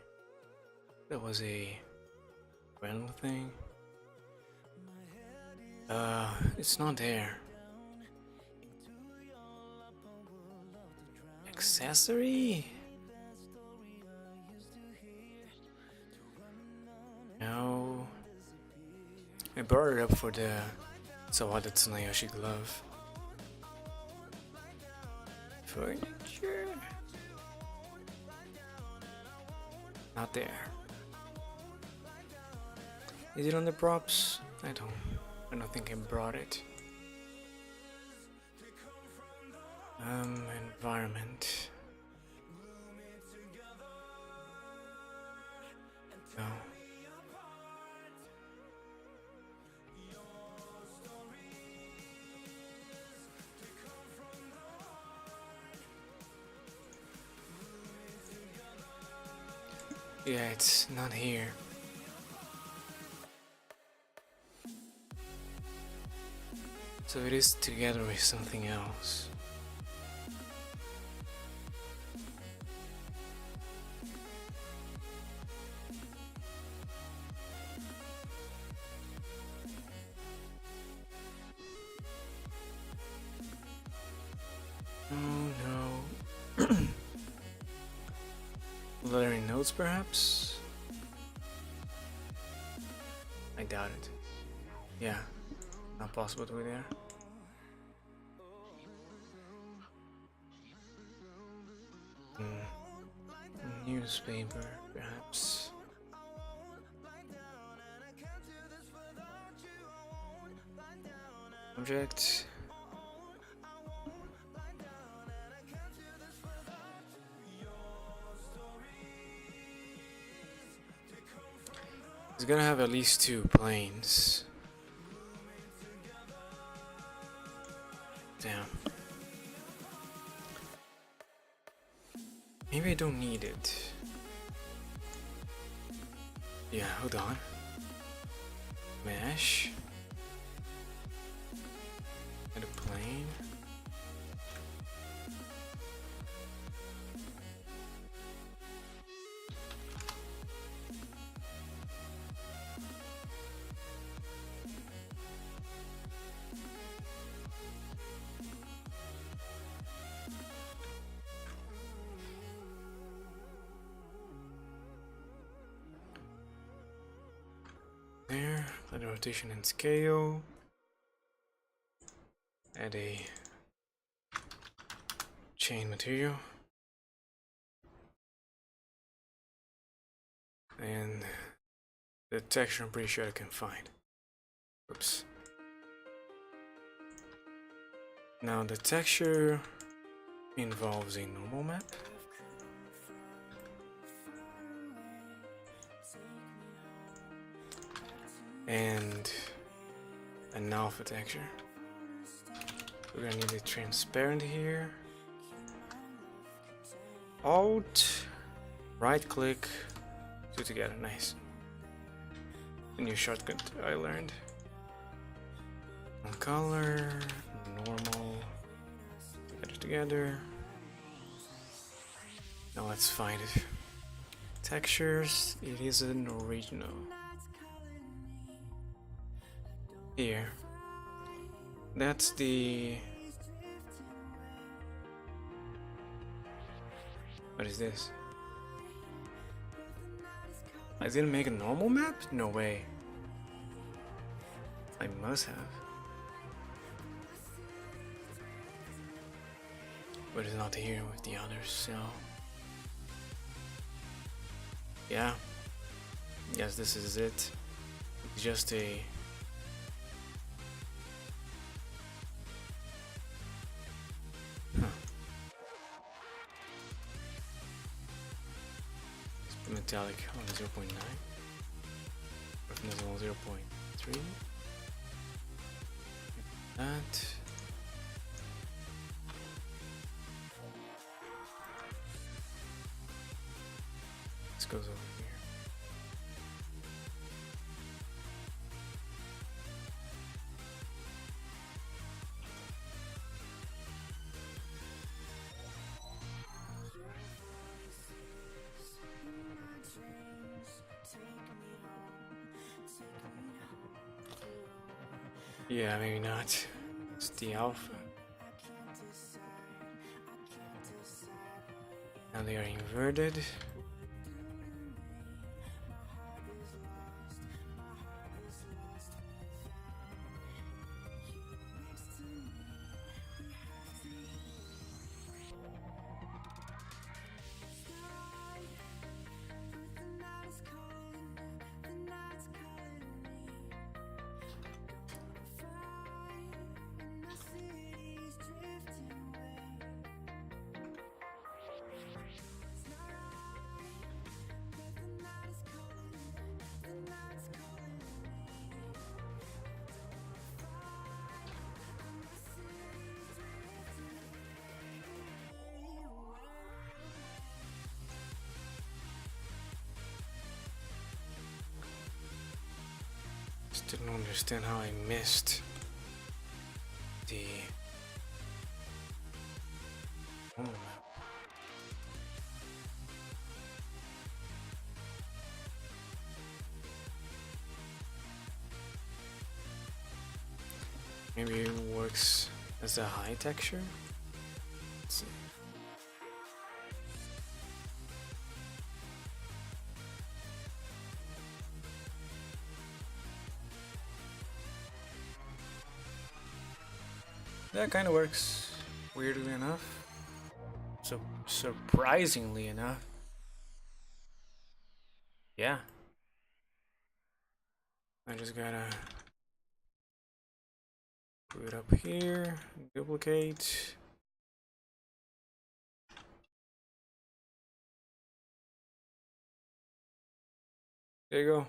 That was a random thing. It's not there. Accessory? No. I brought it up for the Sawada Tsunayoshi glove. Furniture? Not there. Is it on the props? I don't think I brought it. Environment. No. Yeah, it's not here. So it is together with something else. Oh no. Lettering notes perhaps? I doubt it. Yeah, not possible to be there. Newspaper, perhaps. Object. It's gonna have at least 2 planes. Damn. Maybe I don't need it. Yeah, hold on. Mesh. And a plane. There, let the rotation and scale. Add a chain material. And the texture I'm pretty sure I can find. Oops. Now the texture involves a normal map. And an alpha texture. We're gonna need a transparent here. Alt, right click, two together, nice. A new shortcut I learned. One color, normal, together. Now let's find it. Textures, it is an original. Here. That's the... What is this? I didn't make a normal map? No way. I must have. But it's not here with the others, so... Yeah. Yes, this is it. It's just a... Metallic on 0.9, roughness on 0.3, that, this goes over here. Yeah, maybe not. It's the alpha. Now they are inverted. Still don't understand how I missed the normal map. Maybe it works as a high texture? Let's see. That kind of works, weirdly enough. So surprisingly enough. Yeah. I just gotta put it up here, duplicate. There you go.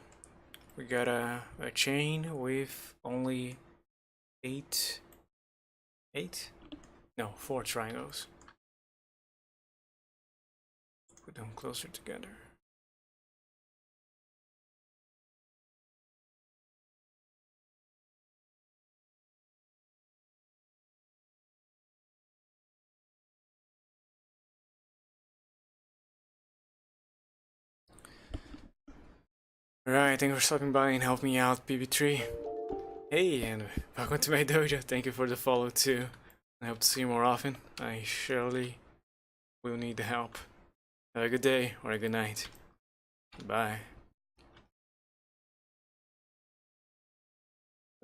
We got a chain with only 4 triangles. Put them closer together. Alright, thank you for stopping by and helping me out, PB3. Hey, and welcome to my dojo. Thank you for the follow too. I hope to see you more often. I surely will need the help. Have a good day or a good night. Bye.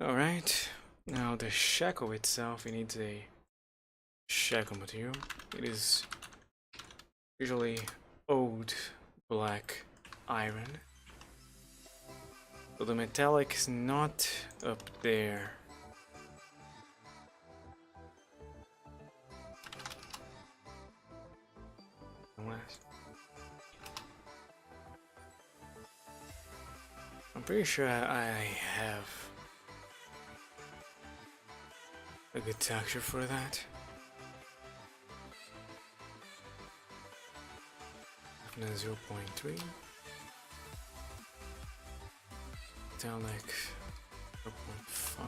Alright, now the shackle itself, it needs a shackle material. It is usually old black iron. So the metallic is not up there. I'm pretty sure I have a good texture for that. Toughness 0.3. Metallic 0.5.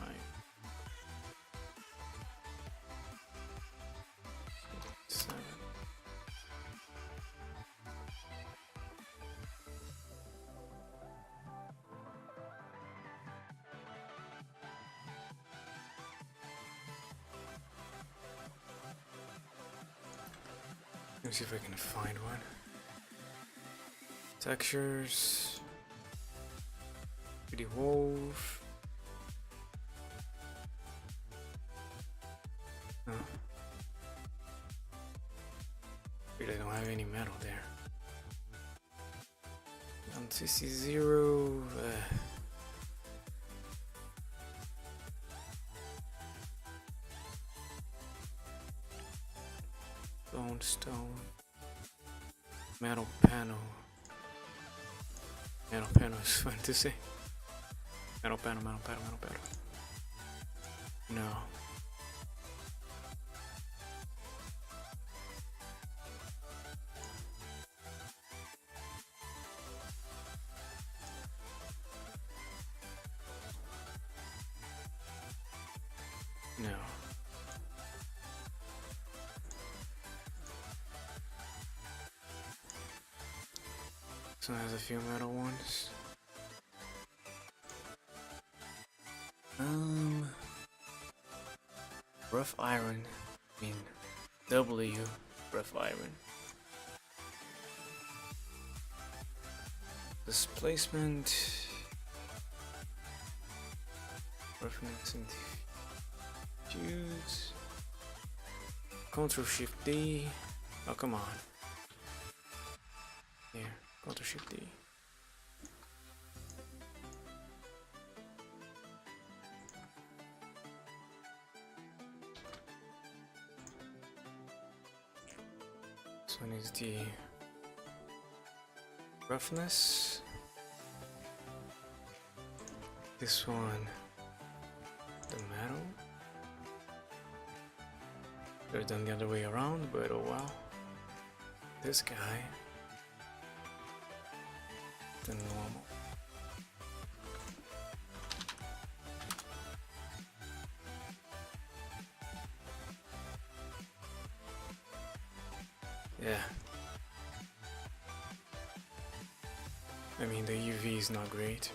Let me see if I can find one. Textures. 3D wove. No. Weird, I don't have any metal there. CC0. Stone. Metal panel. Metal panel is fun to say. Metal panel. No. No. So it has a few metal ones. Rough iron. I mean, W rough iron. Displacement. Roughness and diffuse. Control Shift D. Oh, come on. Here. Control Shift D. This one is the roughness. This one, the metal. Could have done the other way around, but oh well. This guy, the normal. Yeah. I mean, the UV is not great.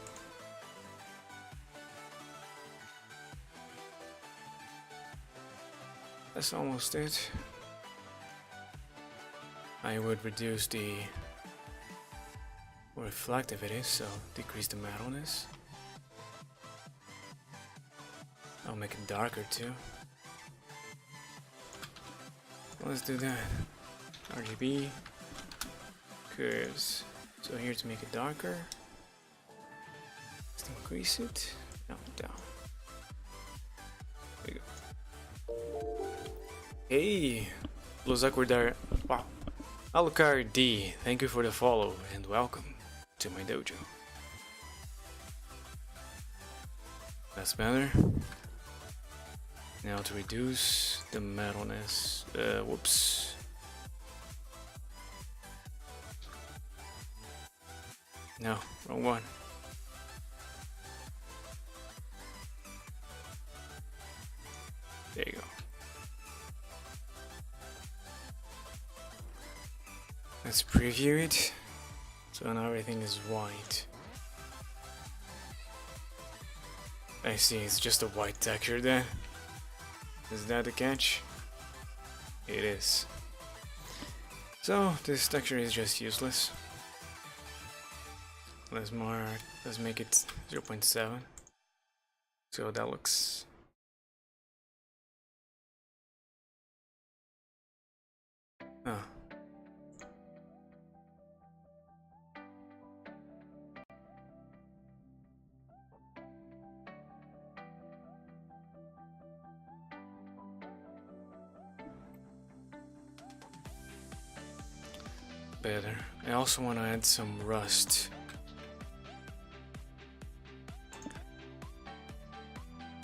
That's almost it. I would reduce the more reflective it is, so decrease the metalness. I'll make it darker too. Let's do that. RGB curves. So here to make it darker. Let's increase it. No, down. There you go. Hey, Los Acordar. Wow. Alucard D, thank you for the follow and welcome to my dojo. That's better. Now to reduce the metalness. Whoops. No, wrong one. There you go. Let's preview it. So now everything is white. I see, it's just a white texture then. Is that the catch? It is. So this texture is just useless. Let's make it 0.7. So that looks. Oh. Better. I also want to add some rust.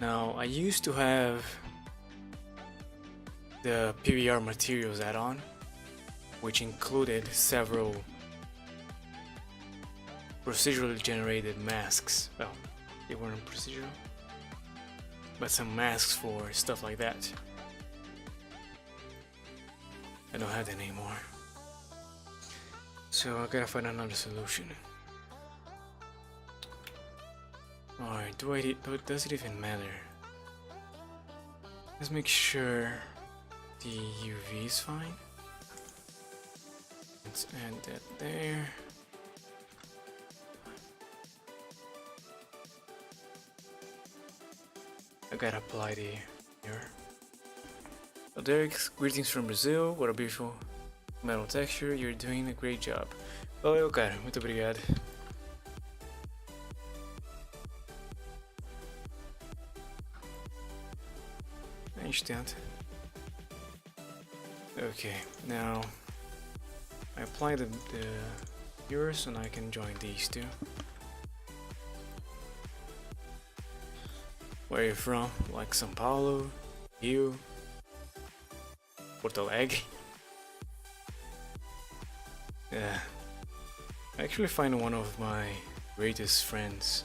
Now, I used to have the PBR materials add-on, which included several procedurally generated masks. Well, they weren't procedural, but some masks for stuff like that. I don't have that anymore. So I gotta find another solution. Alright, does it even matter? Let's make sure the UV is fine. Let's add that there. I gotta apply the mirror. So Daerik, greetings from Brazil. What a beautiful metal texture. You're doing a great job. Valeu, cara. Muito obrigado. A gente tenta. Okay, now I apply the mirrors and I can join these two. Where are you from? Like São Paulo? Rio? Porto Alegre? Yeah. I actually find one of my greatest friends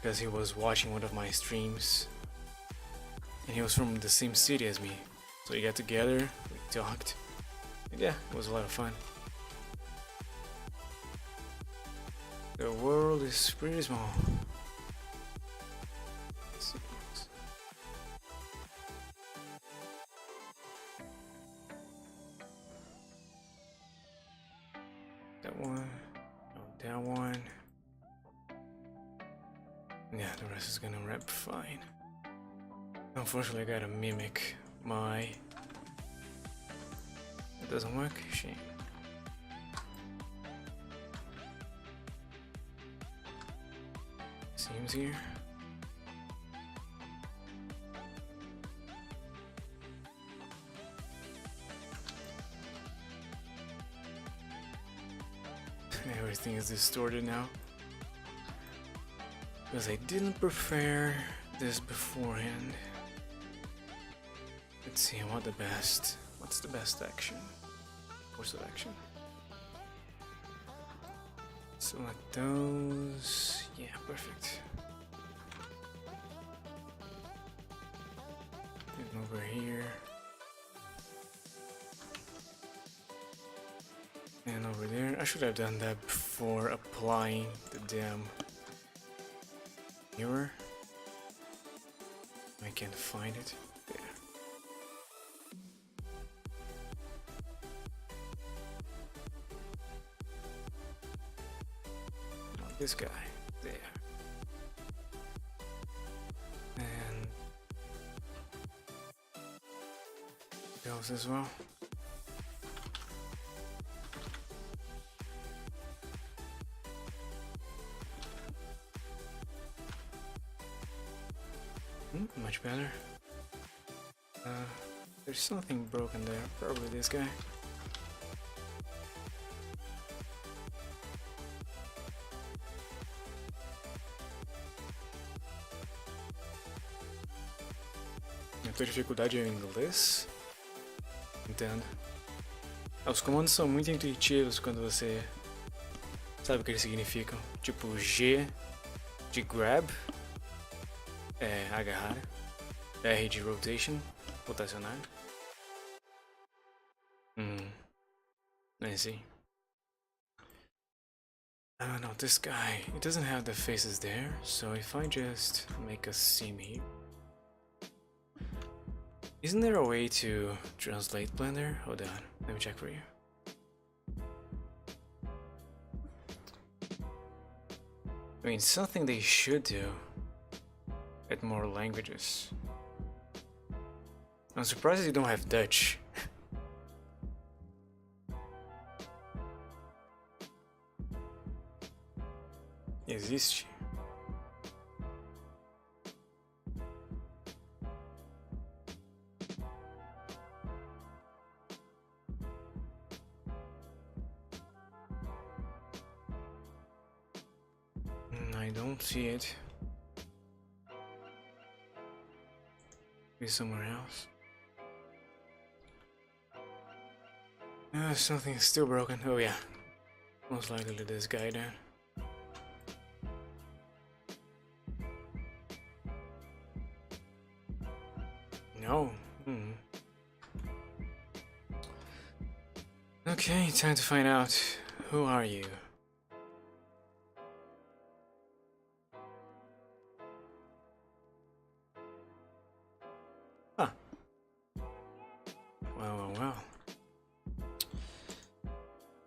because he was watching one of my streams and he was from the same city as me. So we got together, we talked, and yeah, it was a lot of fun. The world is pretty small. That one, oh, that one. Yeah, the rest is gonna wrap fine. Unfortunately, I gotta mimic my. It doesn't work? Shame. Seams here. Everything is distorted now because I didn't prepare this beforehand. Let's see, what's the best action? Course of action. Select those. Yeah, perfect. Get over here. And over there. I should have done that before applying the damn mirror. I can't find it. There. Not this guy. There. And those as well. Much better. There's something broken there. Probably this guy. A tua dificuldade é o inglês? Entendo. Os comandos são muito intuitivos quando você sabe o que eles significam. Tipo G de grab, é agarrar. R de rotation, rotacionar. I see. I don't know, this guy, he doesn't have the faces there, so if I just make a sim here. Isn't there a way to translate Blender? Hold on, let me check for you. I mean, something they should do. Add more languages. I'm surprised you don't have Dutch. Existe. I don't see it. Maybe somewhere else. Something's still broken. Oh yeah. Most likely this guy then. No. Okay, time to find out. Who are you? Huh. Well.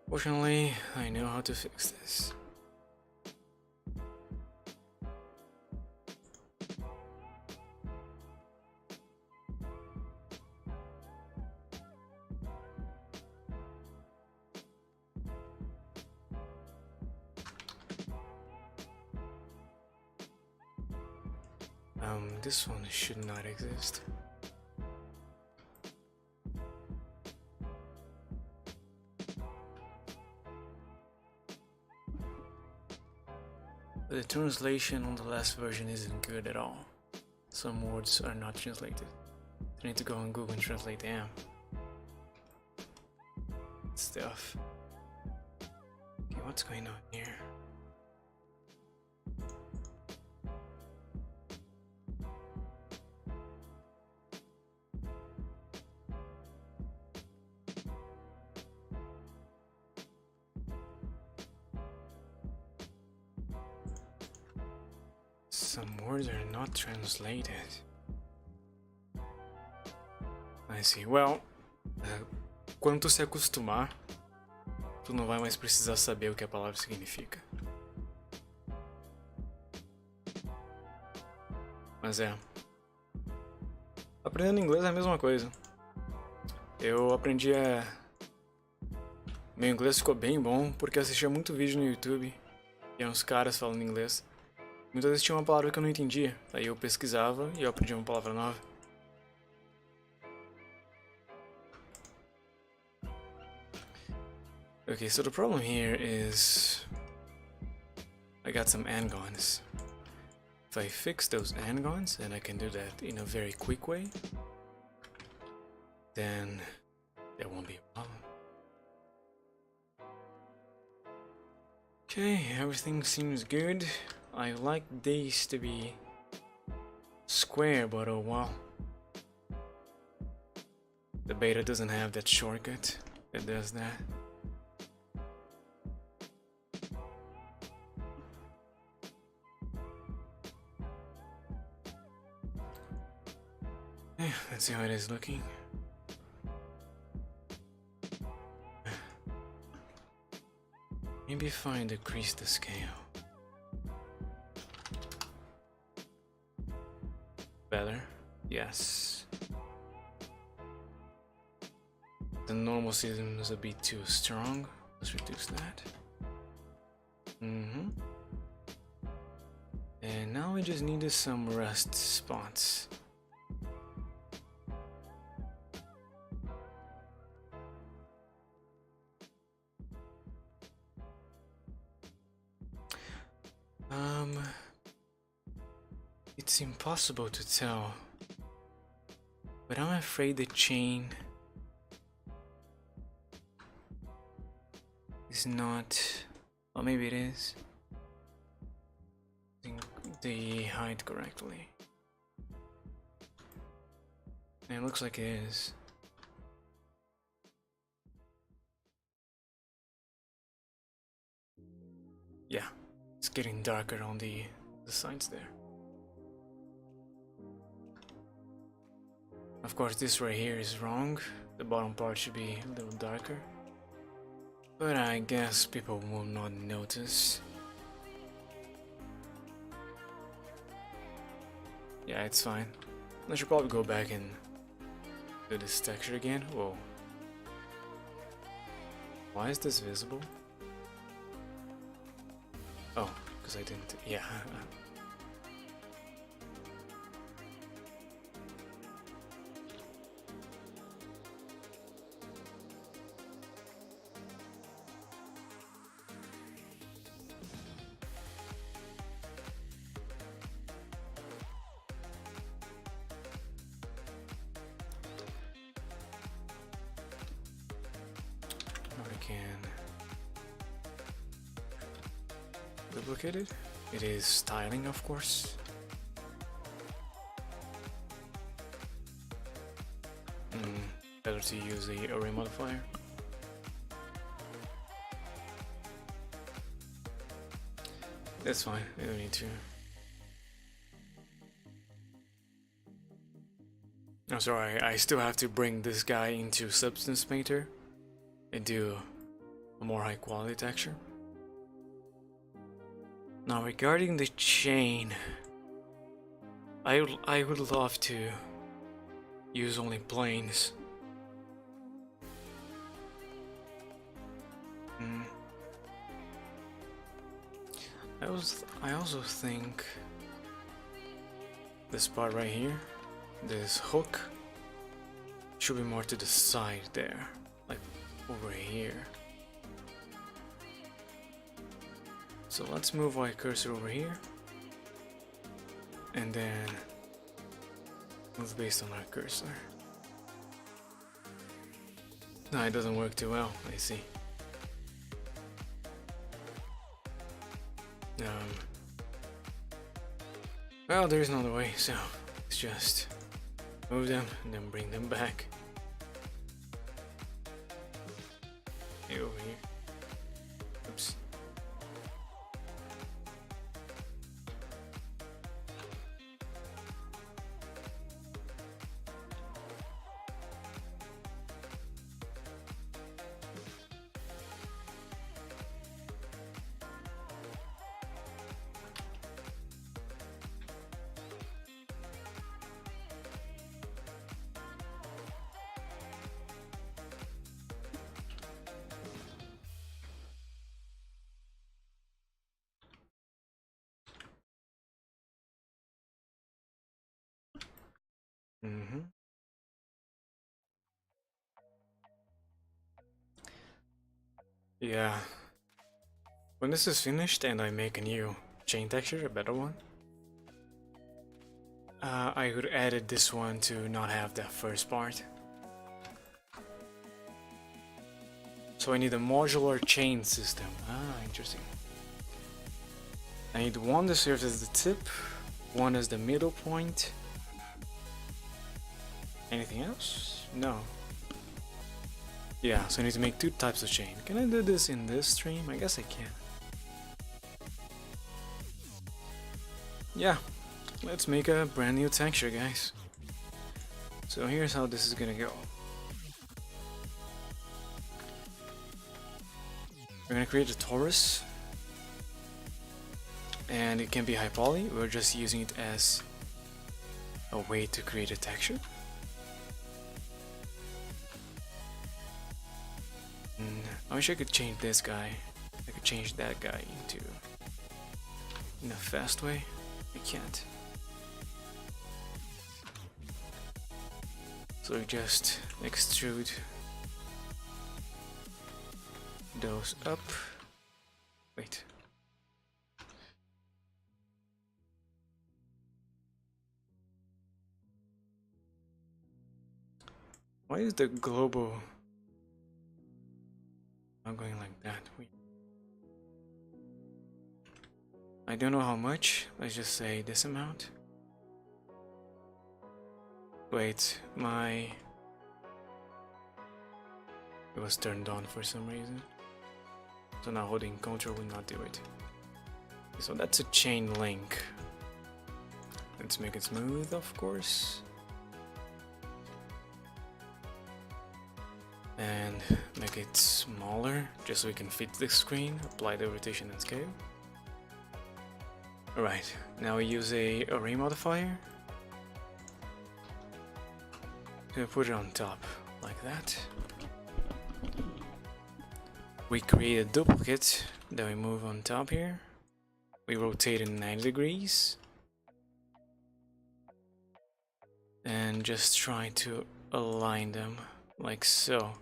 Fortunately, I know how to fix this. This one should not exist. The translation on the last version isn't good at all. Some words are not translated. I need to go on Google and translate them. Stuff. Okay, what's going on here? Some words are not translated. I see. Well, quando tu se acostumar, tu não vai mais precisar saber o que a palavra significa. Mas é. Aprendendo inglês é a mesma coisa. Eu aprendi a... Meu inglês ficou bem bom porque eu assistia muito vídeo no YouTube e uns caras falando inglês. Muitas vezes tinha uma palavra que eu não entendia, aí eu pesquisava e eu aprendia uma palavra nova. Okay, so the problem here is I got some angons. If I fix those angons, and I can do that in a very quick way, then there won't be a problem. Okay, everything seems good. I like these to be square, but oh well. The beta doesn't have that shortcut that does that. Yeah, let's see how it is looking. Maybe if I decrease the scale. Better? Yes. The normal season is a bit too strong. Let's reduce that. And now we just needed some rust spots. It's impossible to tell, but I'm afraid the chain is not, or maybe it is, the height correctly. And it looks like it is. Yeah, it's getting darker on the sides there. Of course, this right here is wrong. The bottom part should be a little darker. But I guess people will not notice. Yeah, it's fine. I should probably go back and do this texture again. Whoa. Why is this visible? Oh, because I didn't. Yeah. Duplicated. It is styling, of course. Better to use the array modifier. That's fine, I don't need to. I'm sorry, I still have to bring this guy into Substance Painter and do a more high quality texture. Now regarding the chain, I would love to use only planes. I also think this part right here, this hook, should be more to the side there, like over here. So let's move our cursor over here and then move based on our cursor. No, it doesn't work too well, I see. Well, there's another way, so let's just move them and then bring them back. Hey, over here. Oops. Yeah. When this is finished and I make a new chain texture, a better one, I could edit this one to not have that first part. So I need a modular chain system. Ah, interesting. I need one that serves as the tip, one as the middle point. Anything else? No. Yeah, so I need to make two types of chain. Can I do this in this stream? I guess I can. Yeah, let's make a brand new texture, guys. So here's how this is gonna go. We're gonna create a torus, and it can be high poly. We're just using it as a way to create a texture. I wish I could change this guy. I could change that guy in a fast way. I can't. So we just extrude those up. Wait. Why is the global not going like that? Wait. I don't know how much. Let's just say this amount. Wait, it was turned on for some reason. So now holding Ctrl will not do it. So that's a chain link. Let's make it smooth, of course. And make it smaller, just so we can fit the screen. Apply the rotation and scale. Alright, now we use a array modifier to put it on top, like that. We create a duplicate that we move on top here. We rotate it 90 degrees. And just try to align them like so.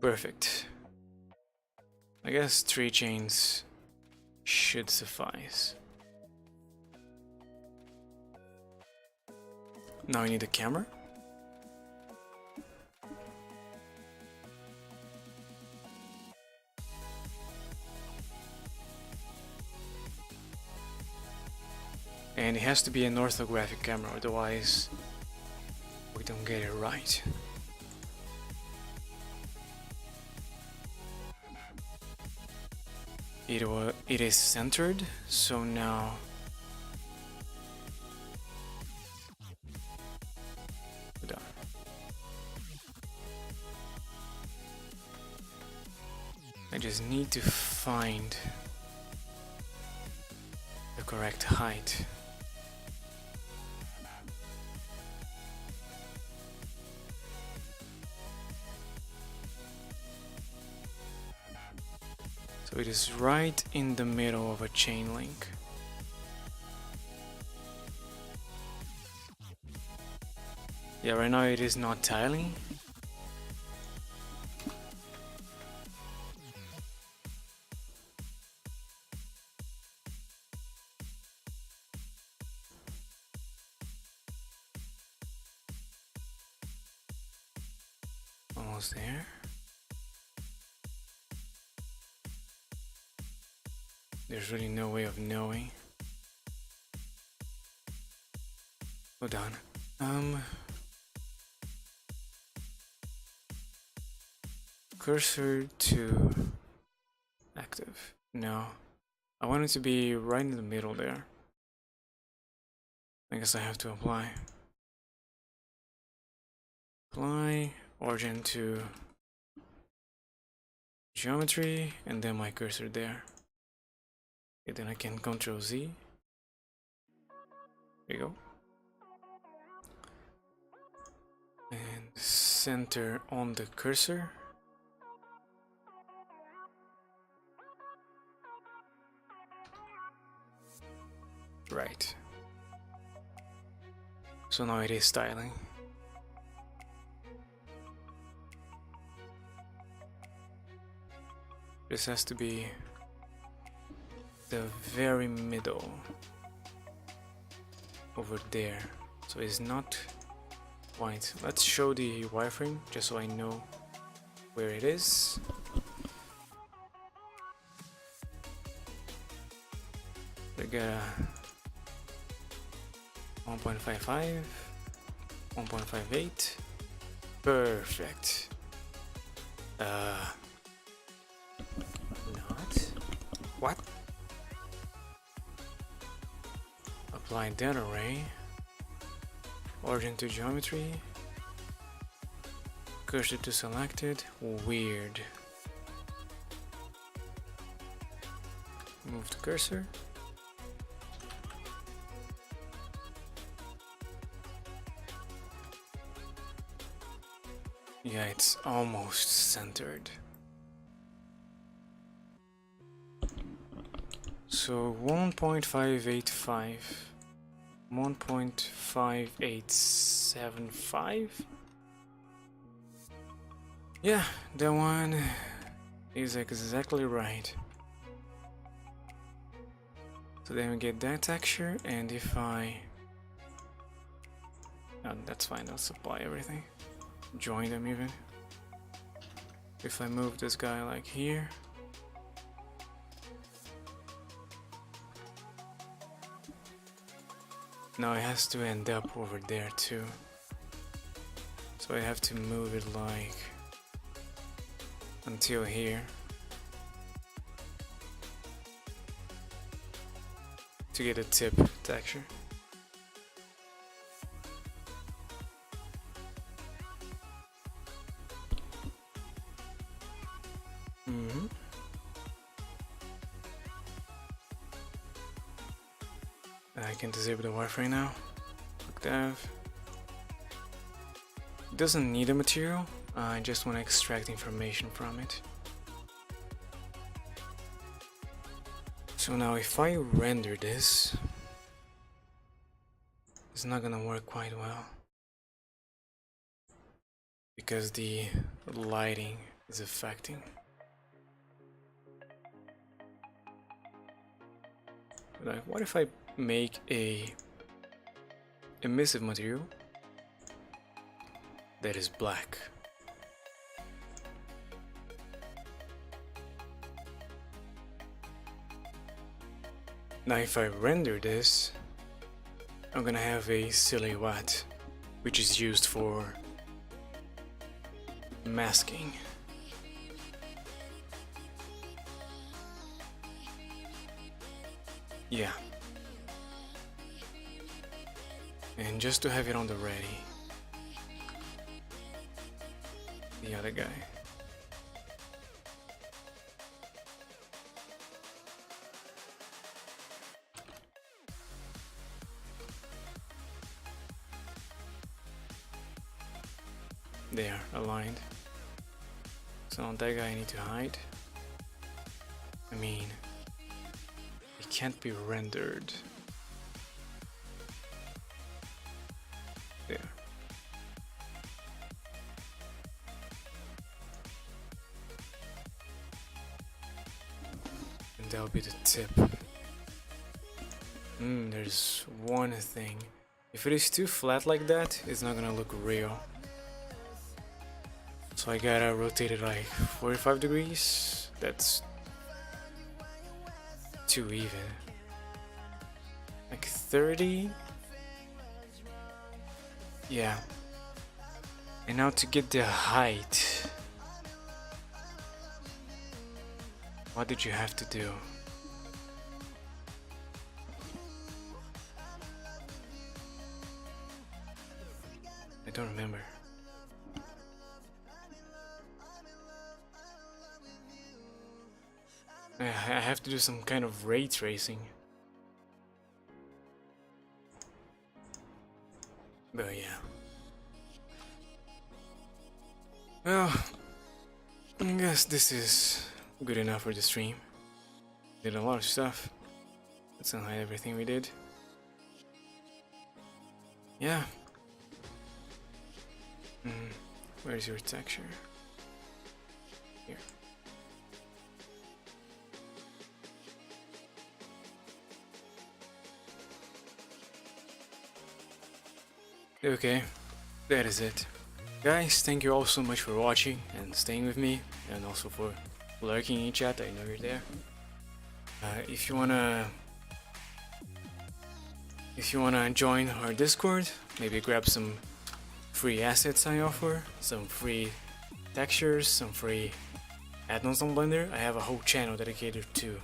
Perfect. I guess 3 chains should suffice. Now we need a camera. And it has to be an orthographic camera, otherwise we don't get it right. It is centered, so now we're done. I just need to find the correct height. So it is right in the middle of a chain link. Yeah, right now it is not tiling. Almost there. There's really no way of knowing. Hold on. Cursor to active. No. I want it to be right in the middle there. I guess I have to apply. Apply origin to geometry and then my cursor there. Okay, then I can Ctrl Z. There you go. And center on the cursor. Right. So now it is styling. This has to be the very middle over there, so it's not quite. Let's show the wireframe just so I know where it is. We got 1.55, 1.58, perfect. Not what? Apply that array, origin to geometry, cursor to selected, weird. Move the cursor. Yeah, it's almost centered. So 1.585. 1.5875. Yeah, that one is exactly right. So then we get that texture, and if I... Oh, that's fine, I'll supply everything. Join them even. If I move this guy like here, now it has to end up over there too. So I have to move it like until here. to get a tip texture. I can disable the wireframe now. Click dev. It doesn't need a material, I just want to extract information from it. So now if I render this, it's not gonna work quite well because the lighting is affecting. Like, what if I make a emissive material that is black? Now if I render this, I'm gonna have a silhouette, which is used for masking. Yeah. And just to have it on the ready, the other guy. They are aligned. So on that guy I need to hide. I mean, it can't be rendered. There. And that'll be the tip. There's one thing. If it is too flat like that, it's not gonna look real. So I gotta rotate it like 45 degrees. That's too even. Like 30. Yeah. And now to get the height. What did you have to do? I don't remember. I have to do some kind of ray tracing. But yeah. Well, I guess this is good enough for the stream. Did a lot of stuff. Let's hide everything we did. Yeah. Where's your texture? Here. Okay, that is it. Guys, thank you all so much for watching and staying with me, and also for lurking in chat. I know you're there. If you wanna join our Discord, maybe grab some free assets I offer, some free textures, some free add-ons on Blender. I have a whole channel dedicated to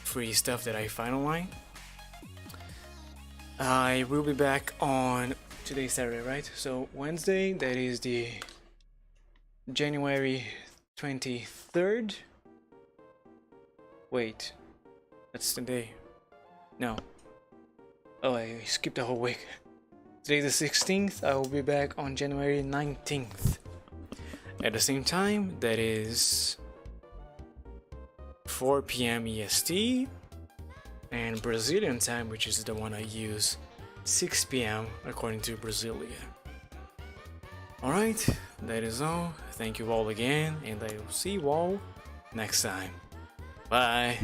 free stuff that I find online. I will be back on today's Saturday, right? So Wednesday, that is the January 23rd. Wait, that's the day. No. Oh, I skipped a whole week. Today the 16th, I will be back on January 19th. At the same time, that is 4 PM EST and Brazilian time, which is the one I use, 6 PM according to Brasilia. Alright, that is all. Thank you all again, and I will see you all next time. Bye!